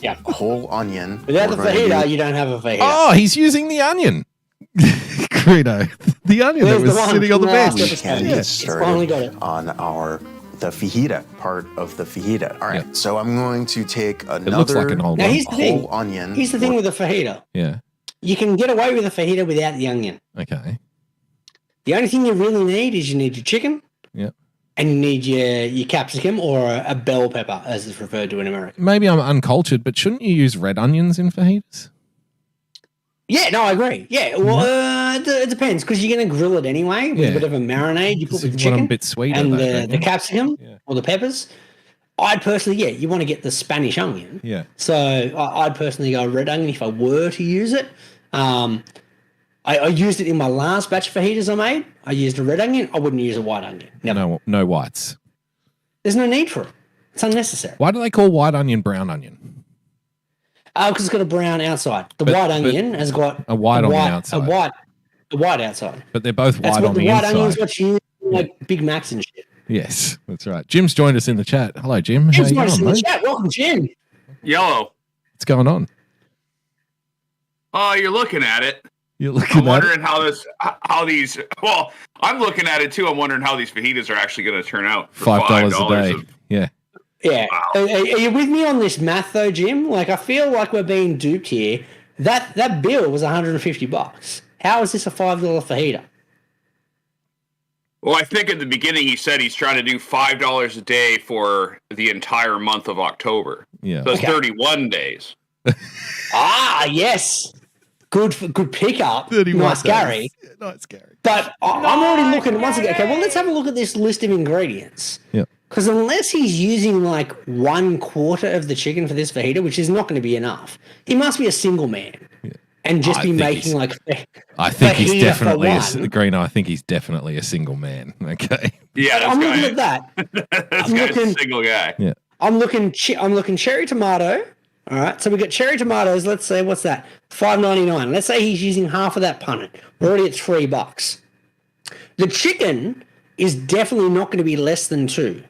Yeah. A whole onion. Without the fajita, you don't have a fajita. Oh, he's using the onion. Greeno. The onion that was sitting on the bench. We can get started on the fajita part of the fajita. All right, so I'm going to take another looks like an old whole onion. Here's the thing with the fajita. Yeah. You can get away with a fajita without the onion. Okay. The only thing you really need is you need your chicken. Yeah. And you need your capsicum or a bell pepper, as it's referred to in America. Maybe I'm uncultured, but shouldn't you use red onions in fajitas? Yeah, no, I agree. Yeah, well, it depends, because you're going to grill it anyway with a bit of a marinade. You put the chicken a bit sweeter, and the capsicum or the peppers. I'd personally, you want to get the Spanish onion. Yeah. So I'd personally go red onion if I were to use it. I used it in my last batch of fajitas I made. I used a red onion. I wouldn't use a white onion. Never. No whites. There's no need for it. It's unnecessary. Why do they call white onion brown onion? Because it's got a brown outside. The white onion has got a white on the outside. A white outside. But they're both white on the inside. The white onion is what you use in like Big Macs and shit. Yes, that's right. Jim's joined us in the chat. Hello, Jim. Jim's joined us in the chat. Welcome, Jim. Yellow. What's going on? Oh, you're looking at it. You're looking I'm wondering how these. Well, I'm looking at it too. I'm wondering how these fajitas are actually going to turn out. For $5 a day. Yeah. Yeah. Wow. Are you with me on this math though, Jim? Like, I feel like we're being duped here. That bill was $150. How is this a $5 fajita? Well, I think at the beginning he said he's trying to do $5 a day for the entire month of October. Yeah. So it's 31 days. Yes. Good pickup. Nice, Gary. Yeah, nice, Gary. But I'm already looking once again. Okay, well, let's have a look at this list of ingredients. Yeah. Because unless he's using like 1/4 of the chicken for this fajita, which is not going to be enough, he must be a single man. Yeah. and just be making like. I think he's definitely Greeno. I think he's definitely a single man. Okay. Yeah, I'm looking at that. I'm looking a single guy. Yeah. I'm looking cherry tomato. All right, so we got cherry tomatoes. Let's say what's that? $5.99. Let's say he's using half of that punnet. We're already at $3. The chicken is definitely not going to be less than $2.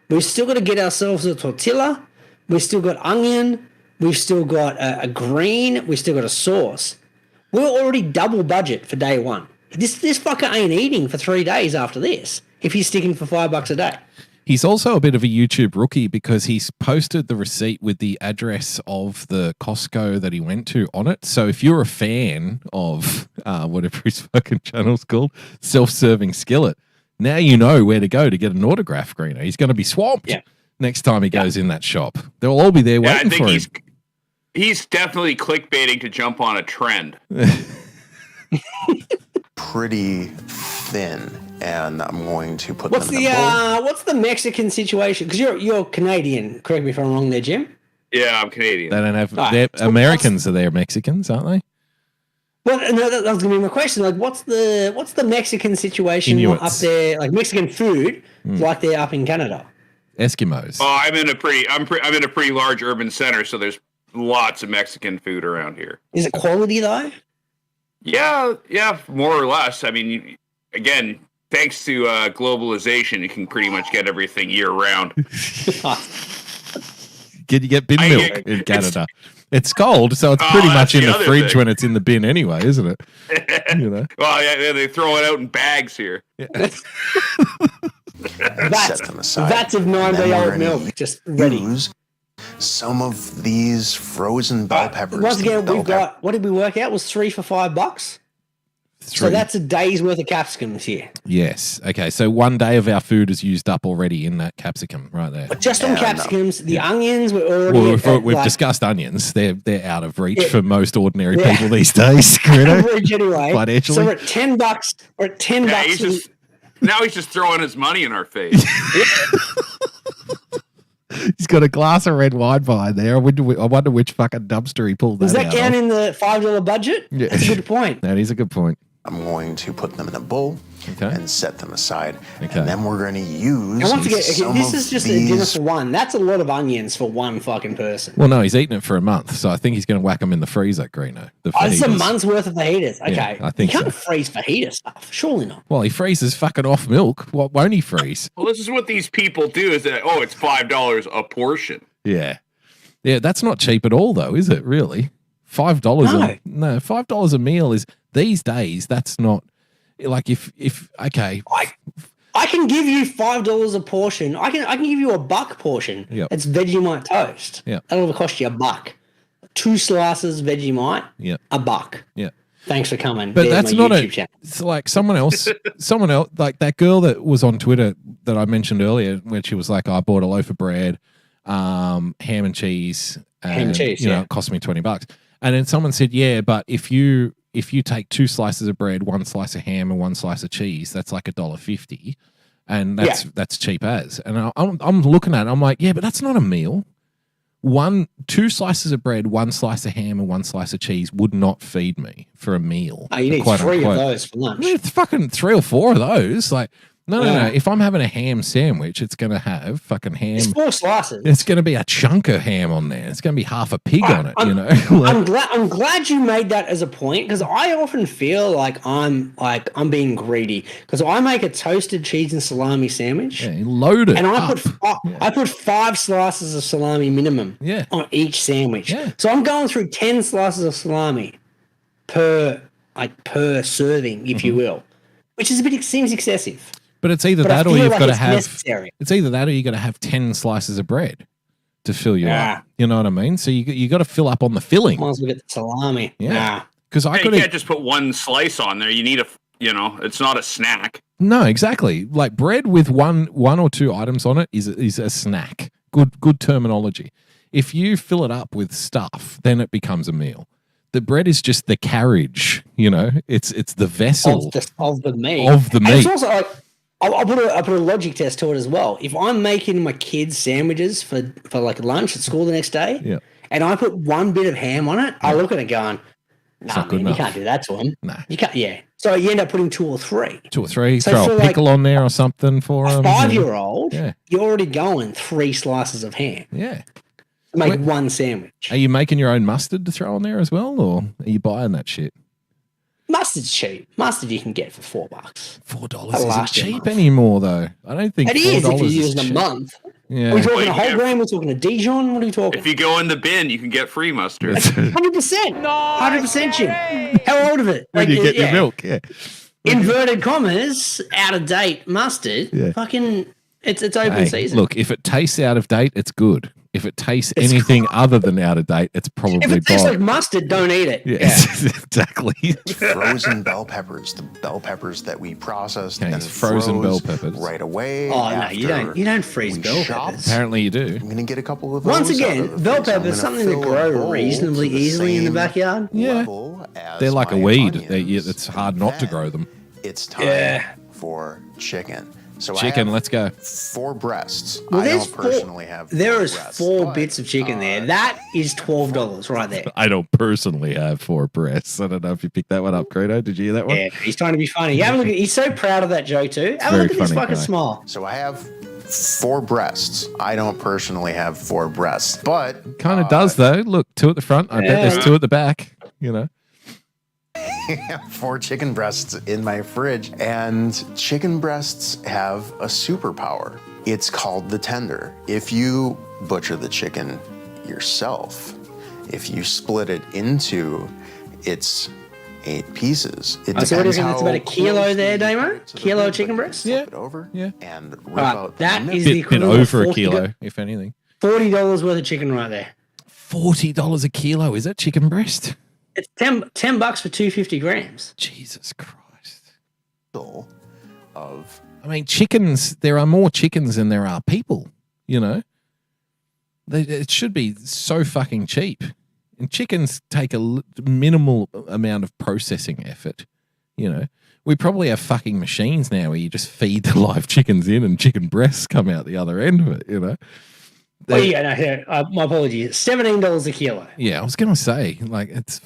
We've still got to get ourselves a tortilla. We've still got onion. We've still got a green. We've still got a sauce. We're already double budget for day one. This fucker ain't eating for 3 days after this if he's sticking for $5 a day. He's also a bit of a YouTube rookie because he's posted the receipt with the address of the Costco that he went to on it. So if you're a fan of whatever his fucking channel's called, Self-Serving Skillet, now you know where to go to get an autograph, Greeno. He's going to be swamped next time he goes in that shop. They'll all be there waiting for him. He's definitely clickbaiting to jump on a trend. Pretty thin. And I'm going to put what's them in a bowl. What's the Mexican situation? Because you're Canadian. Correct me if I'm wrong there, Jim. Yeah, I'm Canadian. They don't have. They're Americans are there Mexicans, aren't they? Well, no, that was going to be my question. Like, what's the Mexican situation Inuits. up there? Like Mexican food, like they're up in Canada. Eskimos. Oh, I'm in a pretty large urban center, so there's lots of Mexican food around here. Is it quality though? Yeah, more or less. I mean, again. Thanks to globalization, you can pretty much get everything year round. You get bin milk in Canada. It's cold, so it's pretty much in the fridge when it's in the bin anyway, isn't it? You know? Well, yeah, they throw it out in bags here. Yeah. That's of 9-day-old milk, just ready. Use some of these frozen bell peppers. Once again, we've got, what did we work out? Was 3 for $5? So that's a day's worth of capsicums here. Yes. Okay. So 1 day of our food is used up already in that capsicum right there. But just on capsicums, the onions were already. Well, we've discussed onions. They're out of reach for most ordinary people these days. Out of reach anyway. Financially. So we're at $10. We're at $10. Now he's just throwing his money in our face. He's got a glass of red wine behind there. I wonder which fucking dumpster he pulled that out. Does that count in the $5 budget? Yeah. That's a good point. That is a good point. I'm going to put them in a bowl and set them aside. Okay. And then we're going to use. And once again, this is just a dinner for one. That's a lot of onions for one fucking person. Well, no, he's eating it for a month, so I think he's going to whack them in the freezer, Greeno. It's a month's worth of fajitas. Okay. Yeah, I think you can't freeze fajita stuff. Surely not. Well, he freezes fucking off milk. What won't he freeze? Well, this is what these people do is that, it's $5 a portion. Yeah. Yeah, that's not cheap at all, though, is it, really? $5 no, $5 a meal is these days. That's not like if okay. I can give you $5 a portion. I can give you a $1 portion. Yep. It's Vegemite toast. Yeah, that'll cost you $1. 2 slices Vegemite. Yeah, $1. Yeah. Thanks for coming. But that's not channel. It's like someone else, like that girl that was on Twitter that I mentioned earlier, where she was like, I bought a loaf of bread, ham and cheese, it cost me $20. And then someone said, yeah, but if you take 2 slices of bread, 1 slice of ham, and 1 slice of cheese, that's like $1.50, and that's cheap as. And I'm looking at it, I'm like, yeah, but that's not a meal. 2 slices of bread, 1 slice of ham, and 1 slice of cheese would not feed me for a meal. Oh, you need 3 of those for lunch. It's fucking 3 or 4 of those, like. No. If I'm having a ham sandwich, it's going to have fucking ham. It's 4 slices. It's going to be a chunk of ham on there. It's going to be half a pig on it, I'm glad you made that as a point, because I often feel like I'm being greedy, because I make a toasted cheese and salami sandwich. Yeah, load it. And I put 5 slices of salami minimum on each sandwich. Yeah. So I'm going through 10 slices of salami per serving, if you will, which is seems excessive. But it's either that or you've got to have. Necessary. It's either that or you got to have 10 slices of bread to fill you up. You know what I mean? So you got to fill up on the filling. Might as well get the salami. Yeah, because you can't just put 1 slice on there. You need it's not a snack. No, exactly. Like bread with one or 2 items on it is a snack. Good terminology. If you fill it up with stuff, then it becomes a meal. The bread is just the carriage. It's the vessel of the meat. Of the meat. And it's also like. I'll put a logic test to it as well. If I'm making my kids sandwiches for like lunch at school the next day, and I put 1 bit of ham on it, I look at it going, not good man, enough. you can't do that to them. Nah. You can't. Yeah. So you end up putting 2 or 3. 2 or 3. So throw for a pickle on there or something for a them. 5-year-old, Yeah. you're already going 3 slices of ham. Yeah. To make one sandwich. Are you making your own mustard to throw on there as well, or are you buying that shit? Mustard's cheap. Mustard you can get for $4. $4 isn't cheap anymore, though. I don't think it is if you use is a cheap. month. Yeah. Are we talking a whole grain? We're talking a Dijon? What are we talking? If you go in the bin, you can get free mustard. 100%. 100%, Jim. How old of it? When you get your milk, yeah. Inverted commas, out of date mustard. Yeah. Fucking, it's open season. Look, if it tastes out of date, it's good. If it tastes anything other than out of date, it's probably if it tastes bad. like mustard, don't eat it. Yes, exactly. Frozen bell peppers, the bell peppers that we processed and frozen bell froze peppers right away. Oh no, you don't freeze bell peppers. Apparently you do. I'm gonna get a couple of those. Once again, bell peppers something that grow reasonably easily in the backyard. Yeah, they're like a weed. It's hard not to grow them. It's time for chicken. So chicken, let's go. 4 breasts. Well, I don't personally have. There is breasts, 4 bits of chicken there. That is $12 right there. I don't personally have 4 breasts. I don't know if you picked that one up, Greeno. Did you hear that one? Yeah, he's trying to be funny. Have a look he's so proud of that joke too. Have a look at his fucking smile. So I have 4 breasts. I don't personally have 4 breasts, but Kind of does though. Look, 2 at the front. I bet there's 2 at the back. You know. 4 chicken breasts in my fridge, and chicken breasts have a superpower. It's called the tender. If you butcher the chicken yourself, if you split it into its 8 pieces, it so what is it? It's about a kilo there, Damo? Kilo chicken breast? Yeah. Yeah. And rip out that the is the Bit equivalent over of a kilo, if anything. $40 worth of chicken right there. $40 a kilo. Is that chicken breast? It's $10 for 250 grams. Jesus Christ. Of I mean, chickens, there are more chickens than there are people, you know? It should be so fucking cheap. And chickens take a minimal amount of processing effort, you know? We probably have fucking machines now where you just feed the live chickens in and chicken breasts come out the other end of it, you know? My apologies. $17 a kilo. Yeah, I was going to say, like, that's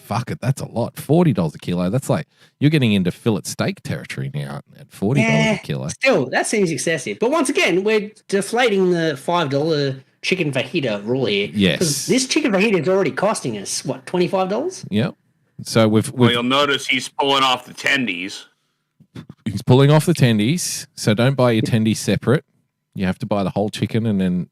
a lot. $40 a kilo. That's like, you're getting into fillet steak territory now at $40 a kilo. Still, that seems excessive. But once again, we're deflating the $5 chicken fajita rule here. Yes. Because this chicken fajita is already costing us, what, $25? Yep. So well, you'll notice he's pulling off the tendies. He's pulling off the tendies. So don't buy your tendies separate. You have to buy the whole chicken and then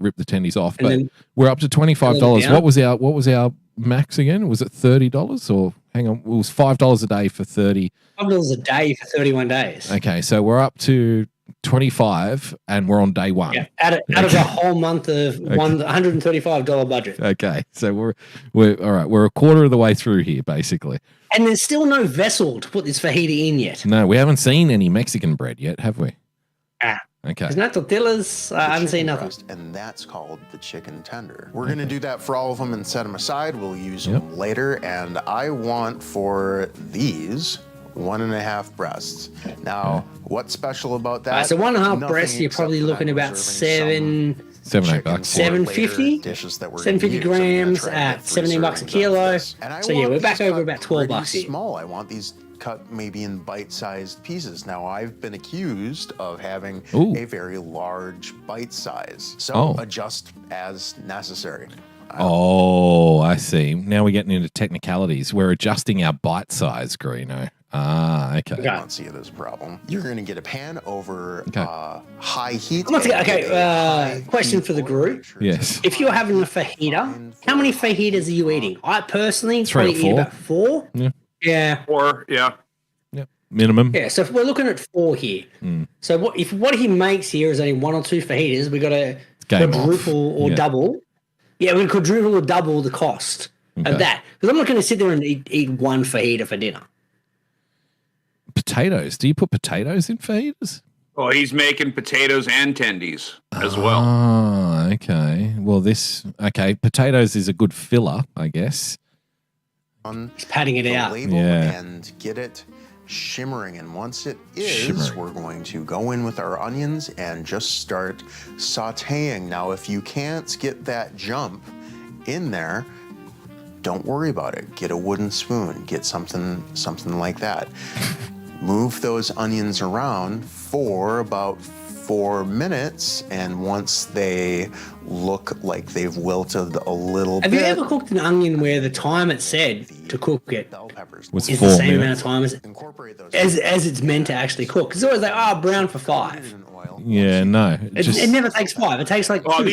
rip the tendies off. But we're up to $25. What was our max again? Was it $30 or hang on? It was $5 a day for 30. $5 a day for 31 days. Okay, so we're up to 25 and we're on day 1. Yeah, out of a whole month of $135 budget. Okay, so we're all right. We're a quarter of the way through here, basically. And there's still no vessel to put this fajita in yet. No, we haven't seen any Mexican bread yet, have we? Okay. There's no tortillas. I haven't seen nothing. And that's called the chicken tender. We're going to do that for all of them and set them aside. We'll use them later. And I want for these 1.5 breasts. Now, what's special about that? So 1.5 breasts, you're probably looking about $7, $8. $7.50. Dishes that we're 750 grams at $17 a kilo. So yeah, we're back over about $12 here. Small. I want these cut maybe in bite-sized pieces. Now, I've been accused of having a very large bite size. So adjust as necessary. I see. Now we're getting into technicalities. We're adjusting our bite size, Greeno. Okay. I don't see it as a problem. You're going to get a pan over high heat. Question for the group. Yes. If you're having a fajita, how many fajitas are you eating? I personally 3 or 4. eat about 4. Yeah. 4, yeah. Yep. Minimum. Yeah, so if we're looking at 4 here. So what he makes here is only 1 or 2 fajitas, we got to quadruple or double. Yeah, we quadruple or double the cost of that. Because I'm not going to sit there and eat 1 fajita for dinner. Potatoes. Do you put potatoes in fajitas? Well, he's making potatoes and tendies as well. Oh, okay. Well, potatoes is a good filler, I guess. He's patting it out. And get it shimmering. And once it is, we're going to go in with our onions and just start sauteing. Now, if you can't get that jump in there, don't worry about it. Get a wooden spoon. Get something like that. Move those onions around for about 4 minutes, and once they look like they've wilted a little bit. Have you ever cooked an onion where the time it said to cook it was is 4 the same minutes. amount of time as it's meant to actually cook? Because it's always like, brown for 5. Yeah, no. It never takes 5. It takes like 2.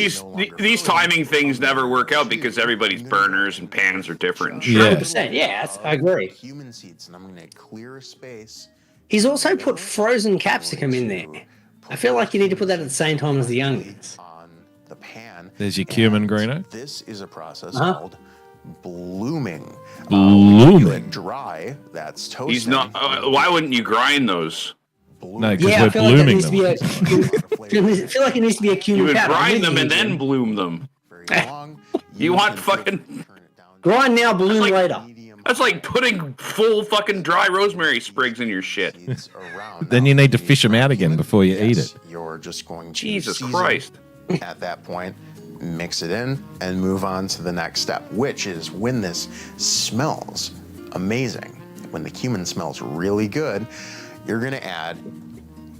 These timing things never work out because everybody's burners and pans are different. And Yeah. 100%. Yeah, I agree. Cumin seeds, and I'm going to clear a space. He's also put frozen capsicum in there. I feel like you need to put that at the same time as the onions. On the pan. There's your cumin, Greeno. This is a process called blooming. Blooming. Dry, that's toasting. He's not. Why wouldn't you grind those? No, because Yeah, we're I feel like blooming that them. needs to be I feel like it needs to be a You cumin would powder. grind them I'm and with you, then Jim. bloom them. You want fucking. Grind now, bloom like- later. That's like putting full fucking dry rosemary sprigs in your shit. Then you need to fish them out again before you eat it. You're just going to Jesus season Christ. at that point, mix it in, and move on to the next step, which is when this smells amazing, when the cumin smells really good, you're going to add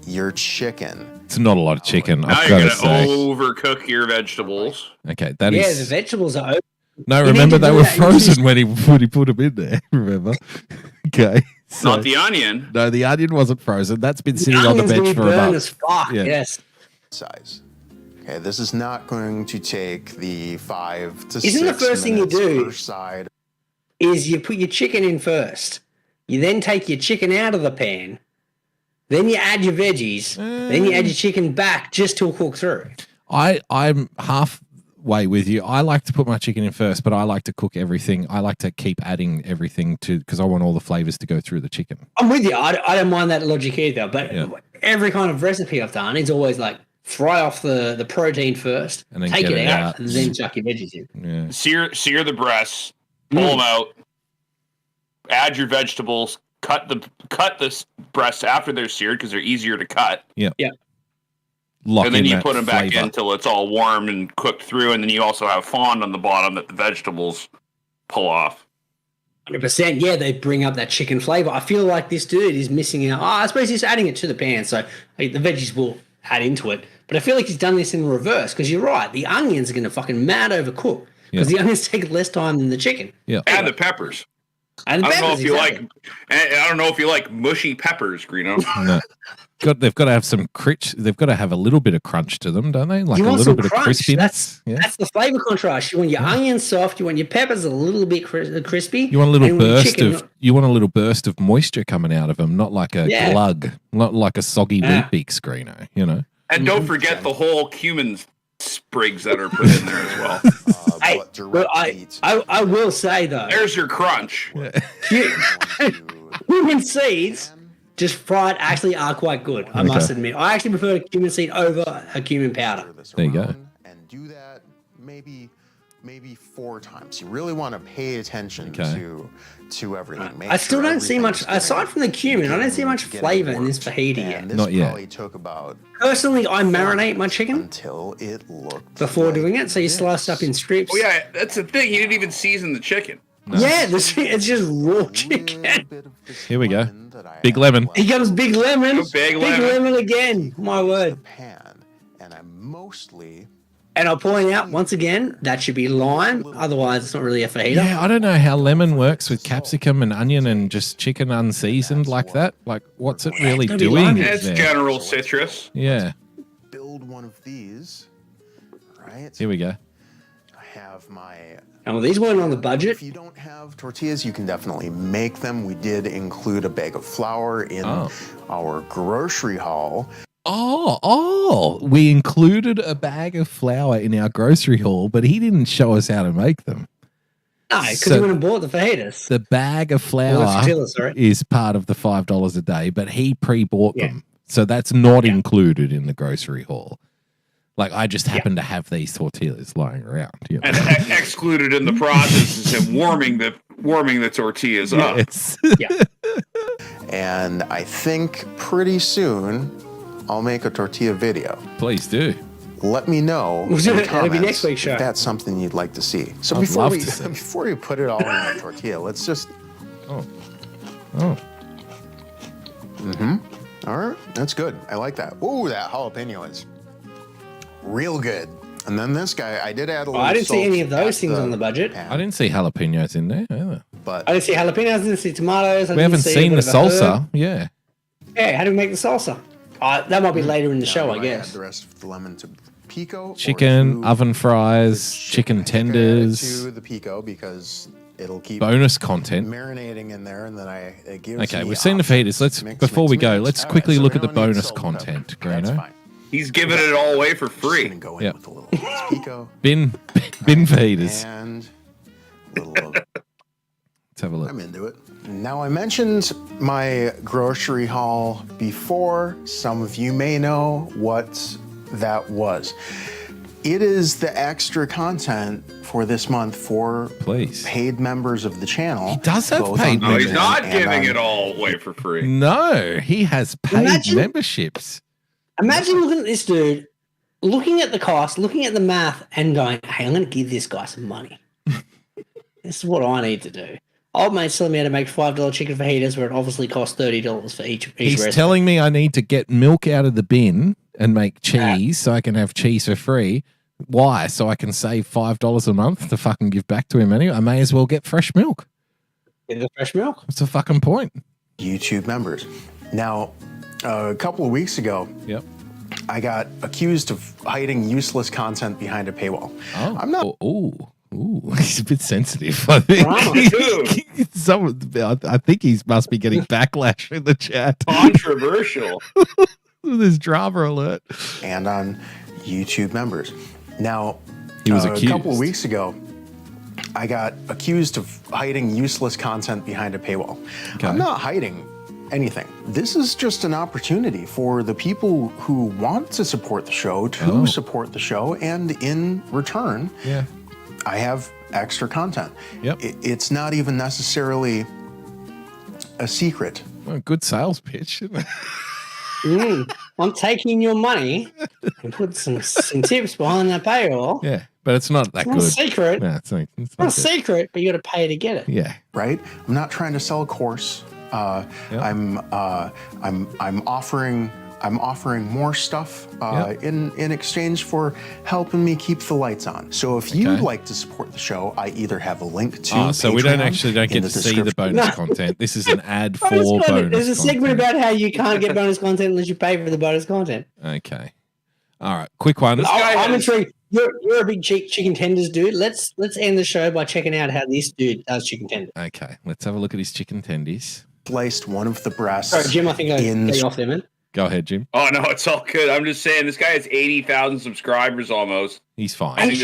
your chicken. It's not a lot of chicken, Now I've you're got to gonna say. overcook your vegetables. Okay, that Yeah, is. the vegetables are open. No, You remember need to they do were that. You frozen just- when he put them in there. Remember? Okay. So, Not the onion. no, the onion wasn't frozen. That's been sitting on the Onion's gonna bench be for a burned month. as fuck. Yeah. Yes. Size. Okay, this is not going to take the 5 to 6 Isn't the first thing you minutes do- per side. Is you put your chicken in first. You then take your chicken out of the pan. Then you add your veggies. Then you add your chicken back just to cook through. I'm halfway with you. I like to put my chicken in first, but I like to cook everything. I like to keep adding everything to because I want all the flavors to go through the chicken. I'm with you. I don't mind that logic either. But Yeah. every kind of recipe I've done is always like fry off the protein first, And then take get it it out, out. and then chuck your veggies in. Yeah. Sear the breasts, pull them out, add your vegetables, cut the breasts after they're seared because they're easier to cut. Yeah. Yeah. Lock And then in you that put them back flavor. in until it's all warm and cooked through, and then you also have fond on the bottom that the vegetables pull off. 100%. Yeah, they bring up that chicken flavor. I feel like this dude is missing out. I suppose he's adding it to the pan, so like, the veggies will add into it. But I feel like he's done this in reverse because you're right. The onions are going to fucking mad overcook because the onions take less time than the chicken. Yeah. And the peppers. And the I don't know peppers, if you exactly. I don't know if you like mushy peppers, Greeno. No. They've got to have some crunch. They've got to have a little bit of crunch to them, don't they? Like You a want little some bit crunch. of crispiness. That's the flavor contrast. You want your onions soft. You want your peppers a little bit crispy. You want a little and your burst chicken- of moisture coming out of them, not like a Yeah. glug, not like a soggy Yeah. wheat bix, Greeno. You know. And don't forget the whole cumin sprigs that are put in there as well. I will say though, There's your crunch. cumin seeds just fried actually are quite good. I must admit, I actually prefer a cumin seed over a cumin powder. There you go. And do that maybe 4 times. You really want to pay attention to everything. Make I still sure don't see much everything's aside from the cumin. I don't see much flavor in this fajita yet. This Not yet. probably took about Personally, I marinate my chicken until it looked before doing it, so you slice it up in strips. Oh yeah, that's the thing. You didn't even season the chicken. Yeah, it's just raw chicken. Here we go. Big lemon. He comes big lemon. Big lemon. again. My word. pan, and I mostly And I'll point out once again that should be lime. Otherwise, it's not really a fajita. Yeah, I don't know how lemon works with capsicum and onion and just chicken unseasoned like that. Like, what's it really gotta be doing? lime. It's there? general citrus. Yeah. build one of these. Right. Here we go. I have my. And these weren't on the budget. If you don't have tortillas, you can definitely make them. We did include a bag of flour in our grocery haul. We included a bag of flour in our grocery haul, but he didn't show us how to make them. No, because So- he went and bought the fajitas. The bag of Well, flour tortillas, sorry. is part of the $5 a day, but he pre-bought them. So that's not included in the grocery haul. Like, I just happen to have these tortillas lying around. You know? And excluded in the process is him warming the tortillas up. Yes. And I think pretty soon I'll make a tortilla video. Please do. let me know in the It'll be comments next week's show. if that's something you'd like to see. So I'd before love we to see. before we put it all in a tortilla, let's just. Oh. All right, that's good. I like that. Ooh, that jalapeno is real good. And then this guy, I did add a little. I didn't see salt any of those at things on the budget. pan, I didn't see jalapenos in there either. But I didn't see jalapenos. I didn't see tomatoes. We haven't seen the salsa. Yeah. Yeah, how do we make the salsa? That might be later in the show, I Add guess. the rest of the lemon to pico. or Chicken, to oven fries, the chicken I think I added tenders, to the pico because it'll keep bonus content. marinating in there, and then it gives. Okay, me we've seen the options. feeders. Let's Mix, before mix, we go, mix. let's All quickly right, so look we at the don't need bonus salt and pepper. content, That's Greeno. fine. He's giving it all away for Just free. gonna go in Yep. with a little pico Bin feeders. and a little. Let's have a look. I'm into it. Now, I mentioned my grocery haul before. Some of you may know what that was. It is the extra content for this month for paid members of the channel. He does have both paid on No, he's YouTube not and giving on- it all away for free. No, he has paid Imagine- memberships. Imagine looking at this dude, looking at the cost, looking at the math, and going, hey, I'm going to give this guy some money. This is what I need to do. Old mate's telling me how to make $5 chicken fajitas where it obviously costs $30 for each He's recipe. telling me I need to get milk out of the bin and make cheese so I can have cheese for free. Why? So I can save $5 a month to fucking give back to him anyway. I may as well get fresh milk. Get the fresh milk. What's the fucking point? YouTube members. Now, a couple of weeks ago, Yep. I got accused of hiding useless content behind a paywall. Oh, I'm not. Ooh, he's a bit sensitive. I think. I think he must be getting backlash in the chat. Controversial. There's drama alert. And on YouTube members. Now, He was a accused. couple of weeks ago, I got accused of hiding useless content behind a paywall. Okay. I'm not hiding anything. This is just an opportunity for the people who want to support the show to support the show, and in return, I have extra content. Yep. It's not even necessarily a secret. Well, good sales pitch, isn't it? I'm taking your money and put some tips behind that paywall. Yeah, but it's not that It's not good. a secret. No, it's not It's not a good. secret, but you got to pay to get it. Yeah. Right? I'm not trying to sell a course. I'm offering more stuff in exchange for helping me keep the lights on. So if you'd like to support the show, I either have a link to So we don't Patreon get in to the see the description. bonus content. This is an ad for Bonus content. bonus There's a segment content. about how you can't get bonus content unless you pay for the bonus content. Okay. All right. Quick one. I'm intrigued. You're a big chicken tenders dude. Let's end the show by checking out how this dude does chicken tenders. Okay. Let's have a look at his chicken tendies. Sliced one of the breasts. Sorry, Jim, I think I got you off there, man. Go ahead, Jim. Oh no, it's all good. I'm just saying this guy has 80,000 subscribers almost. He's fine. I think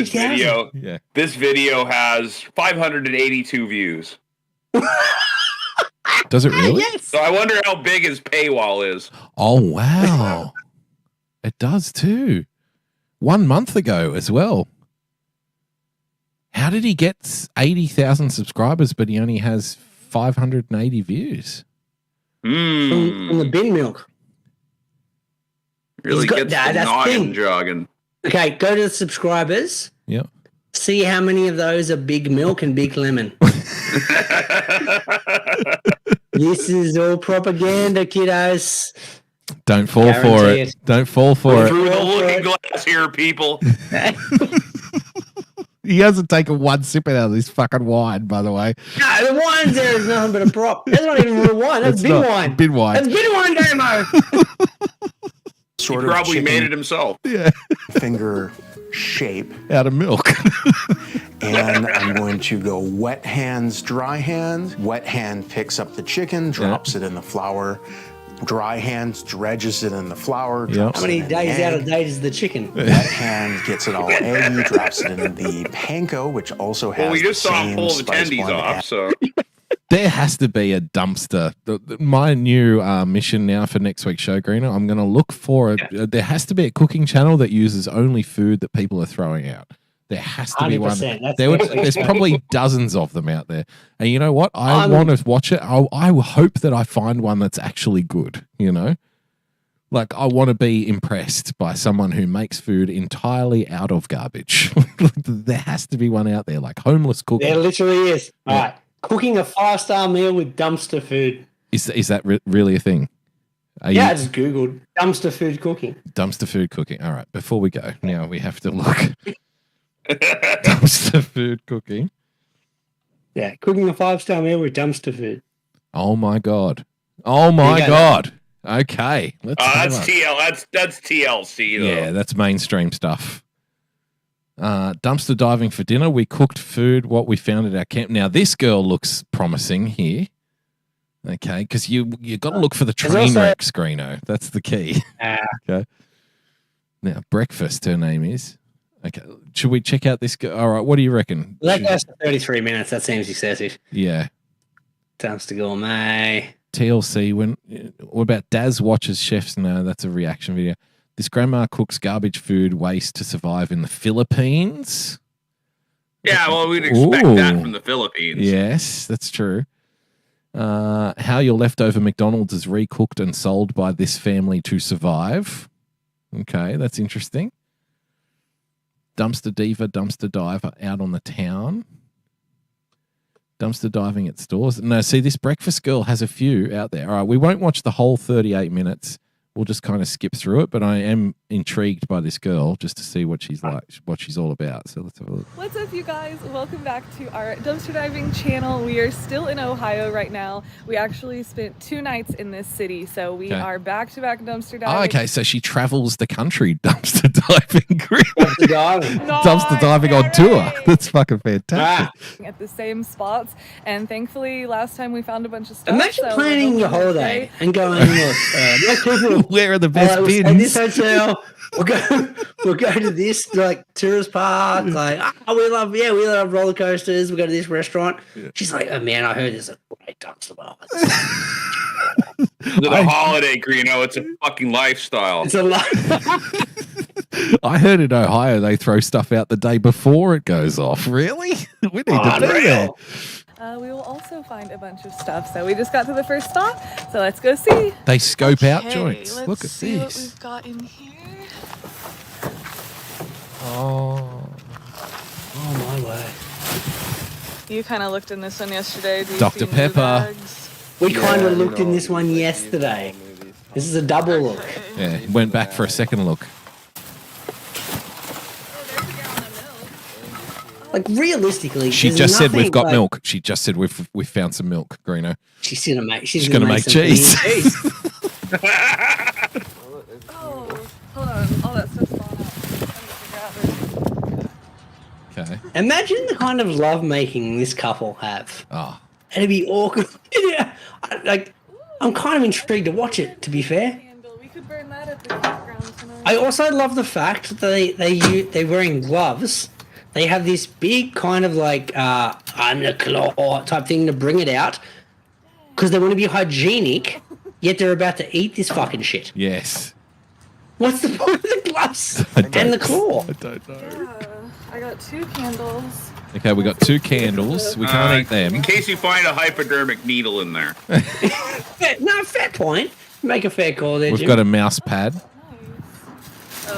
this video has 582 views. Does it really? Yes. So I wonder how big his paywall is. Oh, wow. It does too. 1 month ago as well. How did he get 80,000 subscribers, but he only has 580 views? From the bin milk. Really He's got- gets that's the the noggin thing. jogging. Okay, go to the subscribers. Yep. See how many of those are big milk and big lemon. This is all propaganda, kiddos. Don't fall for Guarantee it. it. Don't fall for Through it. the looking glass here, people. He hasn't taken one sip out of this fucking wine, by the way. No, the wine there is nothing but a prop. That's not even real wine. That's It's bin not. wine. Bin wine. That's bin wine demo. He Sort of probably chicken made it himself. Yeah. finger shape. Out of milk. And I'm going to go wet hands, dry hand. Wet hand picks up the chicken, drops it in the flour. Dry hand dredges it in the flour. Drops How many it in days the out egg. of date is the chicken? Wet hand gets it all eggy, drops it in the panko, which also has Well, we just the saw him same pull the spice tendies blend off, so There has to be a dumpster. My new mission now for next week's show, Greeno, I'm going to look for it. There has to be a cooking channel that uses only food that people are throwing out. There has to be one. 100%. That's There's probably dozens of them out there. And you know what? I want to watch it. I hope that I find one that's actually good, you know? Like, I want to be impressed by someone who makes food entirely out of garbage. There has to be one out there, like homeless cooking. There literally is. Yeah. All right. Cooking a 5-star meal with dumpster food. Is that really a thing? I just Googled dumpster food cooking. Dumpster food cooking. All right. Before we go, now we have to look. Dumpster food cooking. Yeah, cooking a 5-star meal with dumpster food. Oh my God. Oh my God. Okay. That's TLC though. Yeah, that's mainstream stuff. Dumpster diving for dinner. We cooked food, what we found at our camp. Now, this girl looks promising here. Okay, because you got to look for the train wreck, Greeno. That's the key. Okay. Now, breakfast, her name is. Okay, should we check out this girl? All right, what do you reckon? That goes for 33 minutes. That seems excessive. Yeah. Dumpster gourmet. TLC. What about Daz watches chefs? No, that's a reaction video. This grandma cooks garbage food waste to survive in the Philippines. Yeah, well, we'd expect that from the Philippines. Yes, that's true. How your leftover McDonald's is recooked and sold by this family to survive. Okay, that's interesting. Dumpster diva, dumpster diver out on the town. Dumpster diving at stores. No, see, this breakfast girl has a few out there. All right, we won't watch the whole 38 minutes. We'll just kind of skip through it, but I am intrigued by this girl just to see what she's like, what she's all about. So let's have a look. What's up, you guys? Welcome back to our dumpster diving channel. We are still in Ohio right now. We actually spent 2 nights in this city, so we are back-to-back dumpster diving. Oh, okay, so she travels the country dumpster diving. Dumpster diving on tour. That's fucking fantastic. At the same spots, and thankfully, last time we found a bunch of stuff. Imagine planning your holiday and going, look, most people where are the best bins? In this hotel, we'll go to this like tourist park. Like, we love roller coasters. We'll go to this restaurant. Yeah. She's like, oh man, I heard there's a great dumpster bar. It's a holiday, Greeno. It's a fucking lifestyle. It's a life. I heard in Ohio they throw stuff out the day before it goes off. Really? We need to be there. We will also find a bunch of stuff. So we just got to the first stop. So let's go see. They scope out joints. Let's Look at see this. What we've got in here. Oh my way. You kind of looked in this one yesterday. Do you Dr. see Pepper. We kind of looked in this one yesterday. This is a double look. Yeah, went back for a second look. Like realistically, she just said we've got milk. She just said we've found some milk, Greeno. She's gonna make. She's gonna make cheese. Oh, hold on. All that stuff's falling out. Okay. Imagine the kind of love making this couple have. Oh. It'd be awkward. Yeah. I'm kind of intrigued to watch it. To be fair. We could burn that at the campground tonight. I also love the fact that they're wearing gloves. They have this big kind of like I'm the claw type thing to bring it out because they want to be hygienic, yet they're about to eat this fucking shit. Yes. What's the point of the gloves and the claw? I don't know. Yeah, I got 2 candles. Okay, we got 2 candles. We can't eat them. In case you find a hypodermic needle in there. Fair point. Make a fair call there, We've Jim. got a mouse pad.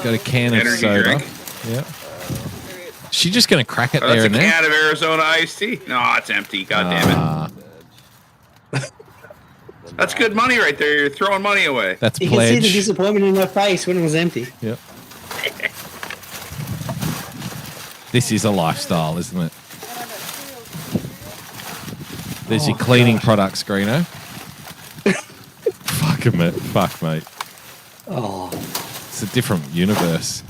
Got a can of soda. Drink. Yeah. She's just going to crack it there and there. there. That's a can of Arizona iced tea. No, it's empty. God damn it. That's good money right there. You're throwing money away. That's you pledge. You can see the disappointment in her face when it was empty. Yep. This is a lifestyle, isn't it? There's your cleaning products, Greeno. Fuck, mate. Oh. It's a different universe.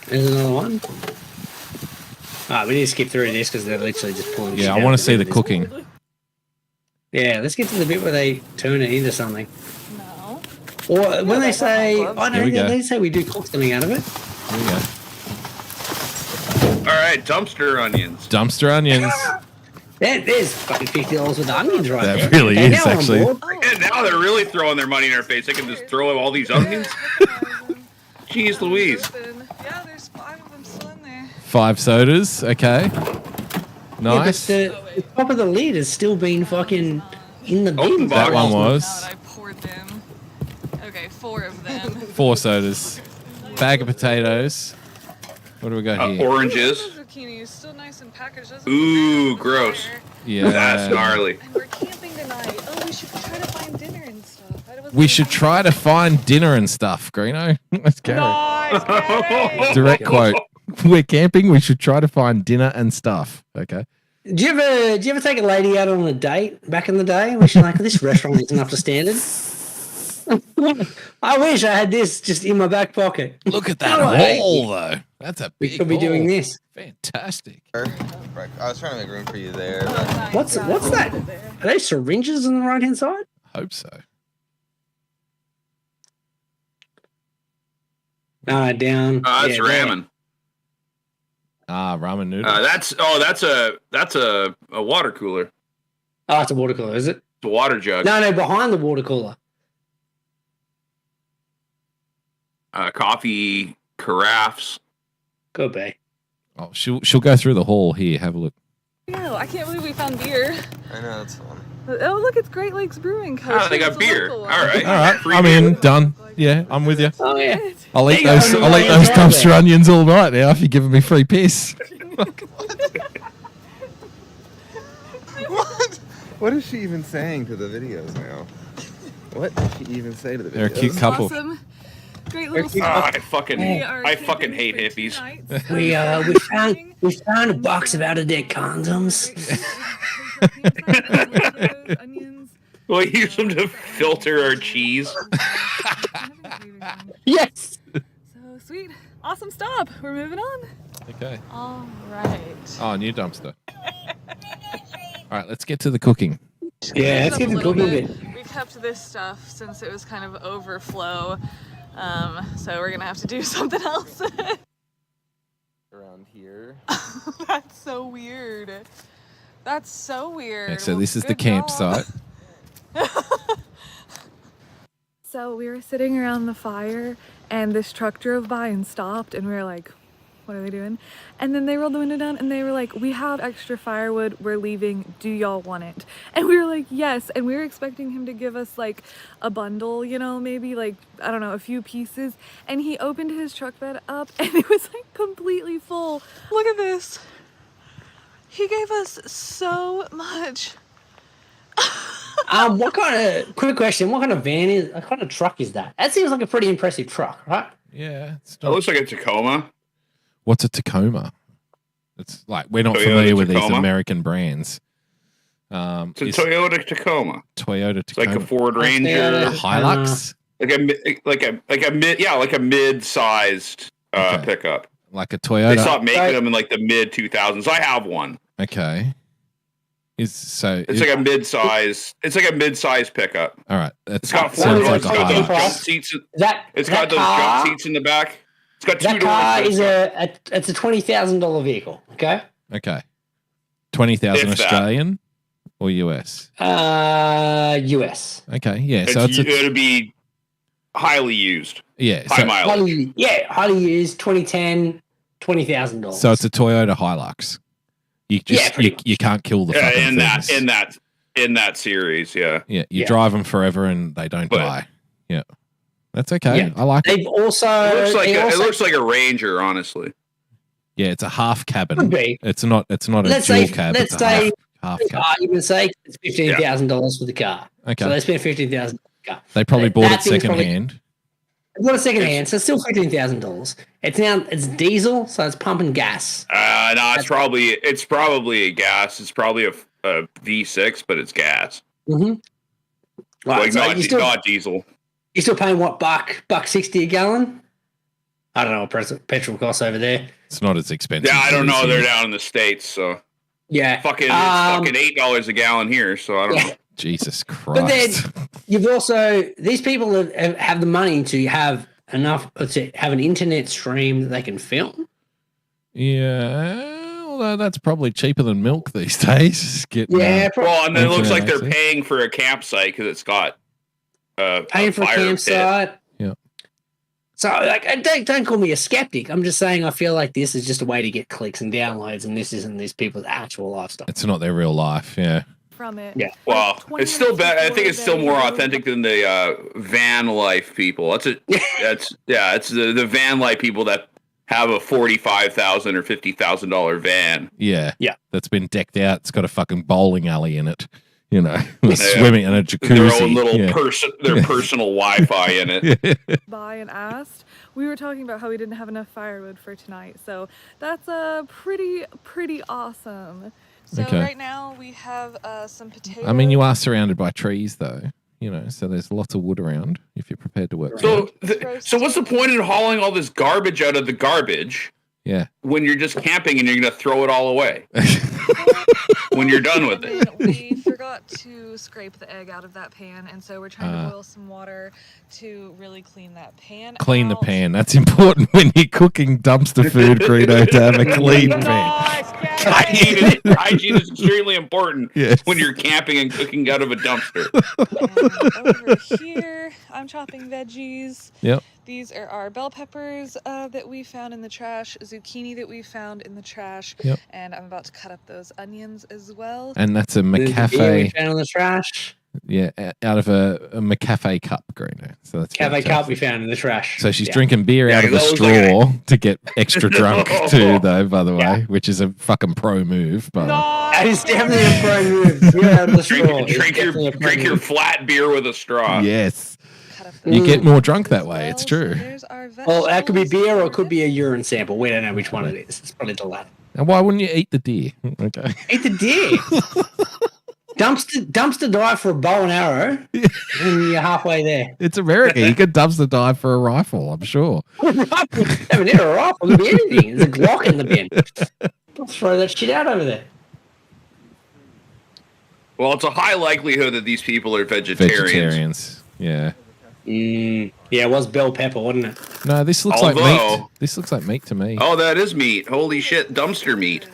There's another one. We need to skip through this because they're literally just pulling shit Yeah, I out want of to see the this. cooking. Yeah, let's get to the bit where they turn it into something. No. Or when they say, they say we do cook something out of it. Here we go. All right, dumpster onions. Dumpster onions. There's fucking $50 worth of onions right there. That really Okay, is, now I'm actually. bored. And now they're really throwing their money in our face. They can just throw all these onions. Jeez Louise. Yeah, there's 5 of them still in there. 5 sodas. Okay. Nice. Yeah, but the top of the lid has still been fucking in the bin. That one was. I poured down. 4 sodas. Bag of potatoes. What do we got here? Oranges. Zucchini still nice and packaged. Doesn't Ooh, gross. Yeah. That's gnarly. And we're camping tonight. Oh, we should try to find dinner and stuff. We should try to find dinner and stuff, Greeno. Let's go. Nice, Direct quote. We're camping. We should try to find dinner and stuff. Okay. Do you ever take a lady out on a date back in the day? Where she's like, this restaurant isn't up to standard. I wish I had this just in my back pocket. Look at that hole, though. That's a big We could be doing this. Fantastic. I was trying to make room for you there. What's that? Are they syringes on the right hand side? Hope so. Down. That's ramen. Ramen noodles. That's a water cooler. Oh, it's a water cooler, is it? It's a water jug. No, behind the water cooler. Coffee carafes. Could be. Oh, she'll go through the hall here. Have a look. No, I can't believe we found beer. I know, that's fun. Oh, look, it's Great Lakes Brewing Co. Oh, they got beer. All right. I'm in. Done. Yeah, I'm with you. Oh yeah. I'll eat those dumpster onions all night now if you're giving me free piss. What is she even saying to the videos now? What did she even say to the videos? They're a cute couple. Awesome. Great little I fucking hate hippies. We found a box of out-of-date condoms. We'll use them to filter our cheese. Yes. So sweet. Awesome stop. We're moving on. Okay. All right. Oh, new dumpster. All right, let's get to the cooking. Yeah, let's get to the cooking bit. We kept this stuff since it was kind of overflow. So we're going to have to do something else. Around here. That's so weird. That's so weird. Okay, so this is the Good job. campsite. So we were sitting around the fire and this truck drove by and stopped and we were like, what are they doing? And then they rolled the window down and they were like, we have extra firewood, we're leaving, do y'all want it? And we were like, yes. And we were expecting him to give us like a bundle, you know, maybe like, I don't know, a few pieces. And he opened his truck bed up and it was like completely full. Look at this. He gave us so much. Quick question, what kind of van is, what kind of truck is that? That seems like a pretty impressive truck, right? Yeah. It looks like a Tacoma. What's a Tacoma? It's like, we're not Toyota familiar with these Tacoma? American brands. It's a Toyota Tacoma. Toyota It's like Tacoma. a Ford Ranger. Hilux? Like a mid-sized pickup. Like a Toyota. They stopped making them in like the mid 2000s. I have one. Okay. It's like a mid-size. It's like a mid-size pickup. All right. It's got sounds four. like It's a got those Hilux. jump seats. It's got that those car- jump seats in the back. It's got two That car doors. is it's a $20,000 vehicle, okay? Okay. 20,000 If that. Australian or US? US. Okay. Yeah. So it'll be highly used. Yeah. High mileage. Highly used, 2010, $20,000. So it's a Toyota Hilux. You just you can't kill the fucking things. in that series, yeah. Yeah, you drive them forever and they don't die. Yeah, that's okay. Yeah. I like it. They've also it looks like a Ranger, honestly. Yeah, it's a half cabin. Could be. It's not a dual cab. Let's it's say a half for cab. argument's sake, it's $15,000 for the car. Okay. So they spent $15,000 for the car. They probably bought it That thing's second hand. Bought it second hand, so it's still $15,000. It's diesel, so it's pumping gas. No, it's probably a gas. It's probably a V6, but it's gas. Mm-hmm. Like so not diesel. You're still paying what, $1.60 a gallon? I don't know what petrol costs over there. It's not as expensive. Yeah, I don't know. They're down in the States, so yeah, it's fucking $8 a gallon here. So I don't know. Jesus Christ. But then you've also, these people have the money to have enough to have an internet stream that they can film. Yeah, although that's probably cheaper than milk these days. Well, and then it looks like they're paying for a campsite because it's got paying for a campsite. Yeah. So, like, don't call me a skeptic. I'm just saying I feel like this is just a way to get clicks and downloads, and this isn't these people's actual lifestyle. It's not their real life. Yeah. from it. Yeah. Well, Like 20 it's still minutes better. I think before it's still they more drove- authentic than the van life people. It's the van life people that have a $45,000 or $50,000 van. Yeah. Yeah. That's been decked out. It's got a fucking bowling alley in it. You know, with swimming and a jacuzzi. Their own little personal Wi-Fi in it. by and asked. We were talking about how we didn't have enough firewood for tonight, so that's pretty awesome. So Okay. right now we have some potatoes. I mean, you are surrounded by trees, though. You know, so there's lots of wood around if you're prepared to work. So what's the point in hauling all this garbage out of the garbage? Yeah. When you're just camping and you're going to throw it all away when you're done with it. We forgot to scrape the egg out of that pan, and so we're trying to boil some water to really clean that pan Clean the out. pan. That's important when you're cooking dumpster food, Greeno, to have a clean pan. Hygiene is extremely important Yes. when you're camping and cooking out of a dumpster. And over here, I'm chopping veggies. Yep. These are our bell peppers that we found in the trash, zucchini that we found in the trash, Yep. and I'm about to cut up those onions as well. And that's a Beer we McCafe. found in the trash. Yeah, out of a McCafe cup, Greeno. So that's Cafe fantastic. cup we found in the trash. So she's Yeah. drinking beer out of a that was straw to get extra drunk too, though, by the way, Yeah. which is a fucking pro move. But That is definitely a pro move. Beer out of the straw. is Drink definitely a pro your move. flat beer with a straw. yes, you get more drunk that way. It's true. There's our Well, that could be vegetables. beer or it could be a urine sample. We don't know which one it is. It's probably the latter. And why wouldn't you eat the deer? Okay. Eat the deer. dumpster dive for a bow and arrow, and you're halfway there. It's America. You could dumpster dive for a rifle, I'm sure. Have an arrow rifle, it could be anything. There's a Glock in the bin. Let's throw that shit out over there. Well, it's a high likelihood that these people are vegetarians. Yeah. Yeah, it was bell pepper, wasn't it? No, this looks like Although- meat. This looks like meat to me. Oh, that is meat. Holy shit, dumpster meat.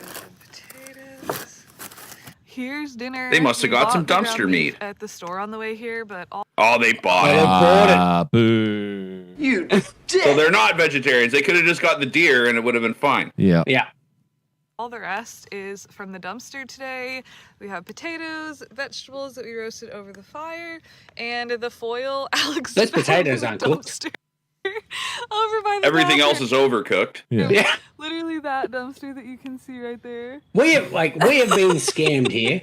Here's dinner. They must have We got some bought the dumpster ground beef meat. at the store on the way here, but all Oh, they bought it. Ah, boo. You So they're not vegetarians. They could have just got the deer and it would have been fine. Yeah. Yeah. all the rest is from the dumpster today. We have potatoes, vegetables that we roasted over the fire, and the foil Alex Those found potatoes in the aren't cooked. dumpster. Over by the Everything else bathroom. is overcooked. Yeah. Literally that dumpster that you can see right there. We have been scammed here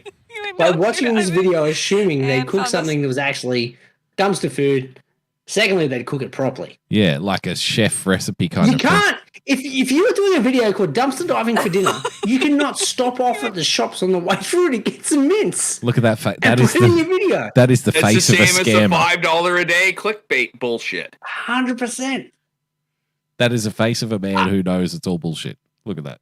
by watching this video, assuming they'd And cook found something that was actually dumpster food. Secondly, they'd cook it properly. Yeah, like a chef recipe kind You of thing. can't. If you were doing a video called Dumpster Diving for Dinner, you cannot stop off at the shops on the way through to get some mince. Look at that face. And That is put it in your the video. that is the It's face the of a same as the scammer. $5 a day clickbait bullshit. 100%. That is the face of a man who knows it's all bullshit. Look at that.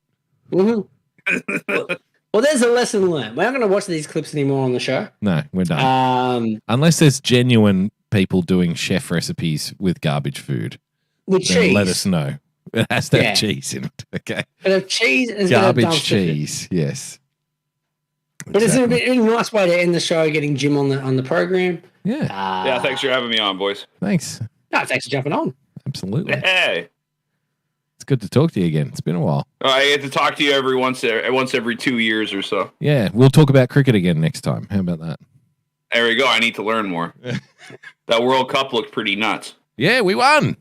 Mm-hmm. Well, there's a lesson learned. We're not going to watch these clips anymore on the show. No, we're done. Unless there's genuine people doing chef recipes with garbage food. With then cheese. let us know. It has to Yeah. have cheese in it. Okay. But if cheese is gonna Garbage dumpster cheese. Yes. But it's a nice way to end the show, getting Jim on the program. Yeah. Yeah, thanks for having me on, boys. Thanks. No, thanks for jumping on. Absolutely. Hey. It's good to talk to you again. It's been a while. I get to talk to you once every 2 years or so. Yeah, we'll talk about cricket again next time. How about that? There we go. I need to learn more. That World Cup looked pretty nuts. Yeah, we won.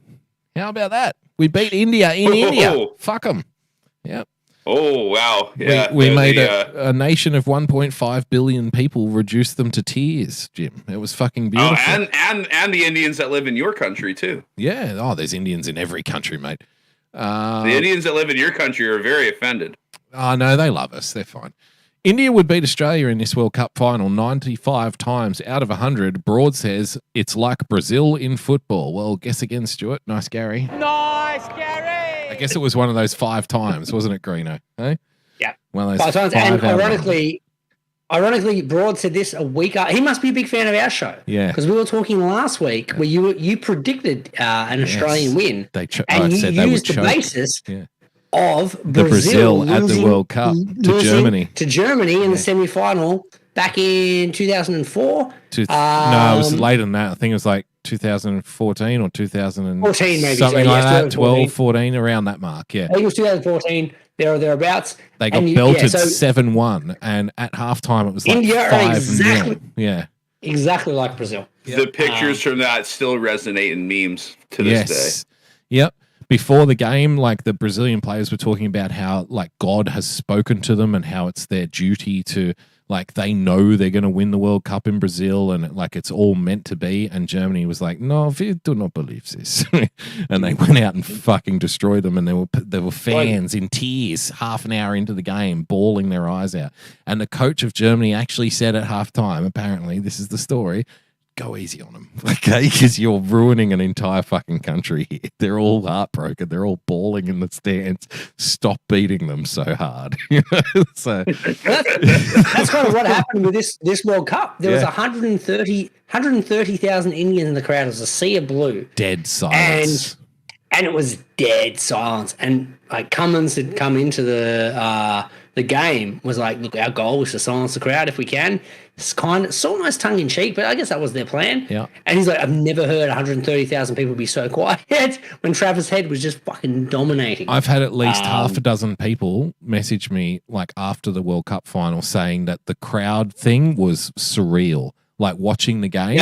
How about that? We beat India in India. Fuck them. Yep. Oh, wow. Yeah, we made a nation of 1.5 billion people reduce them to tears, Jim. It was fucking beautiful. Oh, and the Indians that live in your country, too. Yeah. Oh, there's Indians in every country, mate. The Indians that live in your country are very offended. Oh, no, they love us. They're fine. India would beat Australia in this World Cup final 95 times out of 100. Broad says it's like Brazil in football. Well, guess again, Stuart. Nice, Gary. Nice, Gary. I guess it was one of those 5 times, wasn't it, Greeno? Hey? Yeah. One of those 5 times. 5 And out of 100. ironically, Broad said this a week after. He must be a big fan of our show. Yeah. Because we were talking last week where you predicted an Australian win. And you used the basis of Brazil at the World Cup to Germany. To Germany in the semi-final back in 2004. No, it was later than that. I think it was like 2014 or 2000 14 maybe, something so, like yeah, that. 12, 14, around that mark. Yeah, I think it was 2014. There or thereabouts. they got belted 7-1, and at halftime it was like India are 5-0. Yeah, exactly like Brazil. The pictures from that still resonate in memes to this day. Yep. Before the game, like the Brazilian players were talking about how like God has spoken to them and how it's their duty to, like, they know they're going to win the World Cup in Brazil and like it's all meant to be. And Germany was like, no, we do not believe this. And they went out and fucking destroyed them. And there were fans in tears half an hour into the game, bawling their eyes out. And the coach of Germany actually said at halftime, apparently, this is the story, go easy on them, okay? Because you're ruining an entire fucking country here. They're all heartbroken. They're all bawling in the stands. Stop beating them so hard. So that's kind of what happened with this World Cup. There was 130,000 Indians in the crowd. It was a sea of blue. Dead silence. And it was dead silence. And like Cummins had come into the game, was like, look, our goal was to silence the crowd if we can. It's almost tongue in cheek, but I guess that was their plan. Yeah. And he's like, I've never heard 130,000 people be so quiet when Travis Head was just fucking dominating. I've had at least half a dozen people message me like after the World Cup final saying that the crowd thing was surreal. Like watching the game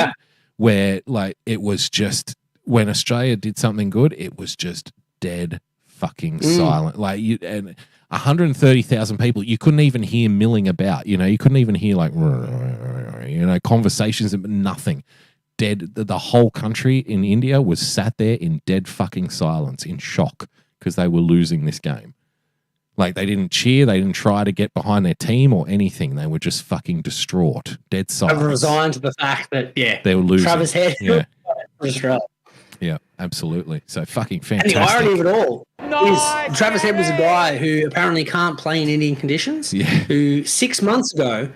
where like it was just, when Australia did something good, it was just dead fucking silent. Like you and 130,000 people, you couldn't even hear milling about, you know, you couldn't even hear like, you know, conversations, nothing. Dead. The whole country in India was sat there in dead fucking silence, in shock, because they were losing this game. Like they didn't cheer, they didn't try to get behind their team or anything. They were just fucking distraught, dead silence. I've resigned to the fact that, they were losing. Travis Head yeah. for Australia. Yeah, absolutely. So fucking fantastic. And the irony of it all is Travis Head was a guy who apparently can't play in Indian conditions, who 6 months ago,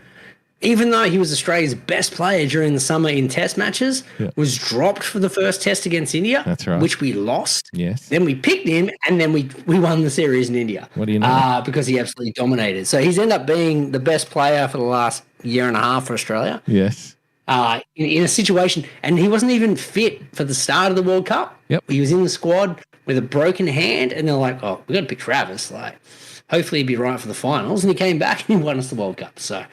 even though he was Australia's best player during the summer in test matches, was dropped for the first test against India, that's right, which we lost. Yes. Then we picked him, and then we won the series in India. What do you know? Because he absolutely dominated. So he's ended up being the best player for the last year and a half for Australia. Yes. In a situation, and he wasn't even fit for the start of the World Cup. Yep. He was in the squad with a broken hand, and they're like, oh, we got to pick Travis. Like, hopefully he'd be right for the finals. And he came back and he won us the World Cup. So,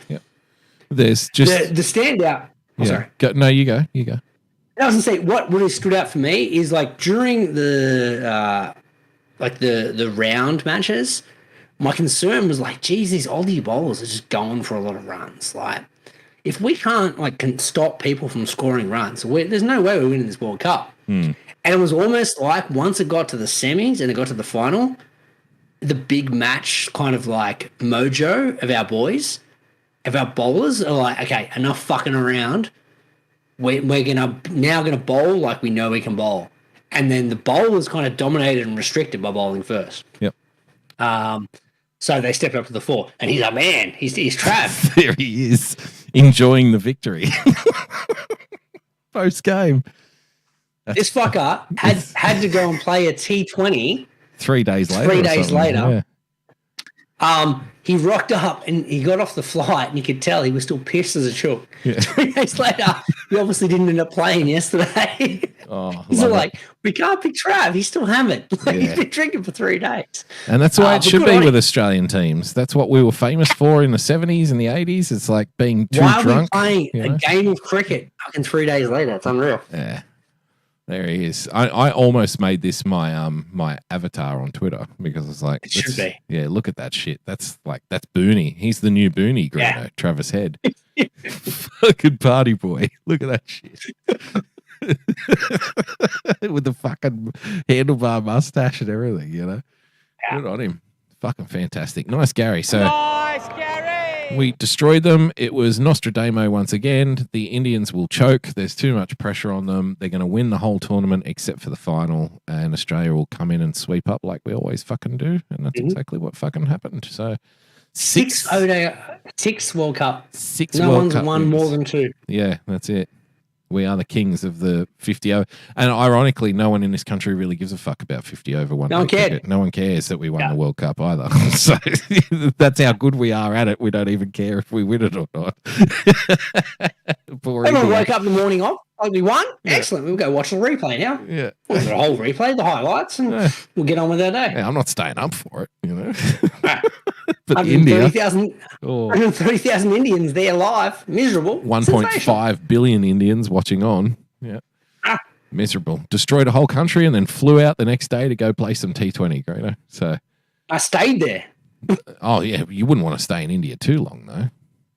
there's just the standout. Oh, sorry. No, you go. You go. I was going to say, what really stood out for me is like during the round matches, my concern was like, geez, these Aussie bowlers are just going for a lot of runs. Like, if we can't stop people from scoring runs, there's no way we're winning this World Cup. And it was almost like once it got to the semis and it got to the final, the big match kind of like mojo of our boys, of our bowlers are like, okay, enough fucking around. We're now gonna bowl like we know we can bowl. And then the bowlers kind of dominated and restricted by bowling first. Yep. So they stepped up to the fore, and he's like, man, he's Trav. There he is, enjoying the victory. Post game. This fucker had to go and play a T20 3 days later. 3 days later. Yeah. He rocked up and he got off the flight, and you could tell he was still pissed as a chook. Yeah. 3 days later, he obviously didn't end up playing yesterday. He's like, we can't pick Trav. He's still hammered. He's been drinking for 3 days. And that's the way it should be with Australian teams. That's what we were famous for in the 70s and the 80s. It's like being too drunk. Why are we playing a game of cricket fucking 3 days later? It's unreal. Yeah. There he is. I almost made this my my avatar on Twitter because I was like, it should be. Yeah, look at that shit. That's Booney. He's the new Booney, Greeno, Travis Head. Fucking party boy. Look at that shit. With the fucking handlebar mustache and everything, you know. Good on him. Fucking fantastic. Nice, Gary. So Nice, Gary. we destroyed them. It was Nostradamo once again. The Indians will choke. There's too much pressure on them. They're going to win the whole tournament except for the final, and Australia will come in and sweep up like we always fucking do, and that's exactly what fucking happened. So six World Cup. No one's won more than 2. Yeah, that's it. We are the kings of the 50 over. And ironically, no one in this country really gives a fuck about 50 over one. No one cared. No one cares that we won the World Cup either. So that's how good we are at it. We don't even care if we win it or not. Everyone woke up the morning off. Oh, we won? Yeah. Excellent. We'll go watch the replay now. Yeah. We'll the whole replay, the highlights, and we'll get on with our day. Yeah, I'm not staying up for it, you know. But 130,000 Indians there live, miserable. 1.5 billion Indians watching on. Yeah. Miserable. Destroyed a whole country and then flew out the next day to go play some T20, Greeno. So I stayed there. Oh, yeah. You wouldn't want to stay in India too long, though.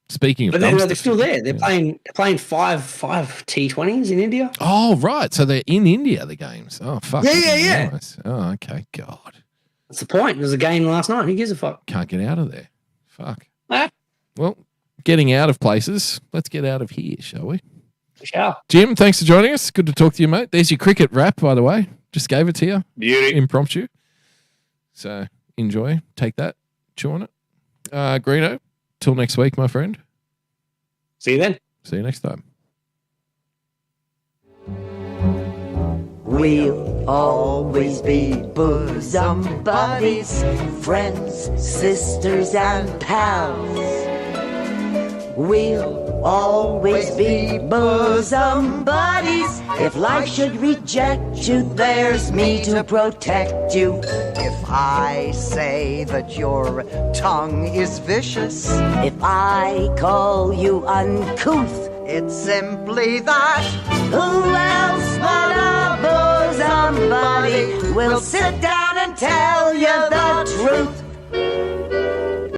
Speaking of, but they're still there. They're playing five T20s in India. Oh, right. So they're in India, the games. Oh, fuck. Yeah. Nice. Oh, okay. God. That's the point. There was a game last night. Who gives a fuck? Can't get out of there. Fuck. Well, getting out of places. Let's get out of here, shall we? Sure. Jim, thanks for joining us. Good to talk to you, mate. There's your cricket wrap, by the way. Just gave it to you. Beauty. Impromptu. So enjoy. Take that. Chew on it. Greeno, till next week, my friend. See you then. See you next time. We'll always be bosom buddies, friends, sisters, and pals. We'll always be bosom buddies. If life should reject you, there's me to protect you. If I say that your tongue is vicious, if I call you uncouth, it's simply that. Who else but a bosom buddy will sit down and tell you